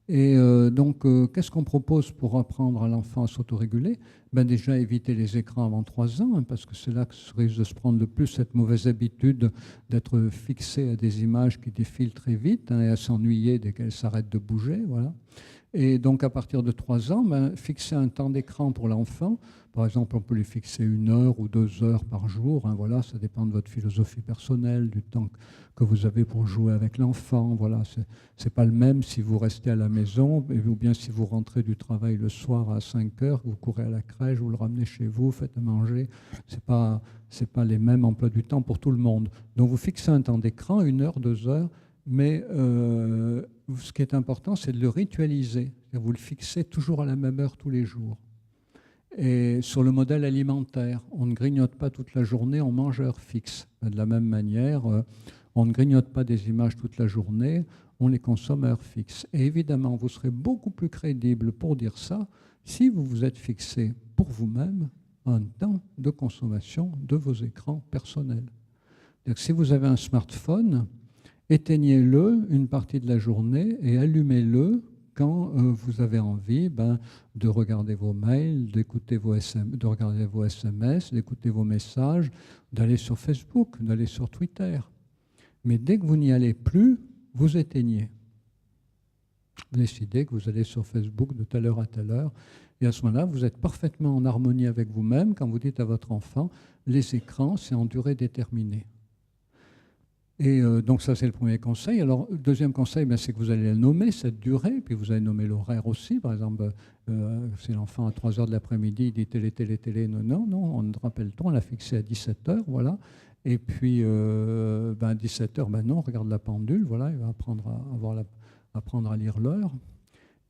Et donc, qu'est-ce qu'on propose pour apprendre à l'enfant à s'autoréguler? Déjà, éviter les écrans avant 3 ans, hein, parce que c'est là que risque de se prendre le plus cette mauvaise habitude d'être fixé à des images qui défilent très vite, hein, et à s'ennuyer dès qu'elles s'arrêtent de bouger. Voilà. Et donc, à partir de 3 ans, fixer un temps d'écran pour l'enfant. Par exemple, on peut lui fixer 1 heure ou 2 heures par jour. Hein, voilà, ça dépend de votre philosophie personnelle, du temps que vous avez pour jouer avec l'enfant. Voilà, c'est pas le même si vous restez à la maison ou bien si vous rentrez du travail le soir à 5 heures, vous courez à la crèche, vous le ramenez chez vous, faites à manger. C'est pas les mêmes emplois du temps pour tout le monde. Donc, vous fixez un temps d'écran, 1 heure, 2 heures. Mais ce qui est important, c'est de le ritualiser. Vous le fixez toujours à la même heure tous les jours. Et sur le modèle alimentaire, on ne grignote pas toute la journée, on mange à heure fixe. De la même manière, on ne grignote pas des images toute la journée, on les consomme à heure fixe. Et évidemment, vous serez beaucoup plus crédible pour dire ça si vous vous êtes fixé pour vous-même un temps de consommation de vos écrans personnels. Donc, si vous avez un smartphone, éteignez-le une partie de la journée et allumez-le quand vous avez envie de regarder vos mails, d'écouter de regarder vos SMS, d'écouter vos messages, d'aller sur Facebook, d'aller sur Twitter. Mais dès que vous n'y allez plus, vous éteignez. Vous décidez que vous allez sur Facebook de telle heure à telle heure. Et à ce moment-là, vous êtes parfaitement en harmonie avec vous-même quand vous dites à votre enfant, les écrans, c'est en durée déterminée. Et donc ça, c'est le premier conseil. Alors, le deuxième conseil, c'est que vous allez nommer cette durée, puis vous allez nommer l'horaire aussi. Par exemple, si l'enfant à 3 heures de l'après-midi, il dit télé, télé, télé, non, on ne rappelle-t-on, on l'a fixé à 17 heures, voilà. Et puis, 17 heures, non, on regarde la pendule, voilà, il va apprendre à lire l'heure.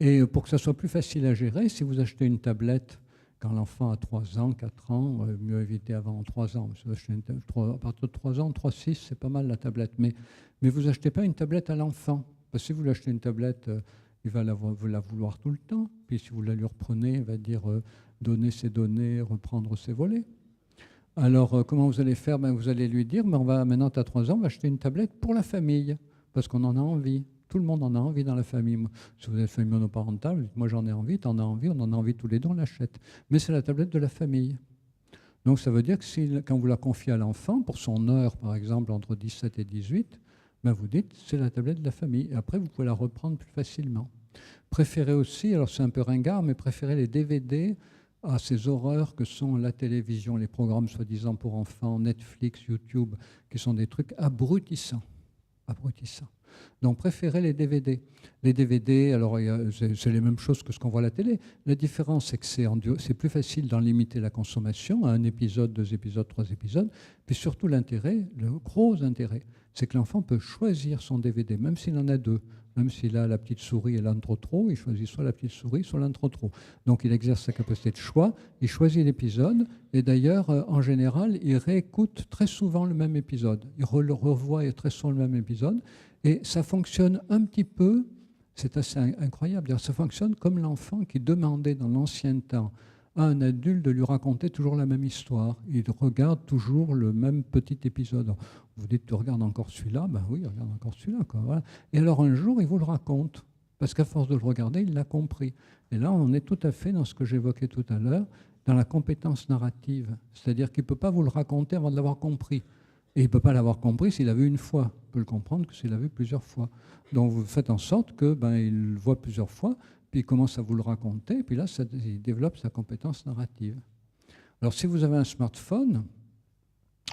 Et pour que ça soit plus facile à gérer, si vous achetez une tablette, quand l'enfant a 3 ans, 4 ans, mieux éviter avant 3 ans. À partir de 3 ans, 3-6, c'est pas mal la tablette. Mais vous n'achetez pas une tablette à l'enfant. Parce que si vous lui achetez une tablette, il va la vouloir tout le temps. Puis si vous la lui reprenez, il va dire donner ses données, reprendre ses volets. Alors, comment vous allez faire? Vous allez lui dire, maintenant tu as 3 ans, on va acheter une tablette pour la famille. Parce qu'on en a envie. Tout le monde en a envie dans la famille. Si vous êtes famille monoparentale, moi j'en ai envie, tu en as envie, on en a envie tous les deux, on l'achète. Mais c'est la tablette de la famille. Donc ça veut dire que quand vous la confiez à l'enfant, pour son heure par exemple, entre 17 et 18, vous dites c'est la tablette de la famille. Et après, vous pouvez la reprendre plus facilement. Préférez aussi, alors c'est un peu ringard, mais préférez les DVD à ces horreurs que sont la télévision, les programmes soi-disant pour enfants, Netflix, YouTube, qui sont des trucs abrutissants. Abrutissants. Donc, préférez les DVD. Les DVD, alors, c'est les mêmes choses que ce qu'on voit à la télé. La différence, c'est que c'est plus facile d'en limiter la consommation à 1 épisode, 2 épisodes, 3 épisodes. Puis surtout, l'intérêt, le gros intérêt, c'est que l'enfant peut choisir son DVD, même s'il en a 2. Même s'il a la petite souris et l'intro-trop, il choisit soit la petite souris, soit l'intro-trop. Donc, il exerce sa capacité de choix, il choisit l'épisode, et d'ailleurs, en général, il réécoute très souvent le même épisode. Il revoit très souvent le même épisode, et ça fonctionne un petit peu, c'est assez incroyable, ça fonctionne comme l'enfant qui demandait dans l'ancien temps à un adulte de lui raconter toujours la même histoire. Il regarde toujours le même petit épisode. Vous dites, tu regardes encore celui-là? Oui, il regarde encore celui-là. Voilà. Et alors un jour, il vous le raconte, parce qu'à force de le regarder, il l'a compris. Et là, on est tout à fait dans ce que j'évoquais tout à l'heure, dans la compétence narrative. C'est-à-dire qu'il ne peut pas vous le raconter avant de l'avoir compris. Et il ne peut pas l'avoir compris s'il l'a vu une fois. Il peut le comprendre que s'il l'a vu plusieurs fois. Donc vous faites en sorte que il le voit plusieurs fois, puis il commence à vous le raconter, et puis là, il développe sa compétence narrative. Alors si vous avez un smartphone,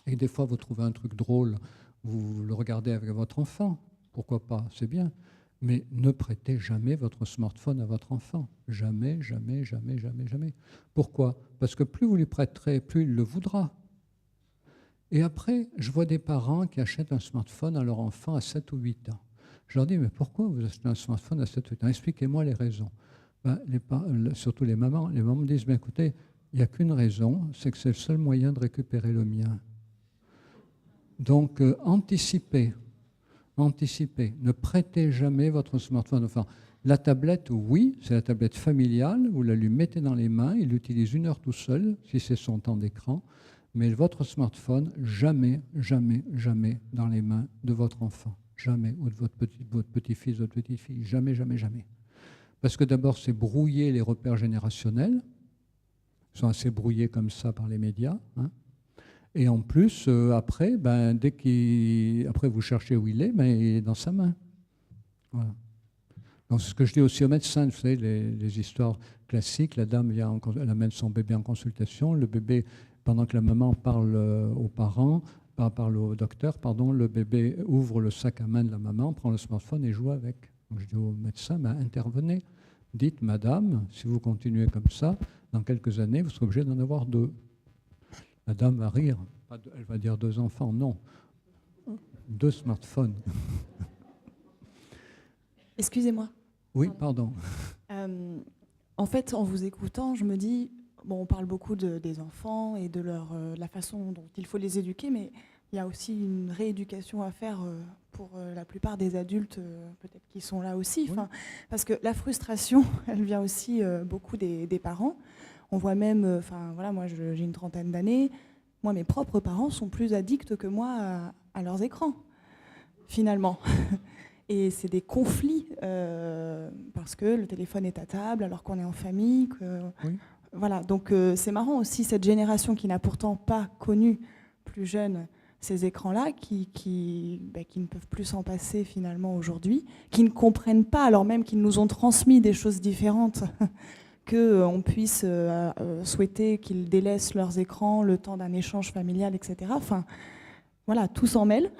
et des fois vous trouvez un truc drôle, vous le regardez avec votre enfant, pourquoi pas, c'est bien. Mais ne prêtez jamais votre smartphone à votre enfant. Jamais, jamais, jamais, jamais, jamais. Pourquoi? Parce que plus vous lui prêterez, plus il le voudra. Et après, je vois des parents qui achètent un smartphone à leur enfant à 7 ou 8 ans. Je leur dis, mais pourquoi vous achetez un smartphone à 7 ou 8 ans? Expliquez-moi les raisons. Surtout les mamans me disent, écoutez, il n'y a qu'une raison, c'est que c'est le seul moyen de récupérer le mien. Donc, anticipez. Ne prêtez jamais votre smartphone. Enfin, la tablette, oui, c'est la tablette familiale, vous la lui mettez dans les mains, il l'utilise 1 heure tout seul, si c'est son temps d'écran, mais votre smartphone, jamais, jamais, jamais dans les mains de votre enfant. Jamais, ou de votre petit-fils, votre petite-fille, jamais, jamais, jamais. Parce que d'abord, c'est brouiller les repères générationnels, ils sont assez brouillés comme ça par les médias, hein. Et en plus, après, après vous cherchez où il est dans sa main. Voilà. Donc, ce que je dis aussi aux médecins, vous savez, les histoires classiques, la dame elle amène son bébé en consultation, le bébé, pendant que la maman parle aux parents, parle au docteur, le bébé ouvre le sac à main de la maman, prend le smartphone et joue avec. Donc, je dis au médecin, intervenez, dites, madame, si vous continuez comme ça, dans quelques années, vous serez obligé d'en avoir 2. La dame va rire, elle va dire 2 enfants, non, 2 smartphones. Excusez-moi. Oui, pardon. En fait, en vous écoutant, je me dis, on parle beaucoup des enfants et de la façon dont il faut les éduquer, mais il y a aussi une rééducation à faire pour la plupart des adultes, peut-être qui sont là aussi. Oui. Parce que la frustration, elle vient aussi beaucoup des parents. On voit même, moi j'ai une 30aine d'années, moi mes propres parents sont plus addicts que moi à leurs écrans, finalement. Et c'est des conflits, parce que le téléphone est à table alors qu'on est en famille. Oui. Voilà, donc c'est marrant aussi, cette génération qui n'a pourtant pas connu, plus jeune, ces écrans-là, qui ne peuvent plus s'en passer finalement aujourd'hui, qui ne comprennent pas, alors même qu'ils nous ont transmis des choses différentes, qu'on puisse souhaiter qu'ils délaissent leurs écrans le temps d'un échange familial, etc. Enfin, voilà, tout s'en mêle.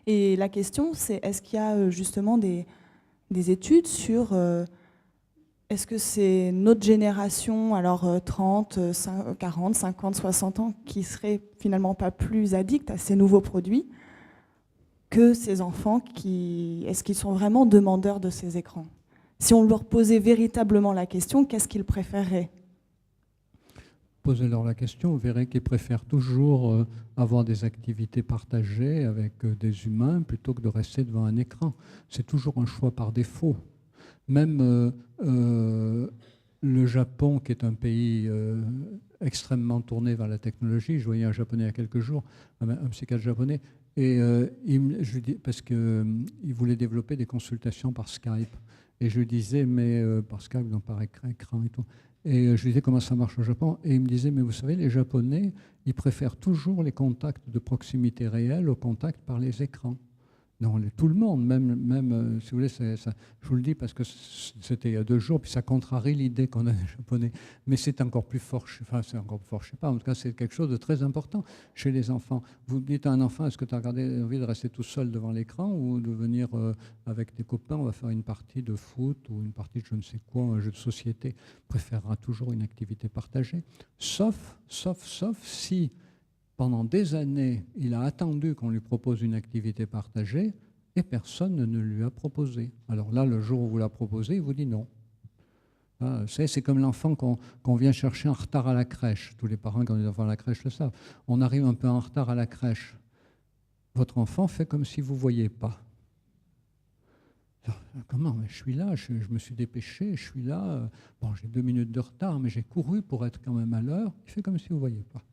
Et la question, c'est est-ce qu'il y a justement des études sur est-ce que c'est notre génération, alors 30, 40, 50, 60 ans, qui serait finalement pas plus addict à ces nouveaux produits que ces enfants est-ce qu'ils sont vraiment demandeurs de ces écrans? Si on leur posait véritablement la question, qu'est-ce qu'ils préféreraient? Posez-leur la question, vous verrez qu'ils préfèrent toujours avoir des activités partagées avec des humains plutôt que de rester devant un écran. C'est toujours un choix par défaut. Même le Japon, qui est un pays extrêmement tourné vers la technologie, je voyais un Japonais il y a quelques jours, un psychiatre japonais, et je lui dis, parce qu'il voulait développer des consultations par Skype. Et je lui disais, mais par Skype, donc par écran et tout. Et je lui disais comment ça marche au Japon. Et il me disait, mais vous savez, les Japonais, ils préfèrent toujours les contacts de proximité réelle aux contacts par les écrans. Non, tout le monde, même si vous voulez, je vous le dis parce que c'était il y a 2 jours, puis ça contrarie l'idée qu'on a des Japonais. Mais c'est encore plus fort, c'est encore plus fort, je ne sais pas, en tout cas c'est quelque chose de très important chez les enfants. Vous dites à un enfant, est-ce que tu as envie de rester tout seul devant l'écran ou de venir avec des copains, on va faire une partie de foot ou une partie de je ne sais quoi, un jeu de société, il préférera toujours une activité partagée, sauf si... Pendant des années, il a attendu qu'on lui propose une activité partagée et personne ne lui a proposé. Alors là, le jour où vous la proposez, il vous dit non. C'est comme l'enfant qu'on vient chercher en retard à la crèche. Tous les parents, quand ils ont des enfants à la crèche, le savent. On arrive un peu en retard à la crèche. Votre enfant fait comme si vous ne voyez pas. Comment? Je suis là, je me suis dépêché, je suis là. Bon, j'ai 2 minutes de retard, mais j'ai couru pour être quand même à l'heure. Il fait comme si vous ne voyez pas.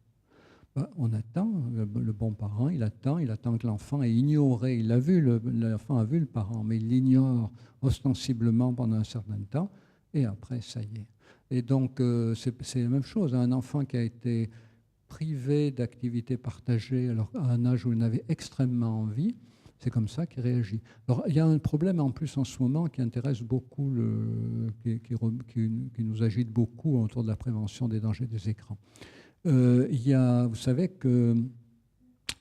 On attend, le bon parent, il attend que l'enfant ait ignoré. L'enfant a vu le parent, mais il l'ignore ostensiblement pendant un certain temps, et après, ça y est. Et donc, c'est la même chose. Un enfant qui a été privé d'activités partagées alors à un âge où il en avait extrêmement envie, c'est comme ça qu'il réagit. Alors, il y a un problème en plus en ce moment qui intéresse beaucoup, qui nous agite beaucoup autour de la prévention des dangers des écrans. Vous savez qu'il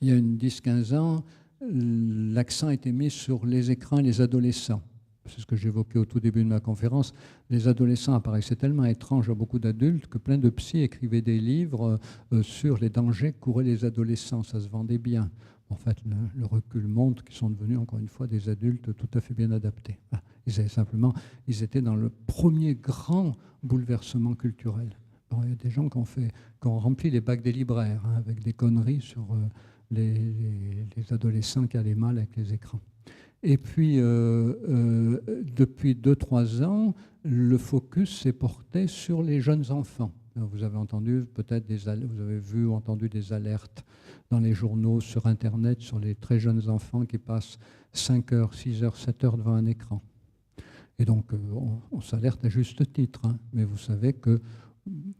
y a une 10-15 ans, l'accent a été mis sur les écrans et les adolescents. C'est ce que j'évoquais au tout début de ma conférence. Les adolescents apparaissaient tellement étranges à beaucoup d'adultes que plein de psys écrivaient des livres sur les dangers que couraient les adolescents. Ça se vendait bien. En fait, le recul montre qu'ils sont devenus, encore une fois, des adultes tout à fait bien adaptés. Ils étaient dans le premier grand bouleversement culturel. Alors, il y a des gens qui ont rempli les bacs des libraires avec des conneries sur les adolescents qui allaient mal avec les écrans. Et puis, depuis 2-3 ans, le focus s'est porté sur les jeunes enfants. Vous avez entendu peut-être vous avez vu ou entendu des alertes dans les journaux, sur Internet, sur les très jeunes enfants qui passent 5 heures, 6 heures, 7 heures devant un écran. Et donc, on s'alerte à juste titre. Mais vous savez que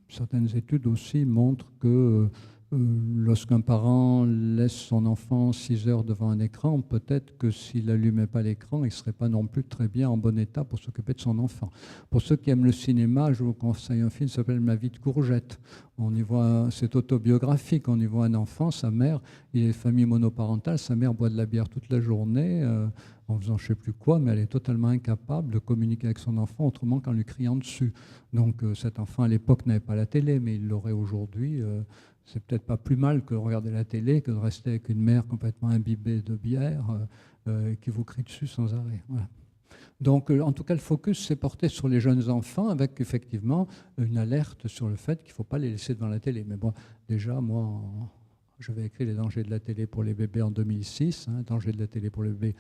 certaines études aussi montrent que lorsqu'un parent laisse son enfant 6 heures devant un écran, peut-être que s'il n'allumait pas l'écran, il ne serait pas non plus très bien en bon état pour s'occuper de son enfant. Pour ceux qui aiment le cinéma, je vous conseille un film qui s'appelle Ma vie de courgette. On y voit, c'est autobiographique, on y voit un enfant, sa mère, il est famille monoparentale, sa mère boit de la bière toute la journée, en faisant je ne sais plus quoi, mais elle est totalement incapable de communiquer avec son enfant autrement qu'en lui criant dessus. Donc cet enfant à l'époque n'avait pas la télé, mais il l'aurait aujourd'hui. C'est peut-être pas plus mal que de regarder la télé que de rester avec une mère complètement imbibée de bière qui vous crie dessus sans arrêt. Voilà. Donc, en tout cas, le focus s'est porté sur les jeunes enfants avec effectivement une alerte sur le fait qu'il ne faut pas les laisser devant la télé. Mais bon, déjà, moi, j'avais écrit Les dangers de la télé pour les bébés en 2006, dangers de la télé pour les bébés,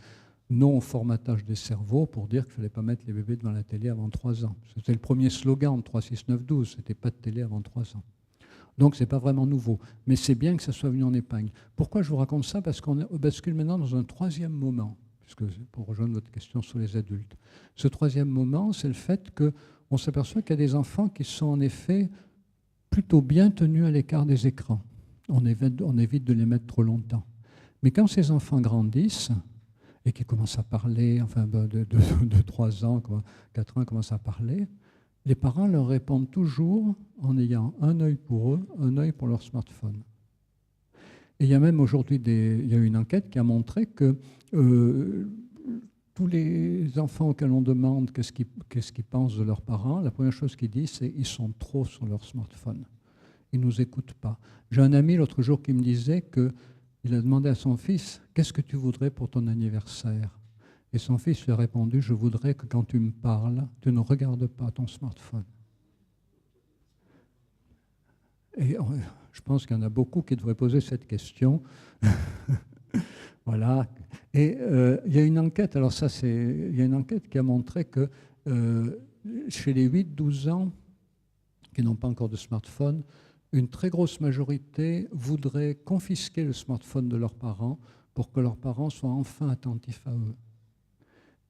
non au formatage des cerveaux, pour dire qu'il ne fallait pas mettre les bébés devant la télé avant 3 ans. C'était le premier slogan de 3, 6, 9, 12, c'était pas de télé avant 3 ans. Donc, ce n'est pas vraiment nouveau. Mais c'est bien que ça soit venu en épingle. Pourquoi je vous raconte ça? Parce qu'on bascule maintenant dans un troisième moment, puisque pour rejoindre votre question sur les adultes. Ce troisième moment, c'est le fait qu'on s'aperçoit qu'il y a des enfants qui sont en effet plutôt bien tenus à l'écart des écrans. On évite de les mettre trop longtemps. Mais quand ces enfants grandissent et qu'ils commencent à parler, enfin de 3 ans, 4 ans, commencent à parler, les parents leur répondent toujours en ayant un œil pour eux, un œil pour leur smartphone. Et il y a même aujourd'hui il y a une enquête qui a montré que tous les enfants auxquels on demande qu'est-ce qu'ils pensent de leurs parents, la première chose qu'ils disent, c'est qu'ils sont trop sur leur smartphone. Ils ne nous écoutent pas. J'ai un ami l'autre jour qui me disait qu'il a demandé à son fils « Qu'est-ce que tu voudrais pour ton anniversaire ?» Et son fils lui a répondu « Je voudrais que quand tu me parles, tu ne regardes pas ton smartphone. » Et je pense qu'il y en a beaucoup qui devraient poser cette question. Voilà. Et il y a une enquête, alors ça il y a une enquête qui a montré que chez les 8-12 ans qui n'ont pas encore de smartphone, une très grosse majorité voudrait confisquer le smartphone de leurs parents pour que leurs parents soient enfin attentifs à eux.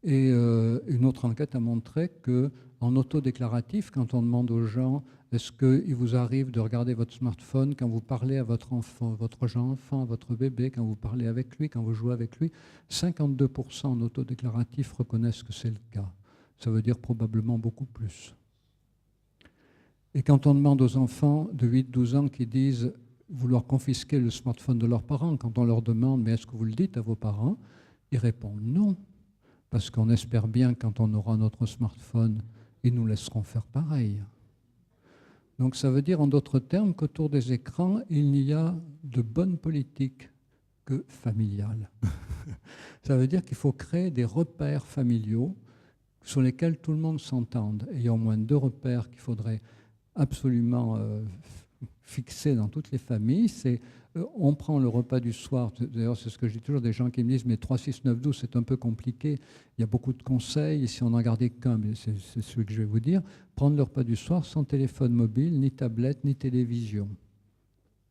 Et une autre enquête a montré qu'en autodéclaratif, quand on demande aux gens est-ce qu'il vous arrive de regarder votre smartphone quand vous parlez à votre enfant, votre jeune enfant, votre bébé, quand vous parlez avec lui, quand vous jouez avec lui, 52% en autodéclaratif reconnaissent que c'est le cas. Ça veut dire probablement beaucoup plus. Et quand on demande aux enfants de 8-12 ans qui disent vouloir confisquer le smartphone de leurs parents, quand on leur demande mais est-ce que vous le dites à vos parents, ils répondent non. Parce qu'on espère bien que quand on aura notre smartphone, ils nous laisseront faire pareil. Donc ça veut dire en d'autres termes qu'autour des écrans, il n'y a de bonne politique que familiale. Ça veut dire qu'il faut créer des repères familiaux sur lesquels tout le monde s'entende. Et il y a au moins 2 repères qu'il faudrait absolument fixer dans toutes les familles. C'est on prend le repas du soir, d'ailleurs c'est ce que je dis toujours, des gens qui me disent mais 3, 6, 9, 12 c'est un peu compliqué, il y a beaucoup de conseils, si on n'en gardait qu'un, mais c'est celui que je vais vous dire, prendre le repas du soir sans téléphone mobile, ni tablette, ni télévision.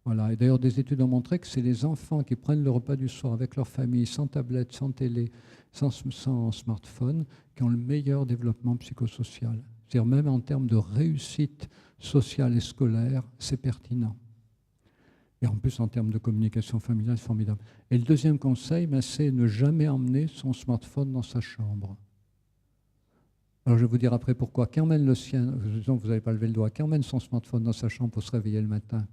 Voilà. Et d'ailleurs des études ont montré que c'est les enfants qui prennent le repas du soir avec leur famille, sans tablette, sans télé, sans smartphone, qui ont le meilleur développement psychosocial. C'est-à-dire même en termes de réussite sociale et scolaire, c'est pertinent. Et en plus, en termes de communication familiale, c'est formidable. Et le deuxième conseil, c'est ne jamais emmener son smartphone dans sa chambre. Alors, je vais vous dire après pourquoi. Qui emmène le sien, vous n'avez pas levé le doigt, qui emmène son smartphone dans sa chambre pour se réveiller le matin?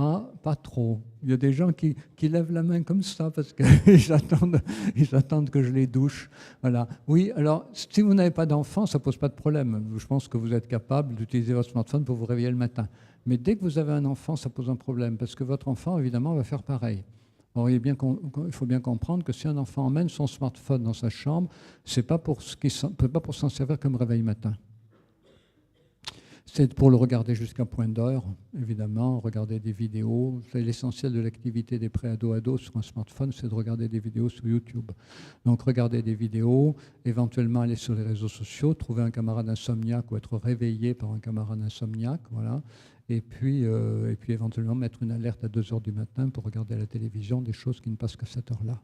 Ah, pas trop. Il y a des gens qui lèvent la main comme ça parce qu'ils attendent que je les douche. Voilà. Oui, alors, si vous n'avez pas d'enfant, ça ne pose pas de problème. Je pense que vous êtes capable d'utiliser votre smartphone pour vous réveiller le matin. Mais dès que vous avez un enfant, ça pose un problème parce que votre enfant, évidemment, va faire pareil. Or, il faut bien comprendre que si un enfant emmène son smartphone dans sa chambre, ce n'est pas pour s'en servir comme réveil matin. C'est pour le regarder jusqu'à point d'heure, évidemment, regarder des vidéos. C'est l'essentiel de l'activité des pré-ados sur un smartphone, c'est de regarder des vidéos sur YouTube. Donc, regarder des vidéos, éventuellement aller sur les réseaux sociaux, trouver un camarade insomniaque ou être réveillé par un camarade insomniaque, voilà. Et puis éventuellement mettre une alerte à 2 h du matin pour regarder à la télévision des choses qui ne passent qu'à cette heure-là.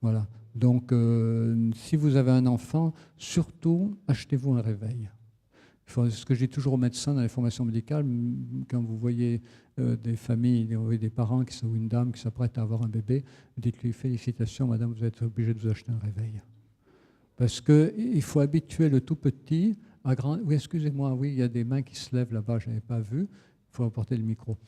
Voilà. Donc, si vous avez un enfant, surtout, achetez-vous un réveil. Ce que je dis toujours aux médecins dans les formations médicales, quand vous voyez des familles, des parents ou une dame qui s'apprête à avoir un bébé, dites-lui félicitations, madame, vous êtes obligée de vous acheter un réveil. Parce qu'il faut habituer le tout petit à grand. Oui, excusez-moi, oui, il y a des mains qui se lèvent là-bas, je n'avais pas vu. Il faut apporter le micro.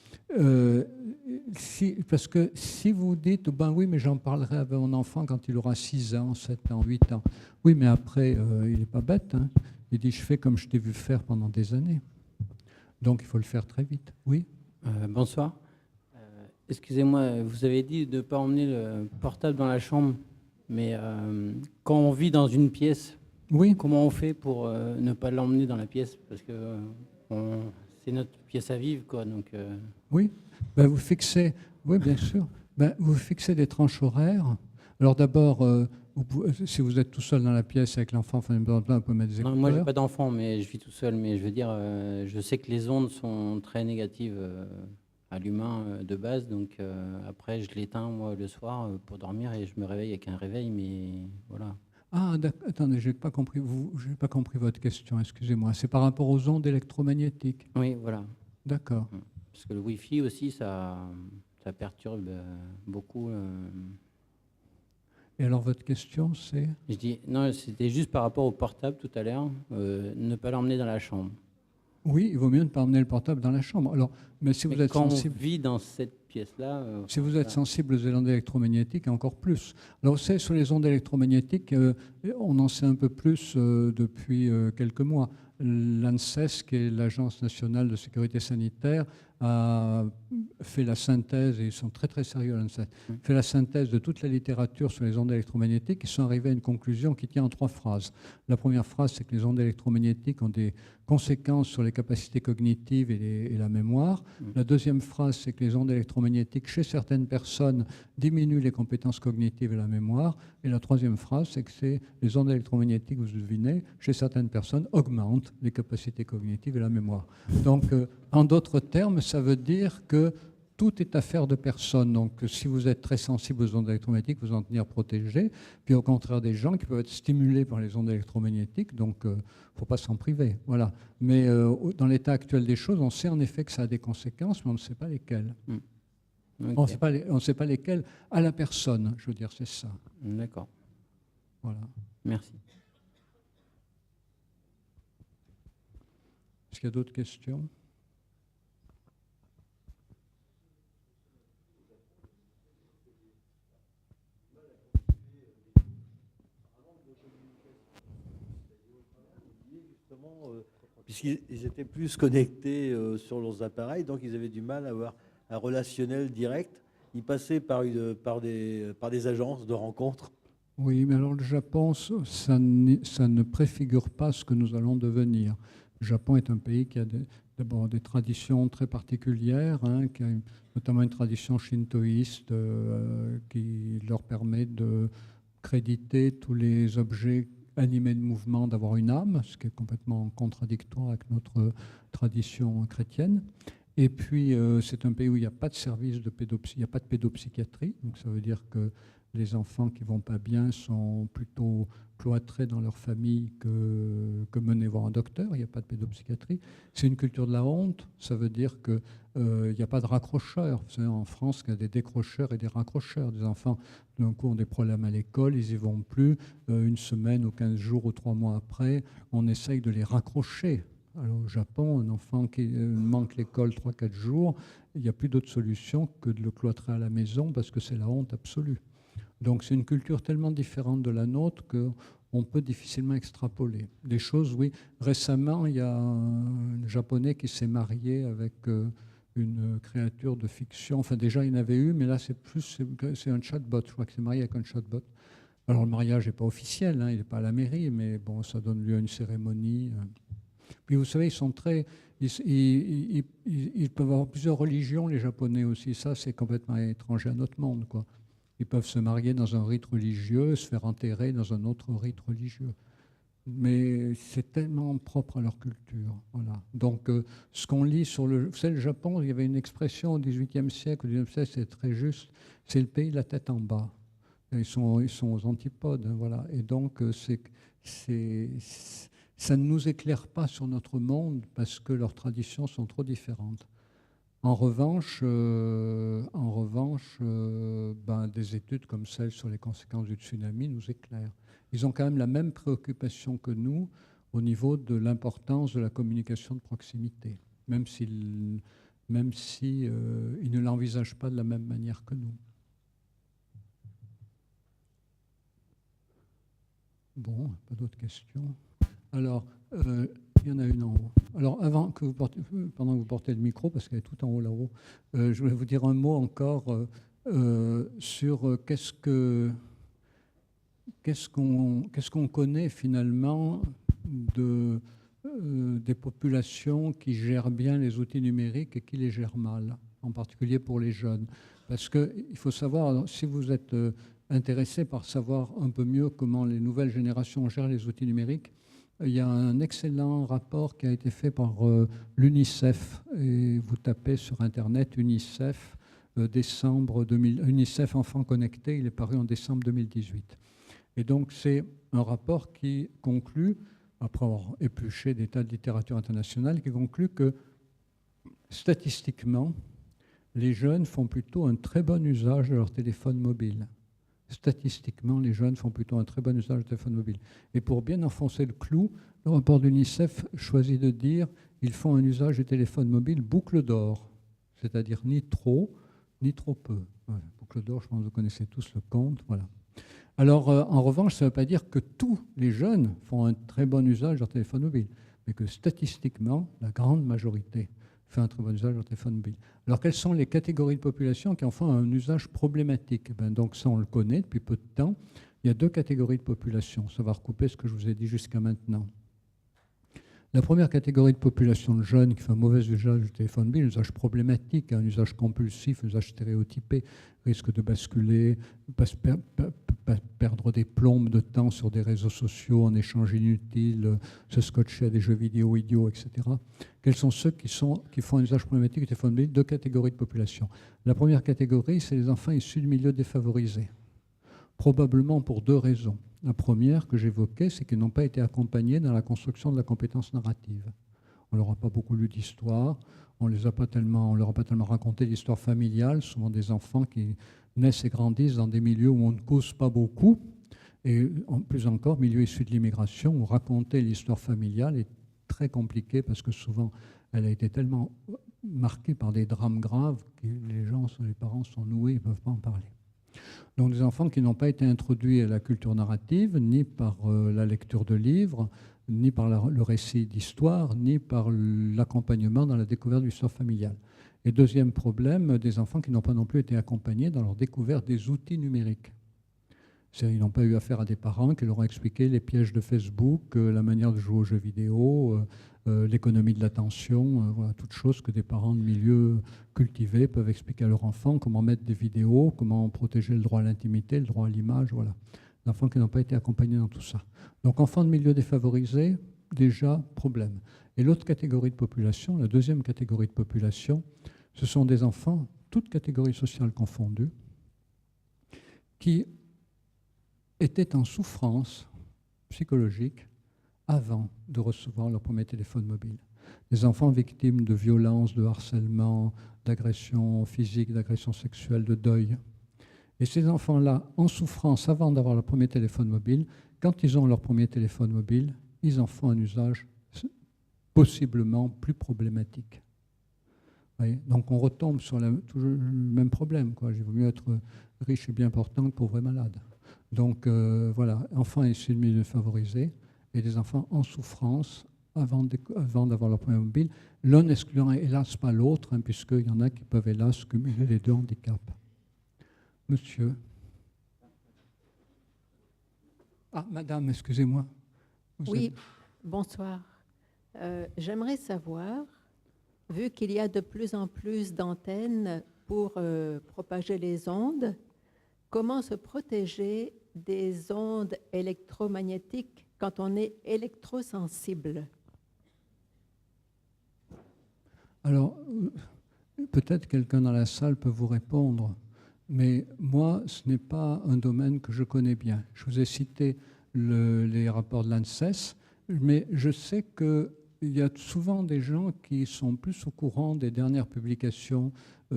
Parce que si vous dites, ben oui, mais j'en parlerai avec mon enfant quand il aura 6 ans, 7 ans, 8 ans. Oui, mais après, il n'est pas bête, hein. Il dit, je fais comme je t'ai vu faire pendant des années. Donc, il faut le faire très vite. Oui. Bonsoir. Excusez-moi, vous avez dit de ne pas emmener le portable dans la chambre, mais quand on vit dans une pièce, oui. Comment on fait pour ne pas l'emmener dans la pièce? Parce que c'est notre pièce à vivre, quoi. Donc, Oui, ben, vous fixez, oui, bien sûr. Ben, vous fixez des tranches horaires. Alors d'abord, si vous êtes tout seul dans la pièce avec l'enfant, vous pouvez mettre des écouteurs. Non, moi, j'ai pas d'enfant, mais je vis tout seul. Mais je veux dire, je sais que les ondes sont très négatives à l'humain de base. Donc après, je l'éteins, moi, le soir pour dormir et je me réveille avec un réveil. Mais voilà. Ah, attendez, je n'ai pas compris votre question, excusez-moi. C'est par rapport aux ondes électromagnétiques? Oui, voilà. D'accord. Parce que le Wi-Fi aussi, ça perturbe beaucoup. Et alors, votre question, c'est? Je dis, non, c'était juste par rapport au portable tout à l'heure, ne pas l'emmener dans la chambre. Oui, il vaut mieux ne pas emmener le portable dans la chambre. Alors, mais si vous êtes sensible, on vit dans cette pièce-là... si vous êtes sensible aux ondes électromagnétiques, encore plus. Alors, vous savez, sur les ondes électromagnétiques, on en sait un peu plus depuis quelques mois. L'ANSES, qui est l'Agence nationale de sécurité sanitaire, a fait la synthèse, et ils sont très très sérieux, l'ANSES, fait la synthèse de toute la littérature sur les ondes électromagnétiques. Ils sont arrivés à une conclusion qui tient en 3 phrases. La première phrase, c'est que les ondes électromagnétiques ont des conséquences sur les capacités cognitives et la mémoire. La deuxième phrase, c'est que les ondes électromagnétiques, chez certaines personnes, diminuent les compétences cognitives et la mémoire. Et la troisième phrase, c'est que les ondes électromagnétiques, vous devinez, chez certaines personnes, augmentent les capacités cognitives et la mémoire. Donc, en d'autres termes, ça veut dire que tout est affaire de personne. Donc, si vous êtes très sensible aux ondes électromagnétiques, vous en tenir protégé. Puis, au contraire, des gens qui peuvent être stimulés par les ondes électromagnétiques. Donc, il ne faut pas s'en priver. Voilà. Mais dans l'état actuel des choses, on sait en effet que ça a des conséquences, mais on ne sait pas lesquelles. Okay. On ne sait pas lesquelles à la personne, je veux dire, c'est ça. D'accord. Voilà. Merci. Est-ce qu'il y a d'autres questions ? Puisqu'ils étaient plus connectés sur leurs appareils, donc ils avaient du mal à avoir un relationnel direct. Ils passaient par des agences de rencontres. Oui, mais alors le Japon, ça ne préfigure pas ce que nous allons devenir. Le Japon est un pays qui a d'abord des traditions très particulières, hein, qui a notamment une tradition shintoïste qui leur permet de créditer tous les objets animés de mouvement d'avoir une âme, ce qui est complètement contradictoire avec notre tradition chrétienne. Et puis, c'est un pays où il n'y a pas de service de pédopsychiatrie, il n'y a pas de pédopsychiatrie, donc ça veut dire que Les enfants qui ne vont pas bien sont plutôt cloîtrés dans leur famille que menés voir un docteur. Il n'y a pas de pédopsychiatrie. C'est une culture de la honte. Ça veut dire qu'il n'y a pas de raccrocheurs. Vous savez, en France, il y a des décrocheurs et des raccrocheurs. Des enfants, d'un coup, ont des problèmes à l'école, ils n'y vont plus. Une semaine ou 15 jours ou 3 mois après, on essaye de les raccrocher. Alors, au Japon, un enfant qui manque l'école 3-4 jours, il n'y a plus d'autre solution que de le cloîtrer à la maison parce que c'est la honte absolue. Donc c'est une culture tellement différente de la nôtre qu'on peut difficilement extrapoler. Des choses, oui. Récemment, il y a un Japonais qui s'est marié avec une créature de fiction. Enfin, déjà, il y en avait eu, mais là, c'est un chatbot. Je crois qu'il s'est marié avec un chatbot. Alors, le mariage n'est pas officiel, hein, il n'est pas à la mairie, mais bon, ça donne lieu à une cérémonie. Puis, vous savez, ils sont très... Ils peuvent avoir plusieurs religions, les Japonais aussi. Ça, c'est complètement étranger à notre monde, quoi. Ils peuvent se marier dans un rite religieux, se faire enterrer dans un autre rite religieux. Mais c'est tellement propre à leur culture. Voilà. Donc, ce qu'on lit sur le... Vous savez, le Japon, il y avait une expression au XVIIIe siècle, au XIXe siècle, c'est très juste, c'est le pays de la tête en bas. Ils sont aux antipodes. Hein, voilà. Et donc, ça ne nous éclaire pas sur notre monde parce que leurs traditions sont trop différentes. En revanche, des études comme celle sur les conséquences du tsunami nous éclairent. Ils ont quand même la même préoccupation que nous au niveau de l'importance de la communication de proximité, même s'ils ne l'envisagent pas de la même manière que nous. Bon, pas d'autres questions. Alors, il y en a une en haut. Alors, pendant que vous portez le micro, parce qu'elle est tout en haut là-haut, je voulais vous dire un mot encore sur qu'est-ce qu'on connaît finalement des populations qui gèrent bien les outils numériques et qui les gèrent mal, en particulier pour les jeunes. Parce qu'il faut savoir, si vous êtes intéressé par savoir un peu mieux comment les nouvelles générations gèrent les outils numériques, il y a un excellent rapport qui a été fait par l'UNICEF. Et vous tapez sur Internet UNICEF, UNICEF Enfants Connectés, il est paru en décembre 2018. Et donc c'est un rapport qui conclut, après avoir épluché des tas de littérature internationale, qui conclut que statistiquement, les jeunes font plutôt un très bon usage de leur téléphone mobile. Statistiquement, les jeunes font plutôt un très bon usage du téléphone mobile. Et pour bien enfoncer le clou, le rapport de l'UNICEF choisit de dire qu'ils font un usage du téléphone mobile boucle d'or, c'est-à-dire ni trop, ni trop peu. Voilà. Boucle d'or, je pense que vous connaissez tous le conte. Voilà. Alors, en revanche, ça ne veut pas dire que tous les jeunes font un très bon usage de leur téléphone mobile, mais que statistiquement, la grande majorité fait un très bon usage de leur téléphone mobile. Alors, quelles sont les catégories de population qui en font un usage problématique? Donc, ça, on le connaît depuis peu de temps. Il y a 2 catégories de population. Ça va recouper ce que je vous ai dit jusqu'à maintenant. La première catégorie de population de jeunes qui fait un mauvais usage du téléphone mobile, un usage problématique, un usage compulsif, un usage stéréotypé, risque de basculer, perdre des plombes de temps sur des réseaux sociaux en échange inutile, se scotcher à des jeux vidéo idiots, etc. Quels sont ceux qui font un usage problématique du téléphone mobile? 2 catégories de population. La première catégorie, c'est les enfants issus de milieux défavorisés, probablement pour 2 raisons. La première que j'évoquais, c'est qu'ils n'ont pas été accompagnés dans la construction de la compétence narrative. On ne leur a pas beaucoup lu d'histoire, on ne leur a pas tellement raconté l'histoire familiale, souvent des enfants qui naissent et grandissent dans des milieux où on ne cause pas beaucoup, et plus encore, milieux issus de l'immigration, où raconter l'histoire familiale est très compliqué parce que souvent, elle a été tellement marquée par des drames graves que les parents sont noués et ne peuvent pas en parler. Donc des enfants qui n'ont pas été introduits à la culture narrative, ni par la lecture de livres, ni par le récit d'histoire, ni par l'accompagnement dans la découverte de l'histoire familiale. Et deuxième problème, des enfants qui n'ont pas non plus été accompagnés dans leur découverte des outils numériques. Ils n'ont pas eu affaire à des parents qui leur ont expliqué les pièges de Facebook, la manière de jouer aux jeux vidéo, l'économie de l'attention, voilà, toutes choses que des parents de milieux cultivés peuvent expliquer à leurs enfants, comment mettre des vidéos, comment protéger le droit à l'intimité, le droit à l'image, voilà. Des enfants qui n'ont pas été accompagnés dans tout ça. Donc enfants de milieux défavorisés, déjà problème. Et l'autre catégorie de population, la deuxième catégorie de population, ce sont des enfants, toutes catégories sociales confondues, qui étaient en souffrance psychologique avant de recevoir leur premier téléphone mobile. Des enfants victimes de violences, de harcèlement, d'agressions physiques, d'agressions sexuelles, de deuil. Et ces enfants-là, en souffrance avant d'avoir leur premier téléphone mobile, quand ils ont leur premier téléphone mobile, ils en font un usage possiblement plus problématique. Donc on retombe sur toujours le même problème, quoi. Il vaut mieux être riche et bien portant que pauvre et malade. Donc voilà, enfants issus de milieux favorisés et des enfants en souffrance avant d'avoir leur premier mobile, l'un n'excluant hélas pas l'autre, hein, puisqu'il y en a qui peuvent hélas cumuler les deux handicaps. Monsieur. Ah, madame, excusez-moi. Oui, bonsoir. J'aimerais savoir, vu qu'il y a de plus en plus d'antennes pour propager les ondes, comment se protéger des ondes électromagnétiques quand on est électrosensible? Alors, peut-être quelqu'un dans la salle peut vous répondre, mais moi, ce n'est pas un domaine que je connais bien. Je vous ai cité les rapports de l'ANSES, mais je sais qu'il y a souvent des gens qui sont plus au courant des dernières publications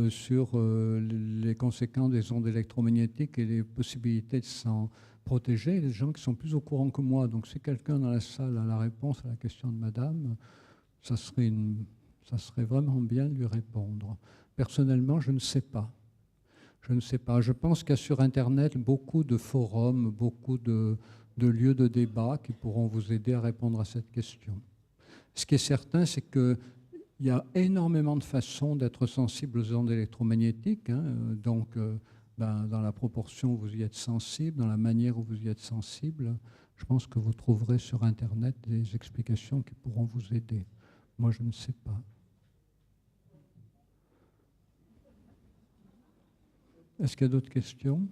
sur les conséquences des ondes électromagnétiques et les possibilités de s'en protéger, des gens qui sont plus au courant que moi. Donc si quelqu'un dans la salle a la réponse à la question de madame, ça serait vraiment bien de lui répondre. Personnellement, je ne sais pas. Je ne sais pas. Je pense qu'il y a sur Internet beaucoup de forums, beaucoup de lieux de débat qui pourront vous aider à répondre à cette question. Ce qui est certain, c'est qu'il y a énormément de façons d'être sensible aux ondes électromagnétiques. Hein, donc, dans la proportion où vous y êtes sensible, dans la manière où vous y êtes sensible, je pense que vous trouverez sur Internet des explications qui pourront vous aider. Moi, je ne sais pas. Est-ce qu'il y a d'autres questions ?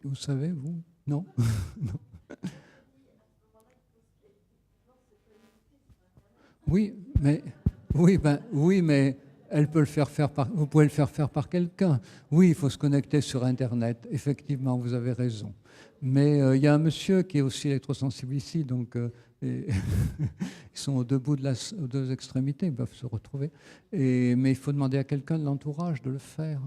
Vous savez, vous ? Non, non. Oui, mais elle peut le faire vous pouvez le faire faire par quelqu'un. Oui, il faut se connecter sur Internet. Effectivement, vous avez raison. Mais il y a un monsieur qui est aussi électrosensible ici, donc ils sont aux deux extrémités, ils peuvent se retrouver. Mais il faut demander à quelqu'un de l'entourage de le faire.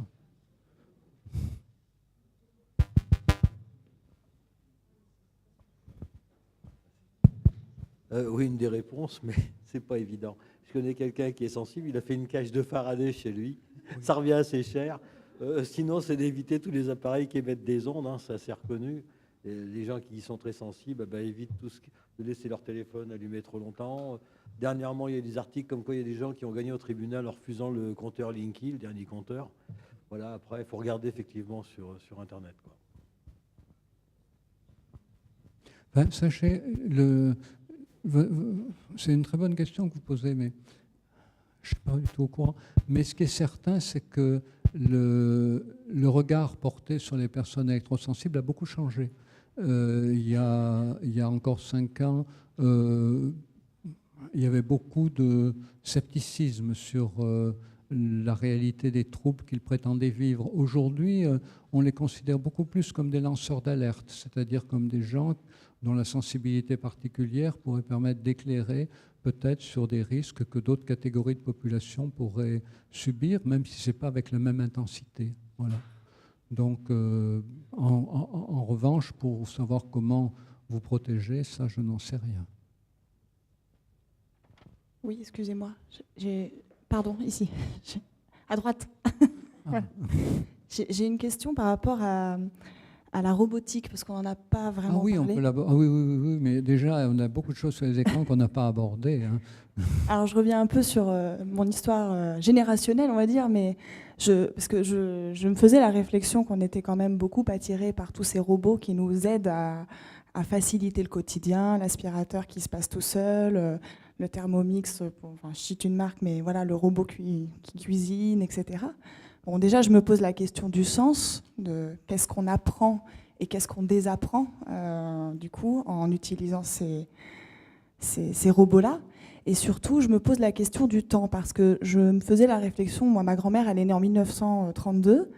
Oui, une des réponses, mais c'est pas évident. Je connais quelqu'un qui est sensible, il a fait une cage de Faraday chez lui. Oui. Ça revient assez cher. Sinon, c'est d'éviter tous les appareils qui émettent des ondes, hein, ça c'est reconnu. Et les gens qui sont très sensibles évitent de laisser leur téléphone allumé trop longtemps. Dernièrement, il y a des articles comme quoi il y a des gens qui ont gagné au tribunal en refusant le compteur Linky, le dernier compteur. Voilà, après, il faut regarder effectivement sur Internet, quoi. Sachez, c'est une très bonne question que vous posez, mais je ne suis pas du tout au courant. Mais ce qui est certain, c'est que le regard porté sur les personnes électrosensibles a beaucoup changé. Il y a encore 5 ans, il y avait beaucoup de scepticisme sur la réalité des troubles qu'ils prétendaient vivre. Aujourd'hui, on les considère beaucoup plus comme des lanceurs d'alerte, c'est-à-dire comme des gens dont la sensibilité particulière pourrait permettre d'éclairer peut-être sur des risques que d'autres catégories de population pourraient subir, même si ce n'est pas avec la même intensité. Voilà. Donc, en revanche, pour savoir comment vous protéger, ça, je n'en sais rien. Oui, excusez-moi. Pardon, ici, à droite. Voilà. J'ai une question par rapport à la robotique, parce qu'on n'en a pas vraiment parlé. Oui, mais déjà, on a beaucoup de choses sur les écrans qu'on n'a pas abordées. Hein. Alors, je reviens un peu sur mon histoire générationnelle, on va dire, mais parce que je me faisais la réflexion qu'on était quand même beaucoup attirés par tous ces robots qui nous aident à faciliter le quotidien, l'aspirateur qui se passe tout seul, le Thermomix, je cite une marque, mais voilà, le robot qui cuisine, etc. Bon, déjà, je me pose la question du sens, de qu'est-ce qu'on apprend et qu'est-ce qu'on désapprend, du coup, en utilisant ces robots-là. Et surtout, je me pose la question du temps, parce que je me faisais la réflexion, moi, ma grand-mère, elle est née en 1932.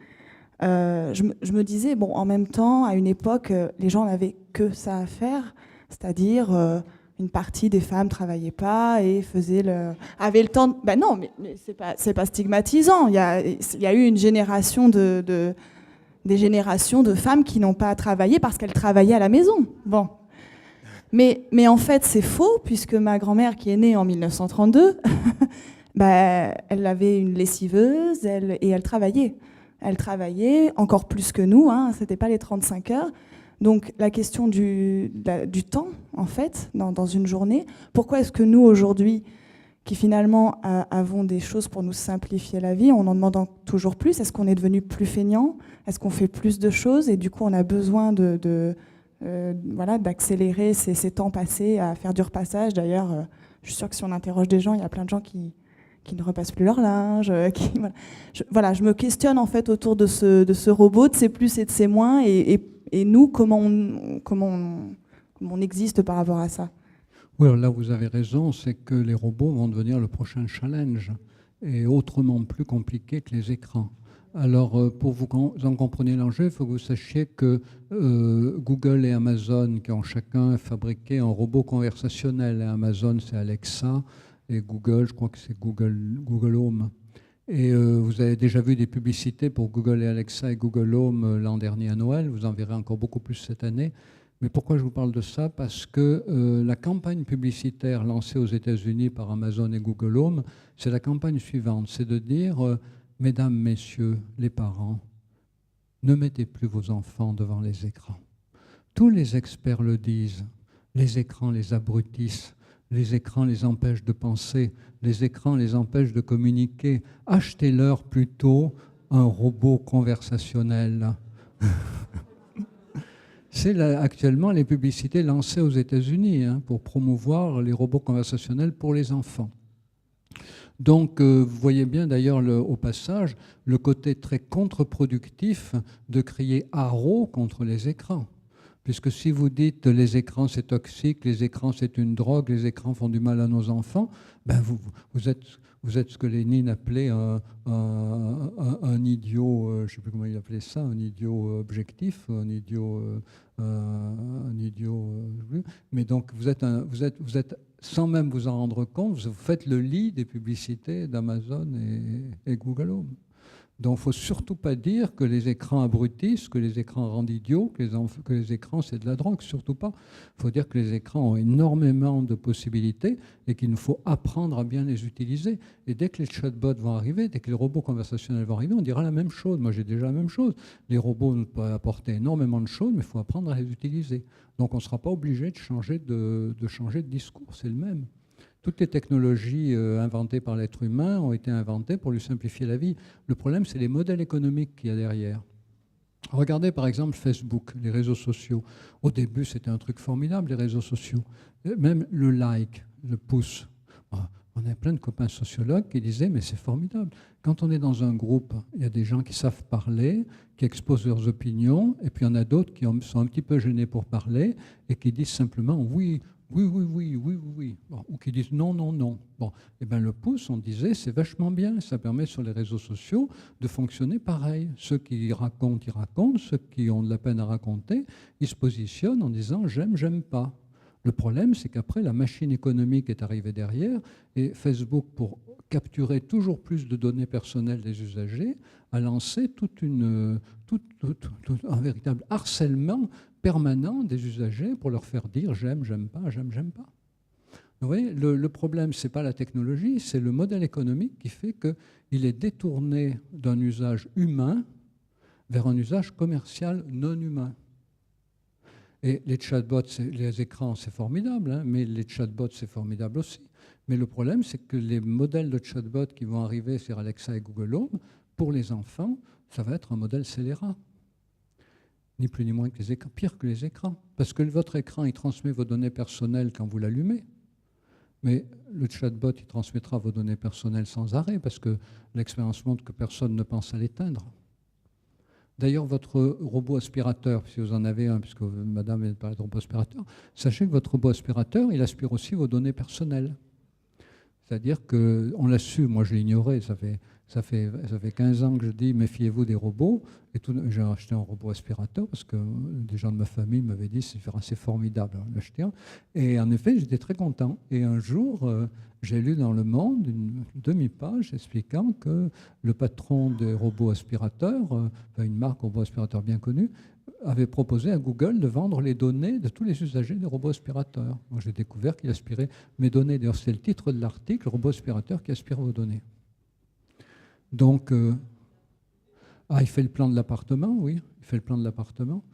Je me disais, bon, en même temps, à une époque, les gens n'avaient que ça à faire, c'est-à-dire une partie des femmes travaillaient pas et avaient le temps. Ben non, mais c'est pas stigmatisant. Il y a eu une génération des générations de femmes qui n'ont pas travaillé parce qu'elles travaillaient à la maison. Bon. Mais en fait, c'est faux, puisque ma grand-mère, qui est née en 1932, elle avait une lessiveuse et elle travaillait. Elle travaillait encore plus que nous, hein, c'était pas les 35 heures. Donc la question du temps, en fait, dans une journée, pourquoi est-ce que nous, aujourd'hui, qui finalement avons des choses pour nous simplifier la vie, on en demande toujours plus? Est-ce qu'on est devenu plus feignant? Est-ce qu'on fait plus de choses? Et du coup, on a besoin d'accélérer ces temps passés à faire du repassage. D'ailleurs, je suis sûre que si on interroge des gens, il y a plein de gens qui ne repassent plus leur linge. Je me questionne en fait autour de ce robot, de ces plus et de ces moins, et nous, comment on existe par rapport à ça. Oui, alors là vous avez raison, c'est que les robots vont devenir le prochain challenge, et autrement plus compliqué que les écrans. Alors, pour vous en compreniez l'enjeu, il faut que vous sachiez que Google et Amazon, qui ont chacun fabriqué un robot conversationnel, et Amazon c'est Alexa, et Google, je crois que c'est Google Home. Et vous avez déjà vu des publicités pour Google et Alexa et Google Home l'an dernier à Noël, vous en verrez encore beaucoup plus cette année. Mais pourquoi je vous parle de ça? Parce que la campagne publicitaire lancée aux États-Unis par Amazon et Google Home, c'est la campagne suivante, c'est de dire... Mesdames, messieurs, les parents, ne mettez plus vos enfants devant les écrans. Tous les experts le disent. Les écrans les abrutissent. Les écrans les empêchent de penser. Les écrans les empêchent de communiquer. Achetez-leur plutôt un robot conversationnel. C'est actuellement les publicités lancées aux États-Unis pour promouvoir les robots conversationnels pour les enfants. Donc, vous voyez bien d'ailleurs au passage le côté très contre-productif de crier haro contre les écrans. Puisque si vous dites les écrans c'est toxique, les écrans c'est une drogue, les écrans font du mal à nos enfants, ben vous êtes ce que Lénine appelait un idiot, je ne sais plus comment il appelait ça, un idiot objectif, un idiot, mais donc vous êtes sans même vous en rendre compte, vous faites le lit des publicités d'Amazon et Google Home. Donc il ne faut surtout pas dire que les écrans abrutissent, que les écrans rendent idiots, que les écrans c'est de la drogue, surtout pas. Il faut dire que les écrans ont énormément de possibilités et qu'il nous faut apprendre à bien les utiliser. Et dès que les chatbots vont arriver, dès que les robots conversationnels vont arriver, on dira la même chose. Moi j'ai déjà la même chose. Les robots nous peuvent apporter énormément de choses, mais il faut apprendre à les utiliser. Donc on ne sera pas obligé de changer de discours, c'est le même. Toutes les technologies inventées par l'être humain ont été inventées pour lui simplifier la vie. Le problème, c'est les modèles économiques qu'il y a derrière. Regardez par exemple Facebook, les réseaux sociaux. Au début, c'était un truc formidable, les réseaux sociaux. Même le like, le pouce. On a plein de copains sociologues qui disaient « mais c'est formidable ». Quand on est dans un groupe, il y a des gens qui savent parler, qui exposent leurs opinions, et puis il y en a d'autres qui sont un petit peu gênés pour parler et qui disent simplement « oui ». Oui. Bon, ou qui disent non. Bon, et bien le pouce, on disait, c'est vachement bien. Ça permet sur les réseaux sociaux de fonctionner pareil. Ceux qui racontent, ils racontent. Ceux qui ont de la peine à raconter, ils se positionnent en disant j'aime pas. Le problème, c'est qu'après, la machine économique est arrivée derrière et Facebook, pour capturer toujours plus de données personnelles des usagers, a lancé un véritable harcèlement permanent des usagers pour leur faire dire j'aime pas. Vous voyez, le problème, ce n'est pas la technologie, c'est le modèle économique qui fait qu'il est détourné d'un usage humain vers un usage commercial non humain. Et les chatbots, les écrans, c'est formidable, mais les chatbots, c'est formidable aussi. Mais le problème, c'est que les modèles de chatbots qui vont arriver sur Alexa et Google Home, pour les enfants, ça va être un modèle scélérat. Ni plus ni moins que les écrans, pire que les écrans. Parce que votre écran, il transmet vos données personnelles quand vous l'allumez. Mais le chatbot, il transmettra vos données personnelles sans arrêt, parce que l'expérience montre que personne ne pense à l'éteindre. D'ailleurs, votre robot aspirateur, si vous en avez un, puisque madame parle de robot aspirateur, sachez que votre robot aspirateur, il aspire aussi vos données personnelles. C'est-à-dire qu'on l'a su, moi je l'ignorais, ça fait 15 ans que je dis méfiez-vous des robots. Et j'ai acheté un robot aspirateur parce que des gens de ma famille m'avaient dit c'est formidable d'acheter un. Et en effet, j'étais très content. Et un jour, j'ai lu dans Le Monde une demi-page expliquant que le patron des robots aspirateurs, une marque robot aspirateur bien connue, avait proposé à Google de vendre les données de tous les usagers des robots aspirateurs. Moi, j'ai découvert qu'il aspirait mes données. D'ailleurs, c'est le titre de l'article, robot aspirateur qui aspire vos données. Donc, il fait le plan de l'appartement, oui, il fait le plan de l'appartement.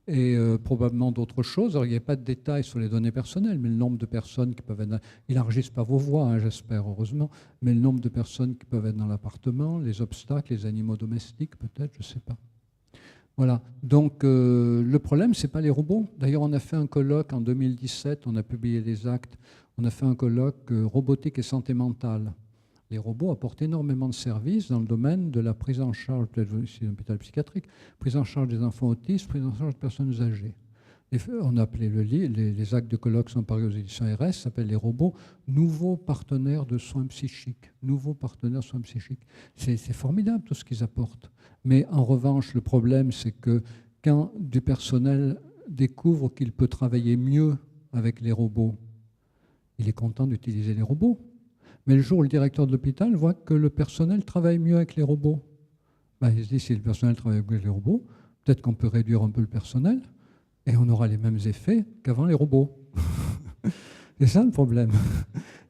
Et probablement d'autres choses. Alors, il n'y a pas de détails sur les données personnelles, mais le nombre de personnes qui peuvent être... Ils n'enregistrent pas vos voix, hein, j'espère, heureusement, mais le nombre de personnes qui peuvent être dans l'appartement, les obstacles, les animaux domestiques, peut-être, je ne sais pas. Voilà. Donc, le problème, ce n'est pas les robots. D'ailleurs, on a fait un colloque en 2017, on a publié les actes, on a fait un colloque robotique et santé mentale. Les robots apportent énormément de services dans le domaine de la prise en charge, peut-être ici dans l'hôpital psychiatrique, prise en charge des enfants autistes, prise en charge des personnes âgées. Et on a appelé les actes de colloque sont parus aux éditions RS, ça s'appelle les robots nouveaux partenaires de soins psychiques. Nouveaux partenaires de soins psychiques. C'est formidable tout ce qu'ils apportent. Mais en revanche, le problème, c'est que quand du personnel découvre qu'il peut travailler mieux avec les robots, il est content d'utiliser les robots. Mais le jour où le directeur de l'hôpital voit que le personnel travaille mieux avec les robots, il se dit, si le personnel travaille avec les robots, peut-être qu'on peut réduire un peu le personnel et on aura les mêmes effets qu'avant les robots. C'est ça le problème.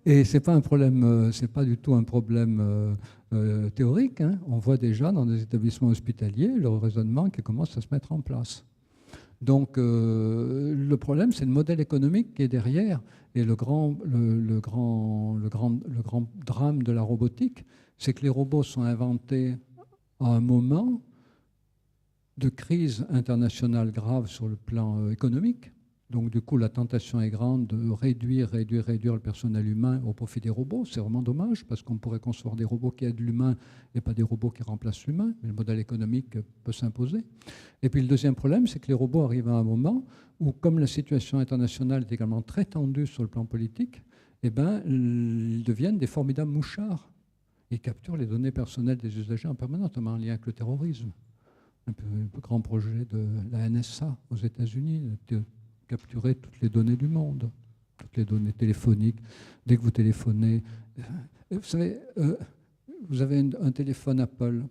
Et ce n'est pas un problème, c'est pas du tout un problème théorique. Hein. On voit déjà dans des établissements hospitaliers le raisonnement qui commence à se mettre en place. Donc le problème, c'est le modèle économique qui est derrière. Et le grand drame de la robotique, c'est que les robots sont inventés à un moment de crise internationale grave sur le plan économique. Donc du coup, la tentation est grande de réduire le personnel humain au profit des robots. C'est vraiment dommage parce qu'on pourrait concevoir des robots qui aident l'humain et pas des robots qui remplacent l'humain. Mais le modèle économique peut s'imposer. Et puis le deuxième problème, c'est que les robots arrivent à un moment où, comme la situation internationale est également très tendue sur le plan politique, ils deviennent des formidables mouchards. Ils capturent les données personnelles des usagers en permanence, notamment en lien avec le terrorisme. Un peu grand projet de la NSA aux États-Unis, de capturer toutes les données du monde, toutes les données téléphoniques. Dès que vous téléphonez, vous savez, vous avez un téléphone Apple,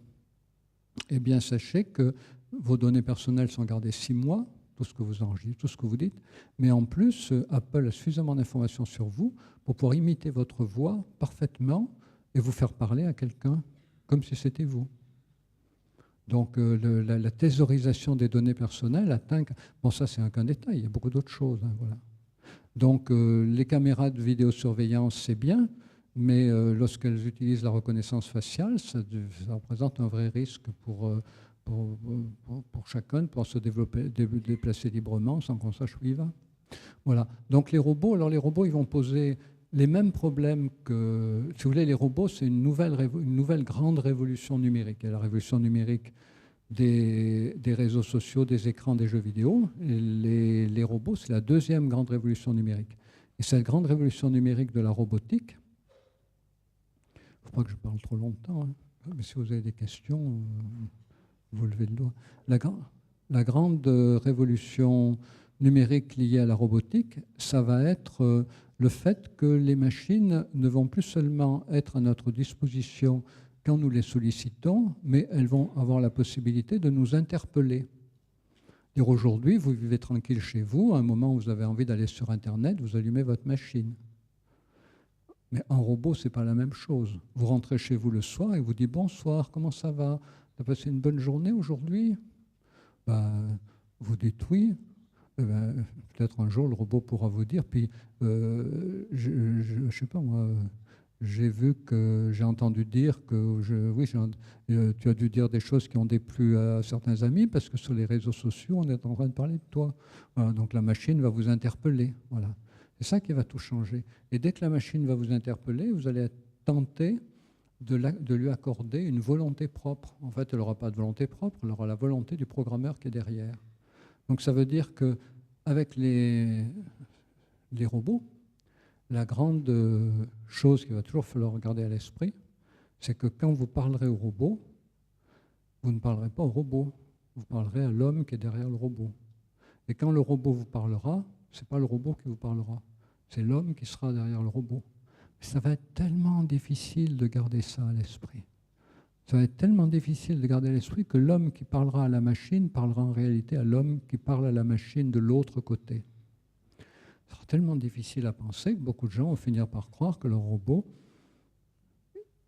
eh bien sachez que vos données personnelles sont gardées 6 mois, tout ce que vous enregistrez, tout ce que vous dites, mais en plus, Apple a suffisamment d'informations sur vous pour pouvoir imiter votre voix parfaitement et vous faire parler à quelqu'un comme si c'était vous. Donc la thésaurisation des données personnelles atteint... Bon, ça, c'est qu'un détail, il y a beaucoup d'autres choses. Hein, voilà. Donc les caméras de vidéosurveillance, c'est bien, mais lorsqu'elles utilisent la reconnaissance faciale, ça représente un vrai risque pour chacun de pouvoir se déplacer librement sans qu'on sache où il va. Voilà. Donc les robots, ils vont poser les mêmes problèmes que, si vous voulez, les robots, c'est une nouvelle grande révolution numérique. Il y a la révolution numérique des réseaux sociaux, des écrans, des jeux vidéo. Et les robots, c'est la deuxième grande révolution numérique. Et cette grande révolution numérique de la robotique, il ne faut pas que je parle trop longtemps, hein, mais si vous avez des questions, vous levez le doigt. La grande révolution numérique liée à la robotique, ça va être le fait que les machines ne vont plus seulement être à notre disposition quand nous les sollicitons, mais elles vont avoir la possibilité de nous interpeller. Aujourd'hui, vous vivez tranquille chez vous, à un moment où vous avez envie d'aller sur Internet, vous allumez votre machine. Mais un robot, ce n'est pas la même chose. Vous rentrez chez vous le soir et vous dites « Bonsoir, comment ça va? Tu as passé une bonne journée aujourd'hui ?» Vous dites « Oui ». Peut-être un jour, le robot pourra vous dire. Puis, je sais pas moi, j'ai entendu dire que, tu as dû dire des choses qui ont déplu à certains amis parce que sur les réseaux sociaux, on est en train de parler de toi. Voilà, donc la machine va vous interpeller. Voilà. C'est ça qui va tout changer. Et dès que la machine va vous interpeller, vous allez être tenté de lui accorder une volonté propre. En fait, elle n'aura pas de volonté propre, elle aura la volonté du programmeur qui est derrière. Donc ça veut dire qu'avec les robots, La grande chose qu'il va toujours falloir garder à l'esprit, c'est que quand vous parlerez au robot, vous ne parlerez pas au robot, vous parlerez à l'homme qui est derrière le robot. Et quand le robot vous parlera, ce n'est pas le robot qui vous parlera, c'est l'homme qui sera derrière le robot. Ça va être tellement difficile de garder ça à l'esprit. Ça va être tellement difficile de garder à l'esprit que l'homme qui parlera à la machine parlera en réalité à l'homme qui parle à la machine de l'autre côté. Ce sera tellement difficile à penser que beaucoup de gens vont finir par croire que leur robot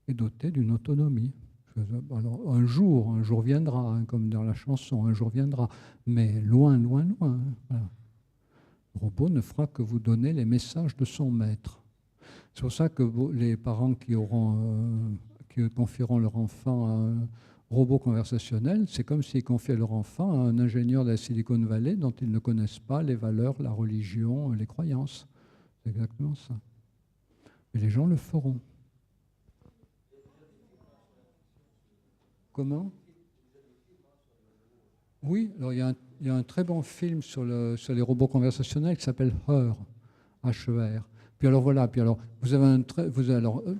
est doté d'une autonomie. Alors, un jour viendra, hein, comme dans la chanson, un jour viendra, mais loin, loin, loin. Voilà. Le robot ne fera que vous donner les messages de son maître. C'est pour ça que les parents qui confieront leur enfant à un robot conversationnel, c'est comme s'ils confiaient leur enfant à un ingénieur de la Silicon Valley dont ils ne connaissent pas les valeurs, la religion, les croyances. C'est exactement ça. Et les gens le feront. Comment ? Oui, alors il y a un très bon film sur les robots conversationnels qui s'appelle Her, H-E-R. Puis alors voilà,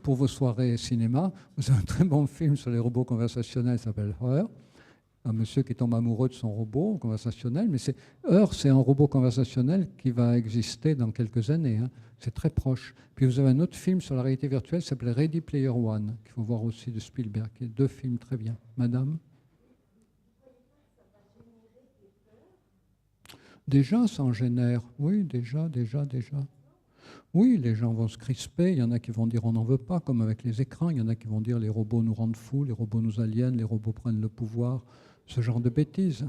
pour vos soirées cinéma, vous avez un très bon film sur les robots conversationnels qui s'appelle Her. Un monsieur qui tombe amoureux de son robot conversationnel, mais Her, c'est un robot conversationnel qui va exister dans quelques années. Hein. C'est très proche. Puis vous avez un autre film sur la réalité virtuelle qui s'appelle Ready Player One, qu'il faut voir aussi de Spielberg, qui est 2 films très bien. Madame ? Déjà, ça en génère. Oui, déjà. Oui, les gens vont se crisper, il y en a qui vont dire on n'en veut pas, comme avec les écrans, il y en a qui vont dire les robots nous rendent fous, les robots nous aliènent, les robots prennent le pouvoir, ce genre de bêtises.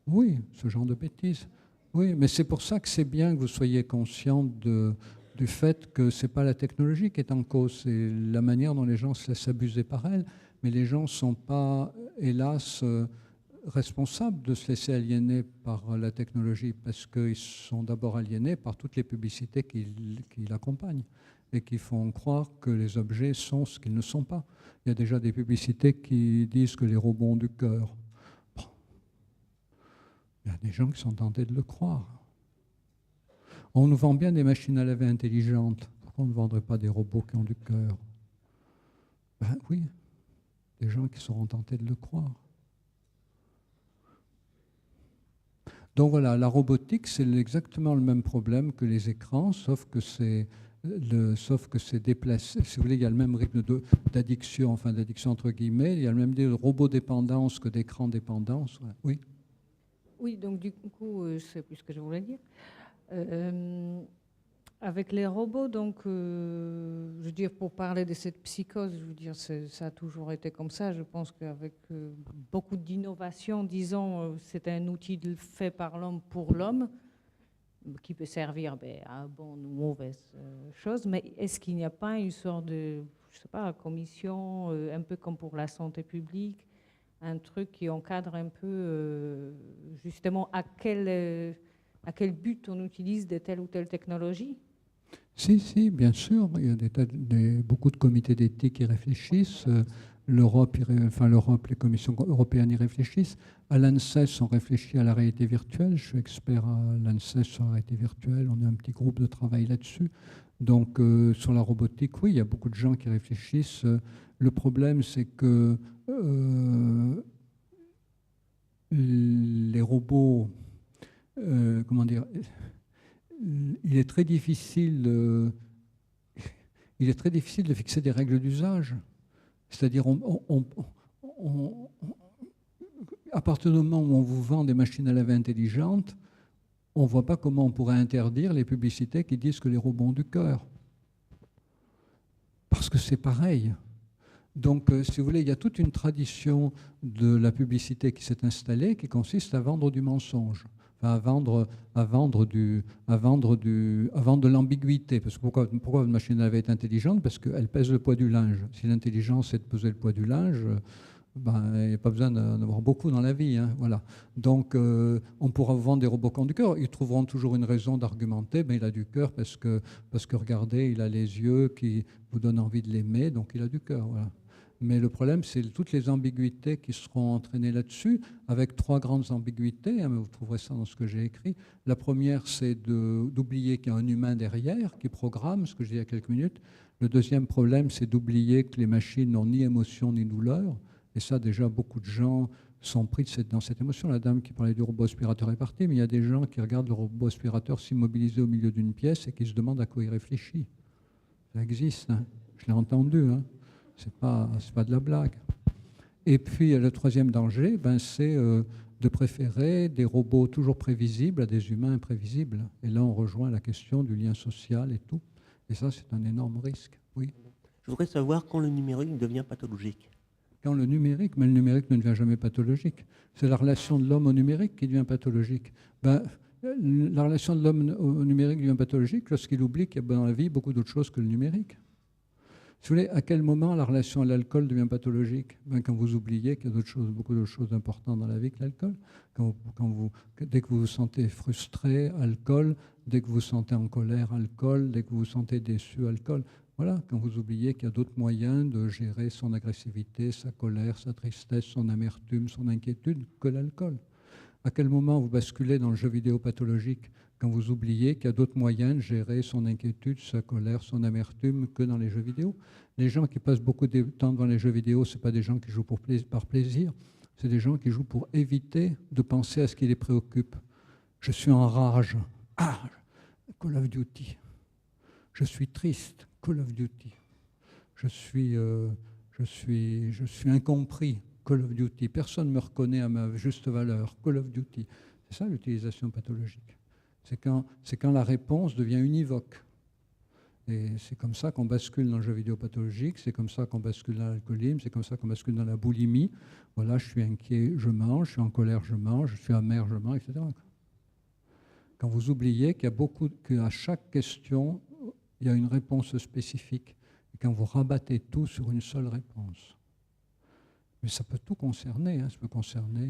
Oui, ce genre de bêtises. Oui, mais c'est pour ça que c'est bien que vous soyez conscient du fait que ce n'est pas la technologie qui est en cause, c'est la manière dont les gens se laissent abuser par elle, mais les gens ne sont pas, hélas, responsables de se laisser aliéner par la technologie parce qu'ils sont d'abord aliénés par toutes les publicités qui l'accompagnent et qui font croire que les objets sont ce qu'ils ne sont pas. Il y a déjà des publicités qui disent que les robots ont du cœur. Bon. Il y a des gens qui sont tentés de le croire. On nous vend bien des machines à laver intelligentes. Pourquoi on ne vendrait pas des robots qui ont du cœur ? Ben oui, des gens qui seront tentés de le croire. Donc voilà, la robotique, c'est exactement le même problème que les écrans, sauf que c'est déplacé. Si vous voulez, il y a le même rythme d'addiction, enfin d'addiction entre guillemets, il y a le même de robot-dépendance que d'écran-dépendance. Oui. Oui, donc du coup, c'est plus ce que je voulais dire. Avec les robots, donc, je veux dire, pour parler de cette psychose, je veux dire, ça a toujours été comme ça. Je pense qu'avec beaucoup d'innovation, disons, c'est un outil fait par l'homme pour l'homme, qui peut servir à bonne ou mauvaise chose. Mais est-ce qu'il n'y a pas une sorte de, je sais pas, commission, un peu comme pour la santé publique, un truc qui encadre un peu, justement, à quel but on utilise de telle ou telle technologie ? Si, bien sûr. Il y a beaucoup de comités d'éthique qui réfléchissent. L'Europe, les commissions européennes y réfléchissent. À l'ANSES, on réfléchit à la réalité virtuelle. Je suis expert à l'ANSES sur la réalité virtuelle. On a un petit groupe de travail là-dessus. Donc, sur la robotique, oui, il y a beaucoup de gens qui réfléchissent. Le problème, c'est que les robots, comment dire, il est très difficile de fixer des règles d'usage. C'est-à-dire, à partir du moment où on vous vend des machines à laver intelligentes, on ne voit pas comment on pourrait interdire les publicités qui disent que les robots ont du cœur. Parce que c'est pareil. Donc, si vous voulez, il y a toute une tradition de la publicité qui s'est installée qui consiste à vendre du mensonge. À vendre de l'ambiguïté. Parce que pourquoi une machine à laver est intelligente ? Parce qu'elle pèse le poids du linge. Si l'intelligence est de peser le poids du linge, il n'y a pas besoin d'en avoir beaucoup dans la vie. Hein, voilà. Donc, on pourra vous vendre des robots qui ont du cœur. Ils trouveront toujours une raison d'argumenter. Mais il a du cœur parce que regardez, il a les yeux qui vous donnent envie de l'aimer, donc il a du cœur. Voilà. Mais le problème, c'est toutes les ambiguïtés qui seront entraînées là-dessus, avec 3 grandes ambiguïtés, hein, mais vous trouverez ça dans ce que j'ai écrit. La première, c'est d'oublier qu'il y a un humain derrière qui programme, ce que je dis il y a quelques minutes. Le deuxième problème, c'est d'oublier que les machines n'ont ni émotion ni douleur. Et ça, déjà, beaucoup de gens sont pris dans cette émotion. La dame qui parlait du robot aspirateur est partie, mais il y a des gens qui regardent le robot aspirateur s'immobiliser au milieu d'une pièce et qui se demandent à quoi il réfléchit. Ça existe, hein. Je l'ai entendu, hein. C'est pas de la blague. Et puis, le troisième danger, c'est de préférer des robots toujours prévisibles à des humains imprévisibles. Et là, on rejoint la question du lien social et tout. Et ça, c'est un énorme risque. Oui. Je voudrais savoir quand le numérique devient pathologique. Quand le numérique, mais le numérique ne devient jamais pathologique. C'est la relation de l'homme au numérique qui devient pathologique. La relation de l'homme au numérique devient pathologique lorsqu'il oublie qu'il y a dans la vie beaucoup d'autres choses que le numérique. Si vous voulez, à quel moment la relation à l'alcool devient pathologique? Quand vous oubliez qu'il y a beaucoup d'autres choses importantes dans la vie que l'alcool. Dès que vous vous sentez frustré, alcool. Dès que vous vous sentez en colère, alcool. Dès que vous vous sentez déçu, alcool. Voilà, quand vous oubliez qu'il y a d'autres moyens de gérer son agressivité, sa colère, sa tristesse, son amertume, son inquiétude que l'alcool. À quel moment vous basculez dans le jeu vidéo pathologique? Quand vous oubliez qu'il y a d'autres moyens de gérer son inquiétude, sa colère, son amertume que dans les jeux vidéo. Les gens qui passent beaucoup de temps dans les jeux vidéo, ce ne sont pas des gens qui jouent par plaisir, c'est des gens qui jouent pour éviter de penser à ce qui les préoccupe. Je suis en rage. Ah, Call of Duty. Je suis triste. Call of Duty. Je suis incompris. Call of Duty. Personne ne me reconnaît à ma juste valeur. Call of Duty. C'est ça l'utilisation pathologique. C'est quand la réponse devient univoque. Et c'est comme ça qu'on bascule dans le jeu vidéo pathologique, c'est comme ça qu'on bascule dans l'alcoolisme, c'est comme ça qu'on bascule dans la boulimie. Voilà, je suis inquiet, je mange, je suis en colère, je mange, je suis amer, je mange, etc. Quand vous oubliez qu'à chaque question, il y a une réponse spécifique, et quand vous rabattez tout sur une seule réponse. Mais ça peut tout concerner, hein, ça peut concerner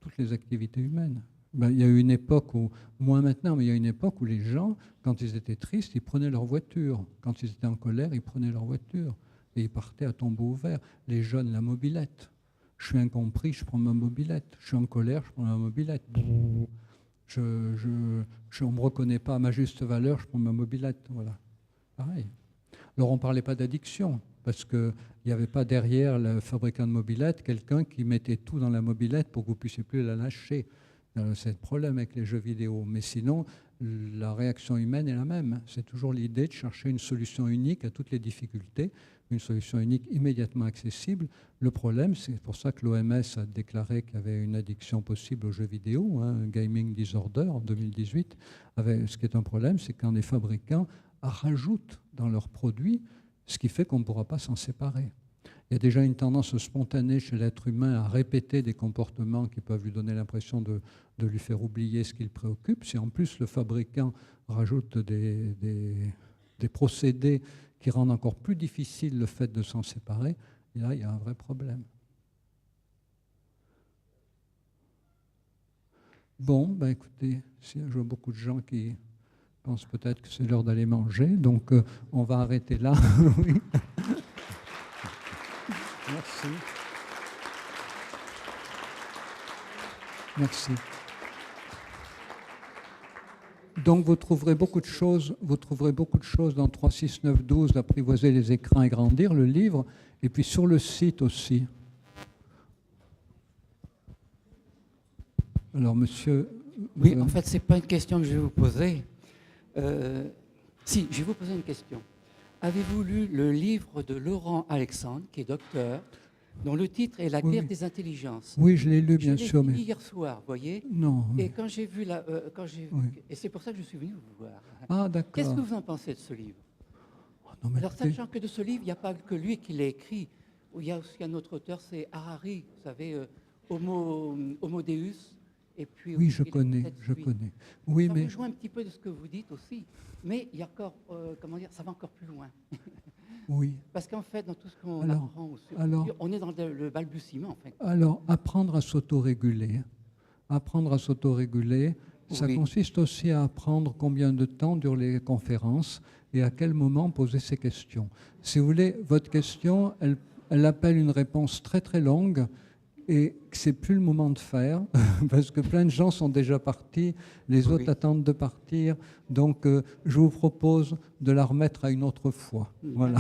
toutes les activités humaines. Il y a eu une époque où, moins maintenant, mais il y a une époque où les gens, quand ils étaient tristes, ils prenaient leur voiture. Quand ils étaient en colère, ils prenaient leur voiture. Et ils partaient à tombeau ouvert. Les jeunes, la mobilette. Je suis incompris, je prends ma mobilette. Je suis en colère, je prends ma mobilette. On ne me reconnaît pas à ma juste valeur, je prends ma mobilette. Voilà. Pareil. Alors, on ne parlait pas d'addiction, parce qu'il n'y avait pas derrière le fabricant de mobilette quelqu'un qui mettait tout dans la mobilette pour que vous ne puissiez plus la lâcher. C'est le problème avec les jeux vidéo. Mais sinon, la réaction humaine est la même. C'est toujours l'idée de chercher une solution unique à toutes les difficultés, une solution unique immédiatement accessible. Le problème, c'est pour ça que l'OMS a déclaré qu'il y avait une addiction possible aux jeux vidéo, un gaming disorder en 2018. Ce qui est un problème, c'est quand les fabricants rajoutent dans leurs produits, ce qui fait qu'on ne pourra pas s'en séparer. Il y a déjà une tendance spontanée chez l'être humain à répéter des comportements qui peuvent lui donner l'impression de lui faire oublier ce qui le préoccupe. Si en plus le fabricant rajoute des procédés qui rendent encore plus difficile le fait de s'en séparer, là, il y a un vrai problème. Bon, écoutez, je vois beaucoup de gens qui pensent peut-être que c'est l'heure d'aller manger, donc on va arrêter là. Oui. Merci. Merci. Donc vous trouverez beaucoup de choses dans 3, 6, 9, 12, apprivoiser les écrans et grandir, le livre, et puis sur le site aussi. Alors monsieur... Oui, en fait, ce n'est pas une question que je vais vous poser. Si, je vais vous poser une question. Avez-vous lu le livre de Laurent Alexandre, qui est docteur, dont le titre est La guerre des intelligences? Oui, je l'ai lu, bien sûr. Je l'ai lu hier soir, vous voyez. Non. Et quand j'ai vu et c'est pour ça que je suis venu vous voir. Ah, d'accord. Qu'est-ce que vous en pensez de ce livre? Alors, sachant que de ce livre, il n'y a pas que lui qui l'a écrit. Il y a aussi un autre auteur, c'est Harari, vous savez, Homo Deus. Et puis, oui, je connais. Oui, ça mais... rejoint un petit peu de ce que vous dites aussi, mais il y a encore, ça va encore plus loin. Oui. Parce qu'en fait, dans tout ce qu'on apprend aussi, on est dans le balbutiement, en fait. Alors, apprendre à s'autoréguler. Apprendre à s'autoréguler, Ça Oui. consiste aussi à apprendre combien de temps durent les conférences et à quel moment poser ces questions. Si vous voulez, votre question, elle appelle une réponse très très longue et c'est plus le moment de faire parce que plein de gens sont déjà partis, les autres attendent de partir. Donc, je vous propose de la remettre à une autre fois. Voilà.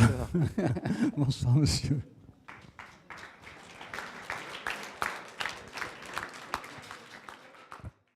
Bonsoir, monsieur.